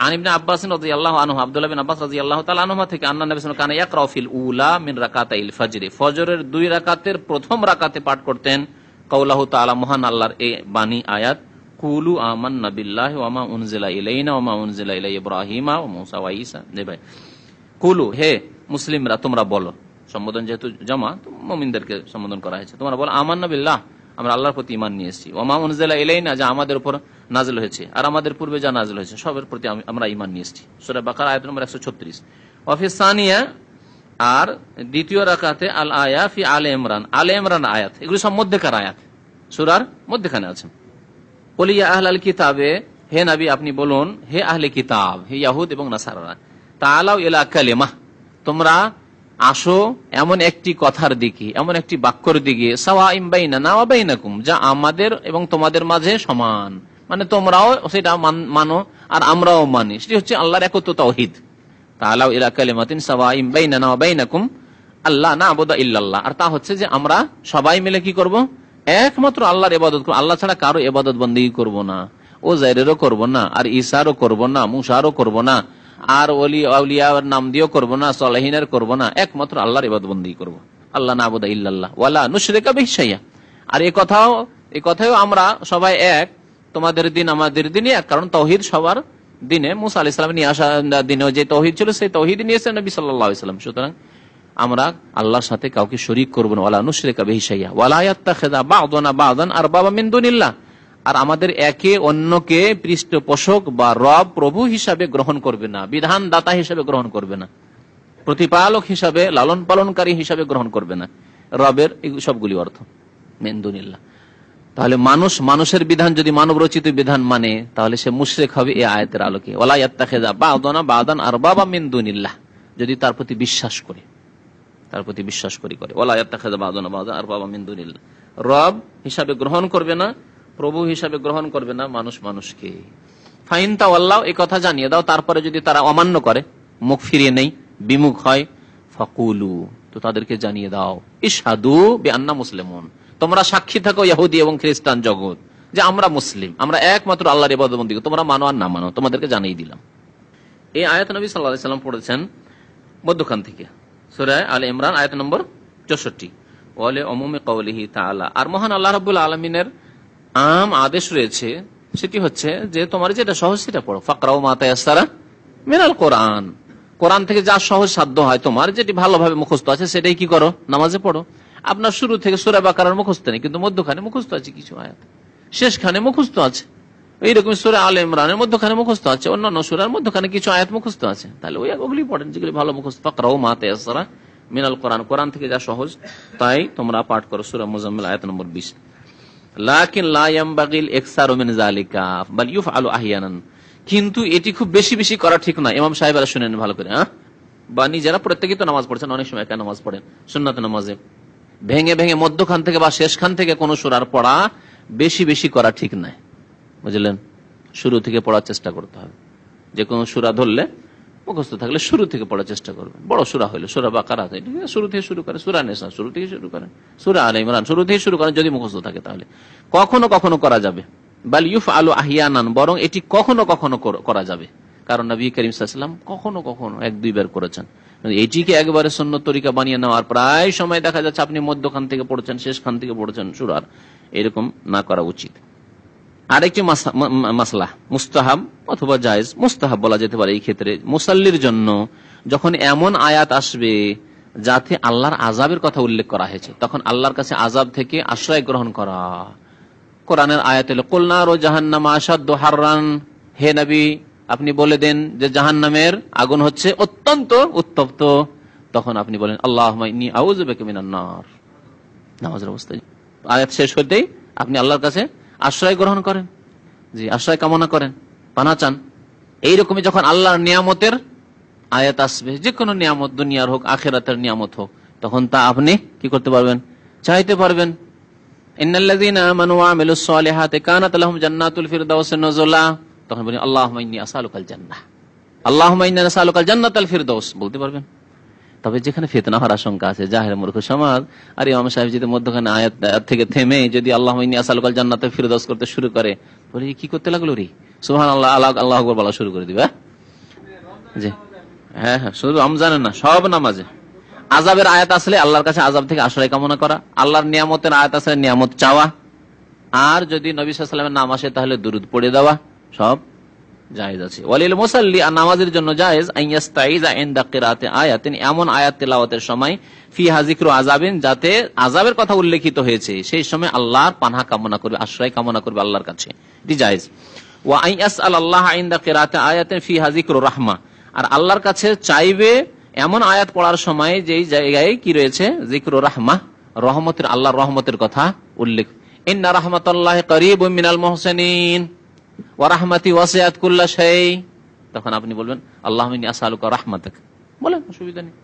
আন ইবনে আব্বাস রাদিয়াল্লাহু আনহু, আব্দুল্লাহ বিন আব্বাস রাদিয়াল্লাহু তাআলা আনহুমা থেকে, আন্না নবী সাল্লাল্লাহু আলাইহি ওয়াসাল্লাম কানা ইয়াকরাউ ফিল উলা মিন রাকাতাইল ফজর, ফজরের 2 রাকাতের প্রথম রাকাতে পাঠ করতেন কাউলাহু তাআলা, মহান আল্লাহর এই বাণী আয়াত, কুলু আমান্না বিল্লাহি ওয়া মা উনজিলা ইলাইনা ওয়া মা উনজিলা ইলা ইব্রাহিমা ওয়া মূসা ওয়া ঈসা। জি ভাই, কুলু, হে মুসলিমরা তোমরা বলো, সম্বোধন যেহেতু জমা তো মুমিনদেরকে সম্বোধন করা হয়েছে, তোমরা বলো আমান্না বিল্লাহ, আমরা আল্লাহর প্রতি ঈমান নিয়ে এসেছি, ওয়া মা উনজিলা ইলাইনা, যা আমাদের উপর নাযিল হয়েছে আর আমাদের পূর্বে যা নাযিল হয়েছে সবের প্রতি আমরা ঈমান নিয়ে এসেছি। সূরা বাকারা আয়াত নম্বর 136। ওয়া ফি সানিয়া, আর দ্বিতীয় রাকাতে আল আয়া ফি আলে ইমরান, আলে ইমরান আয়াত, এগুলো সব মধ্যেকার আয়াত, সূরার মধ্যখানে আছে। বলিয়া আহলাল কিতাবে, হে নবী আপনি বলুন, হে আহলে কিতাব, হে ইয়াহুদ এবং নাসারারা, তাআলাউ ইলা কালিমাহ, তোমরা আসো এমন একটি কথার দিকে, এমন একটি বাক্যর দিকে, সাওয়াইম বাইনানা ওয়া বাইনাকুম, যা আমাদের এবং তোমাদের মাঝে সমান, মানে তোমরাও সেটা মানো আর আমরাও মানি, সেটি হচ্ছে আল্লাহর একত্ব তাওহীদ। তাআলাউ ইলা কালিমাতিন সাওয়াইম বাইনানা ওয়া বাইনাকুম আল্লা না'বুদা ইল্লাল্লাহ, আর তা হচ্ছে যে আমরা সবাই মিলে কি করব? একমাত্র আল্লাহর ইবাদত করব, আল্লাহ ছাড়া কারো ইবাদত বন্দেগী করব না, ও জাইরেরও করব না, আর ঈসারও করব না, মুসারও করব না, আর ওলি আউলিয়ার নাম দিয়েও করব না, সালেহিনের করব না, একমাত্র আল্লাহর ইবাদত বন্দেগী করব। আল্লাহ না'বুদা ইল্লাল্লাহ ওয়ালা নুশরিকা বিহি শাইআ, আর এই কথাও আমরা সবাই এক, তোমাদের দিন আমাদের দিনই এক, কারণ তাওহীদ সবার দিনে, মুসা আলাইহিস সালাম নিয়ে আসা দিনেও যে তাওহীদ ছিল সেই তাওহীদ নিয়েছেন নবী সাল্লাল্লাহু আলাইহি ওয়াসাল্লাম। সুতরাং আমরা আল্লাহর সাথে কাউকে শরীক করব না, ওয়ালা নুশরিকা বিহি শাইআ ওয়ালা ইয়াত্তাখিযা বা'দুনা বা'দান আরবাবা মিন দুনিল্লাহ, আর আমাদের একে অন্যকে পৃষ্ঠপোষক বা রব প্রভু হিসাবে গ্রহণ করবে না, বিধান দাতা হিসাবে গ্রহণ করবে না, প্রতিপালক হিসাবে, লালন পালনকারী হিসাবে গ্রহণ করবে না। রবের সবগুলি অর্থ মিন দুনিল্লাহ। তাহলে মানুষের বিধান যদি মানব রচিত বিধান মানে, তাহলে সে মুশরিক হবে এই আয়াতের আলোকে। ওয়ালা ইয়াত্তাখিযা বা'দুনা বা'দান আরবাবা মিন দুনিল্লাহ, যদি তার প্রতি বিশ্বাস করে, করে ওয়ালা ইয়াত্তাখিযা বা'দুনা বা'দান আরবাবা মিন দুনিল্লাহ, রব হিসাবে গ্রহণ করবে না, প্রভু হিসাবে গ্রহণ করবে না মানুষকে। ফাইন তাওয়াল্লাহ, এই কথা জানিয়ে দাও, তারপরে যদি তারা অমান্য করে, মুখ ফিরিয়ে নেই, বিমুখ হয়, ফাকুলু, তো তাদেরকে জানিয়ে দাও, ইশহাদু বিআন্না মুসলিমুন, তোমরা সাক্ষী থাকো ইহুদি এবং খ্রিস্টান জগৎ, যে আমরা মুসলিম, আমরা একমাত্র আল্লাহর ইবাদত বন্দেগী, তোমরা মানো আর না মানো তোমাদেরকে জানিয়ে দিলাম। এই আয়াত নবী সাল্লাল্লাহু আলাইহি ওয়াসাল্লাম পড়েছেন মধ্যখান থেকে, সূরা আলে ইমরান আয়াত নম্বর 64। ওয়ালি উমুমি কাওলিহি তাআলা, আর মহান আল্লাহ রাব্বুল আলামিনের আম আদেশ রয়েছে, সেটি হচ্ছে যে তোমার যেটা সহজ সেটা পড়ো, ফাকরাউ মা তায়াসসারা মিনাল কোরআন, কোরআন থেকে যা সহজ সাধ্য হয়, তোমার যেটি ভালোভাবে মুখস্থ আছে সেটাই কি করো, নামাজে পড়ো। আপনার শুরু থেকে সূরা বাকারার মুখস্থ নেই, কিন্তু মধ্যখানে মুখস্থ আছে কিছু আয়াত, শেষখানে মুখস্থ আছে, এইরকম সূরা আলে ইমরানের মধ্যখানে মুখস্থ আছে, অন্যান্য সূরার মধ্যখানে কিছু আয়াত মুখস্থ আছে, তাহলে ওগুলি পড়েন যেগুলি ভালো মুখস্থ। ফাকরাউ মা তায়াসসারা মিনাল কোরআন, কোরআন থেকে যা সহজ তাই তোমরা পাঠ করো। সূরা মুজাম্মিল আয়াত নম্বর 20। লাকিন লা ইয়ামবাগিল ইকসারু মিন যালিকা বাল ইউফআলু আহইয়ানান, কিন্তু এটি খুব বেশি বেশি করা ঠিক না। ইমাম সাহেবরা শুনেন ভালো করে, বা নিজেরা প্রত্যেকেই তো নামাজ পড়ছেন, অনেক সময় একা নামাজ পড়েন, সুন্নাত নামাজে ভেঙে ভেঙে মধ্যখান থেকে বা শেষখান থেকে কোন সূরার পড়া বেশি বেশি করা ঠিক নাই, বুঝলেন? শুরু থেকে পড়ার চেষ্টা করতে হবে। যে কোনো সূরা ধরলে মুখস্থ থাকলে শুরু থেকে পড়ার চেষ্টা করবেন। বড় সূরা হইলো, সূরা বাকারা শুরু থেকে শুরু করে, সূরা নিসা শুরু থেকে শুরু করেন, সূরা আলে ইমরান শুরু থেকে শুরু করেন, যদি মুখস্থ থাকে তাহলে। কখনো কখনো করা যাবে, বাল ইউফআলু আহিয়ানান, বরং এটি কখনো কখনো করা যাবে, কারণ নবী করিম সাল্লাল্লাহু আলাইহি ওয়াসাল্লাম কখনো কখনো 1-2 বার করেছেন। এটিকে একবারে সুন্নত তরিকা বানিয়ে নেওয়ার প্রায় সময় দেখা যাচ্ছে আপনি মধ্যখান থেকে পড়ছেন, শেষ খান থেকে পড়ছেন সূরার, এরকম না করা উচিত। আরেকটি মাসলা মুস্তাহাব অথবা জায়েজ, মুস্তাহাব বলা যেতে পারে এই ক্ষেত্রে, মুসাল্লির জন্য যখন এমন আয়াত আসবে যাতে আল্লাহর আযাবের কথা উল্লেখ করা হয়েছে, তখন আল্লাহর কাছে আযাব থেকে আশ্রয় গ্রহণ করা। কোরআনের আয়াত হলো কুল নারু জাহান্নাম আশাদ্দু হাররান, হে নবী আপনি বলে দেন যে জাহান্নামের আগুন হচ্ছে অত্যন্ত উত্তপ্ত। তখন আপনি বলেন আল্লাহুম্মা ইন্নী আউযু বিকা মিনান নার। নামাজের অবস্থায় আয়াত শেষ হতেই আপনি আল্লাহর কাছে আশ্রয় গ্রহণ করেন, জি আশ্রয় কামনা করেন, পানা চান। এইরকমই যখন আল্লাহর নিয়ামতের আয়াত আসবে, যে কোনো নিয়ামত, দুনিয়ার হোক আখিরাতের নিয়ামত হোক, তখন তা আপনি কি করতে পারবেন, চাইতে পারবেন। ইন্নাল্লাযীনা আমানু ওয়া আমিলুস সালিহাতি কানাত লাহুম জান্নাতুল ফিরদাউস নুজুলা, তখন বলেন আল্লাহুম্মা ইন্নী আসআলুকাল জান্নাহ, আল্লাহুম্মা ইন্নী আসআলুকাল জান্নাতাল ফিরদাউস বলতে পারবেন। তবে যেখানে ফিতনা হওয়ার আশঙ্কা আছে, জাহের মূর্খ সমাজ আর ইমাম সাহেব যদি মধ্যখানে আয়াত থেকে থেমে যদি আল্লাহুম্মা ইন্নী আসআলুকাল জান্নাতাল ফিরদাউস করতে শুরু করে, বলে কি করতে লাগলো রে, সুবহানাল্লাহ আল্লাহু আকবার বলা শুরু করে দিবে। জি হ্যাঁ হ্যাঁ, শুধু রমজানে না, সব নামাজে আযাবের আয়াত আসলে আল্লাহর কাছে আযাব থেকে আশ্রয় কামনা করা, আল্লাহর নিয়ামতের আয়াত আসলে নিয়ামত চাওয়া, আর যদি নবী সাল্লাল্লাহু আলাইহি ওয়াসাল্লামের নাম আসে তাহলে দুরূদ পড়ে দেওয়া, সব জায়েজ আছে। ওয়ালিল মুসাল্লি, আর নামাজের জন্য জায়েজ আইয়াস্তাইযা ইনদা কিরাআতি আয়াতিন, এমন আয়াত তেলাওয়াতের সময় ফিহা যিকরু আযাবিন, যাতে আযাবের কথা উল্লেখিত হয়েছে সেই সময় আল্লাহর পানাহ কামনা করবে, আশ্রয় কামনা করবে আল্লাহর কাছে, এটি জায়েজ। ওয়া আইয়াসআলাল্লাহ ইনদা কিরাআতি আয়াতিন ফিহা যিকরু রাহমা, আর আল্লাহর কাছে চাইবে এমন আয়াত পড়ার সময় যেই জায়গায় কি রয়েছে যিকরু রাহমা, রহমতের, আল্লাহর রহমতের কথা উল্লেখ। ইন্না রাহমাতাল্লাহি করিবুম মিনাল মুহসিনিন ওয়া রাহমাতি ওয়াসিআত কুল্লা শাই, তখন আপনি বলবেন আল্লাহুম্মা ইন্নী আসআলুকা রাহমাতাক, বলেন, অসুবিধা নেই।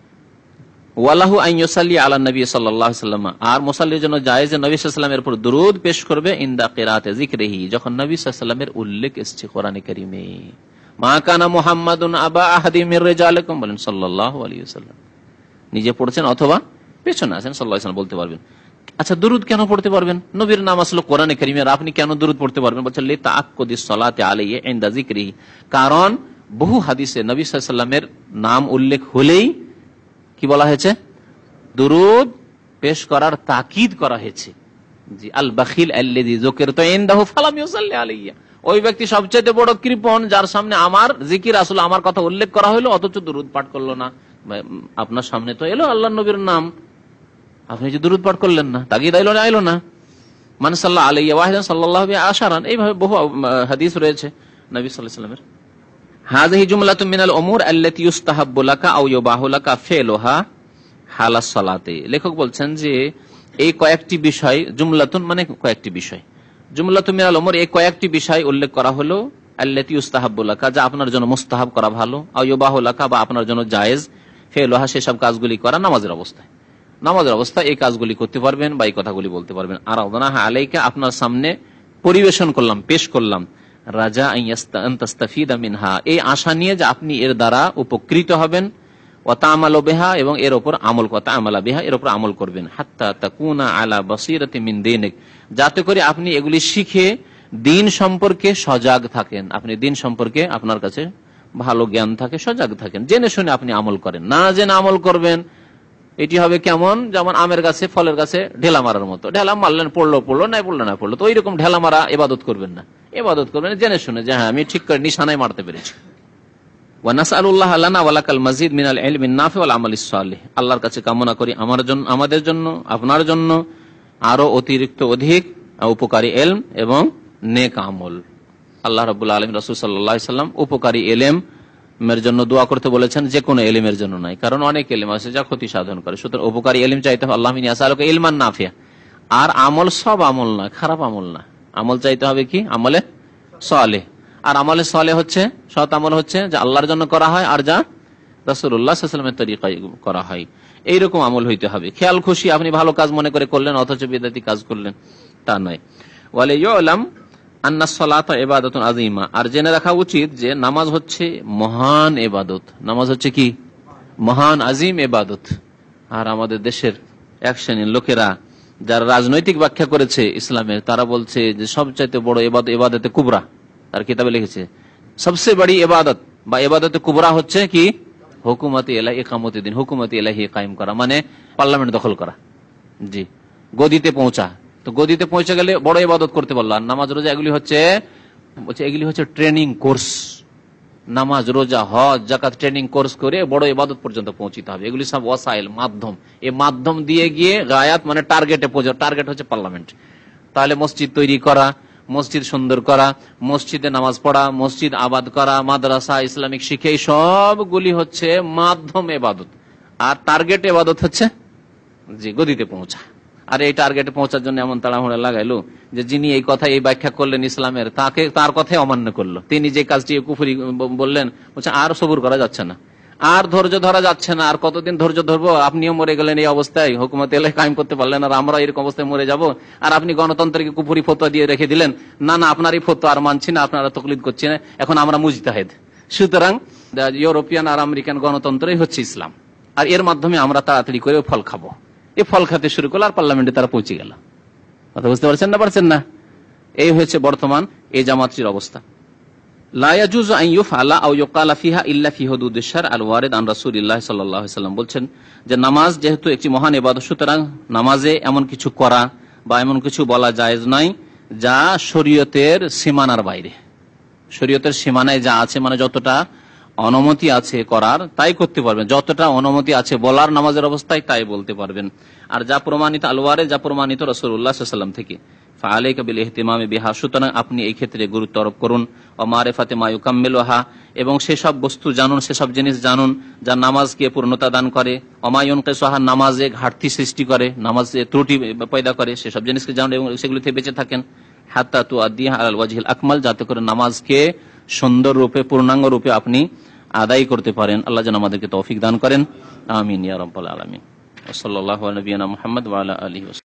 ওয়ালাহু আন ইউসাল্লি আলা নবী সাল্লাল্লাহু আলাইহি ওয়াসাল্লাম, আর মুসাল্লির জন্য জায়েজ নবী সাল্লাল্লাহু আলাইহি ওয়াসাল্লামের উপর দুরূদ পেশ করবে ইনদা কিরাআতি যিকরিহি, যখন নবী সাল্লাল্লাহু আলাইহি ওয়াসাল্লামের উল্লেখ এসেছে কোরআনে কারীমে। মা কানা মুহাম্মাদুন আবা আহাদি মির রিজালিকুম, বলেন সাল্লাল্লাহু আলাইহি ওয়াসাল্লাম, নিজে পড়ছেন অথবা পেছনে আছেন সাল্লাল্লাহু আলাইহি ওয়াসাল্লাম বলতে পারবেন। আচ্ছা, দুরূদ কেন পড়তে পারবেন? নবীর নাম আসলে কোরআনে কারীমের, আপনি কেন দুরূদ পড়তে পারবেন? বলছেন লিতাআক্কুদিস সালাতি আলাইহি ইনদা যিকরিহি, কারণ বহু হাদিসে নবী সাল্লাল্লাহু আলাইহি ওয়াসাল্লামের নাম উল্লেখ হলেই কি বলা হয়েছে, দুরূদ পেশ করার তাকিদ করা হয়েছে। জি, আল বাখিল আল্লাযী যুকিরতু ইনদাহু ফালাম ইউসাল্লি আলাইহি, ওই ব্যক্তি সবচেয়ে বড় কৃপণ যার সামনে আমার জিকির, আসলে আমার কথা উল্লেখ করা হলো অথচ দুরূদ পাঠ করলো না। আপনার সামনে তো এলো আল্লাহর নবীর নাম, আপনি যে দুরূদ পাঠ করলেন না, তাগিদ আইলো না। মান সাল্লাল্লাহু আলাইহি ওয়াহিদান সাল্লাল্লাহু বিহি আশারান, এইভাবে বহু হাদিস রয়েছে নবী সাল্লাল্লাহু আলাইহি ওয়াসাল্লামের। হাযিহি জুমলাতুম মিনাল উমুর আল্লাতী ইউস্তাহাব্বু লাকা আও ইউবাহু লাকা ফিলুহা হালাস সালাতি। লেখক বলছেন যে এই কয়েকটি বিষয়, জুমলাতুন মানে কয়েকটি বিষয়, জুমলাতুম মিনাল উমুর, এই কয়েকটি বিষয় উল্লেখ করা হলো আল্লাতী ইউস্তাহাব্বু লাকা, যা আপনার জন্য মুস্তাহাব করা ভালো, আও ইউবাহু লাকা বা আপনার জন্য জায়েজ, ফিলুহা সেসব কাজগুলি করা নামাজের অবস্থায়, নামাজের অবস্থায় এই কাজগুলি করতে পারবেন বা এই কথাগুলি বলতে পারবেন। আর আরাদনাহা আলাইকা, আপনার সামনে পরিবেশন করলাম, পেশ করলাম, রাজা আন তাস্তাফিদা মিনহা, এই আশা নিয়ে যে আপনি এর দ্বারা উপকৃত হবেন, ওয়া তা'মালু বিহা, এবং এর উপর আমল, ওয়া তা'মালা বিহা, এর উপর আমল করবেন, হাত্তা তাকুনা আলা বাসীরাতি মিন দীনিক, যাতে করে আপনি এগুলি শিখে দিন সম্পর্কে সজাগ থাকেন, আপনি দিন সম্পর্কে আপনার কাছে ভালো জ্ঞান থাকে, সজাগ থাকেন, জেনে শুনে আপনি আমল করেন, না জেনে আমল করবেন এটি হবে কেমন, যেমন আমের গাছে, ফলের গাছে ঢেলা মারার মতো, ঢেলা মারলেন, পড়লো নাই পড়লো, তো ওইরকম ঢেলা মারা ইবাদত করবেন না, ইবাদত করবেন জেনে শুনে যে হ্যাঁ আমি ঠিক করে নিশানায় মারতে পেরেছি। ওয়া নাসআলুল্লাহ লানা ওয়া লাকাল মাজিদ মিনাল ইলমিন নাফি ওয়াল আমালিস সালিহ, আল্লাহর কাছে কামনা করি আমার জন্য, আমাদের জন্য, আপনার জন্য আরো অতিরিক্ত অধিক উপকারী ইলম এবং নেক আমল। আল্লাহ রাব্বুল আলামিন রাসূল সাল্লাল্লাহু আলাইহি ওয়াসাল্লাম উপকারী ইলম এর জন্য দোয়া করতে বলেছেন, যে কোনো ইলমের জন্য নয়, কারণ অনেক ইলম আছে যা ক্ষতি সাধন করে, সুতরাং উপকারী ইলম চাইতে হবে, আল্লাহুম্মা ইন্নী আসআলুকা ইলমান নাফিয়া। আর আমল সব আমল না, খারাপ আমল না, আমল চাইতে হবে কি আমলে সালেহ, আর আমলে সালেহ হচ্ছে, সৎ আমল হচ্ছে যা আল্লাহর জন্য করা হয় আর যা রাসূলুল্লাহ সাল্লাল্লাহু আলাইহি ওয়াসাল্লামের তরিকায় করা হয়, এইরকম আমল হইতে হবে। খেয়াল খুশি আপনি ভালো কাজ মনে করে করলেন অথচ বিদআতি কাজ করলেন, তা নয়। ওয়ালা ইউলাম আন্নাস সালাতা ইবাদাতুন আযীমা, আর জেনে রাখা উচিত যে নামাজ হচ্ছে মহান ইবাদত। নামাজ হচ্ছে কি? মহান আজিম ইবাদত। আর আমাদের দেশের এক শ্রেণীর লোকেরা যারা রাজনৈতিক ব্যাখ্যা করেছে ইসলামের, তারা বলছে যে সবচাইতে বড় ইবাদত ইবাদতে কুবরা। তার কিতাবে লিখেছে সবচেয়ে বড় ইবাদত বা ইবাদতে কুবরা হচ্ছে কি? হুকুমতে ইলাহি ইকামতে দিন, হুকুমতে ইলাহি কায়েম করা, মানে পার্লামেন্ট দখল করা। জি, গদিতে পৌঁছা। তো গদিতে পৌঁছে গেলে বড় ইবাদত করতে পারলো। আর নামাজ রোজা এগুলি হচ্ছে ট্রেনিং কোর্স। নামাজ রোজা হজ জাকাত ট্রেনিং কোর্স করে বড় ইবাদত পর্যন্ত পৌঁছিতে হবে। এগুলি সব ওয়াসাইল, মাধ্যম। এই মাধ্যম দিয়ে গিয়ে গায়াত মানে টার্গেটে পৌঁছা। টার্গেট হচ্ছে পার্লামেন্ট। তাহলে মসজিদ তৈরি করা, মসজিদ সুন্দর করা, মসজিদে নামাজ পড়া, মসজিদ আবাদ করা, মাদ্রাসা, ইসলামিক শিক্ষা, এই সবগুলি হচ্ছে মাধ্যম ইবাদত। আর টার্গেট ইবাদত হচ্ছে জি গদিতে পৌঁছা। আর এই টার্গেটে পৌঁছার জন্য এমন তাড়াহুড়া লাগাইলো যে যিনি এই কথা এই ব্যাখ্যা করলেন ইসলামের, তার কথাই অমান্য করলো। তিনি যে কাজটি কুফরি বললেন, বলছে আর সবুর করা যাচ্ছে না, আর ধৈর্য ধরা যাচ্ছে না, আর কতদিন ধৈর্য ধরবো? আপনিও মরে গেলেন এই অবস্থায়, হুকুমত এলাহি কায়েম করতে পারলেন, আর আমরা এরকম অবস্থায় মরে যাব। আর আপনি গণতন্ত্রকে কুফরি ফতোয়া দিয়ে রেখে দিলেন। না, আপনারই ফতোয়া আর মানছি না, আপনারা তকলিদ করছি না, এখন আমরা মুজতাহিদ। সুতরাং ইউরোপিয়ান আর আমেরিকান গণতন্ত্রই হচ্ছে ইসলাম, আর এর মাধ্যমে আমরা তাড়াতাড়ি করে ফল খাবো। এই ফল খাতে শুরু করলো, আর পার্লামেন্টে তারা পৌঁছে গেল। কথা বুঝতে পারছেন না? এই হয়েছে বর্তমান এই জামাতটির অবস্থা। লা ইয়াজুজু আন ইউফআলা আও ইউকালা ফিহা ইল্লা ফি হুদুদিশ শারঈ আল ওয়ারিদ আন রাসূলিল্লাহ সাল্লাল্লাহু আলাইহি ওয়াসাল্লাম বলছেন যে নামাজ যেহেতু একটি মহান ইবাদত, সুতরাং নামাজে এমন কিছু করা বা এমন কিছু বলা জায়েজ নয় যা শরীয়তের সীমানার বাইরে। শরীয়তের সীমানায় যা আছে, মানে যতটা অনুমতি আছে করার তাই করতে পারবেন, যতটা অনুমতি আছে বলার নামাজের অবস্থায় তাই বলতে পারবেন। আর যা প্রমাণিত আলওয়ারে, যা প্রমাণিত রাসূলুল্লাহ সাল্লাল্লাহু আলাইহি ওয়াসাল্লাম থেকে, ফাআলাইকা বিল ইহতিমামি বিহা, সুতরাং আপনি এই ক্ষেত্রে গুরুত্ব আরোপ করুন। ও মারিফাতে মা ইউকাম্মিলুহা, এবং সেসব বস্তু জানুন, সেসব জিনিস জানুন যা নামাজকে পূর্ণতা দান করে। ওমা ইউনকিসুহা, নামাজে ঘাটতি সৃষ্টি করে, নামাজে ত্রুটি পয়দা করে, সেসব জিনিসকে জানুন এবং সেগুলি থেকে বেঁচে থাকেন। হাত্তা তুআদ্দিহা আলাল ওয়াজহিল আকমাল, যাতে করে নামাজকে সুন্দর রূপে, পূর্ণাঙ্গ রূপে আপনি আদায় করতে পারেন। আল্লাহ যেন আমাদেরকে তৌফিক দান করেন। আমিন ইয়া রাব্বাল আলামিন। ওয়া সাল্লাল্লাহু আলা নবিয়িনা মুহাম্মদ ওয়া আলা আলিহি ওয়া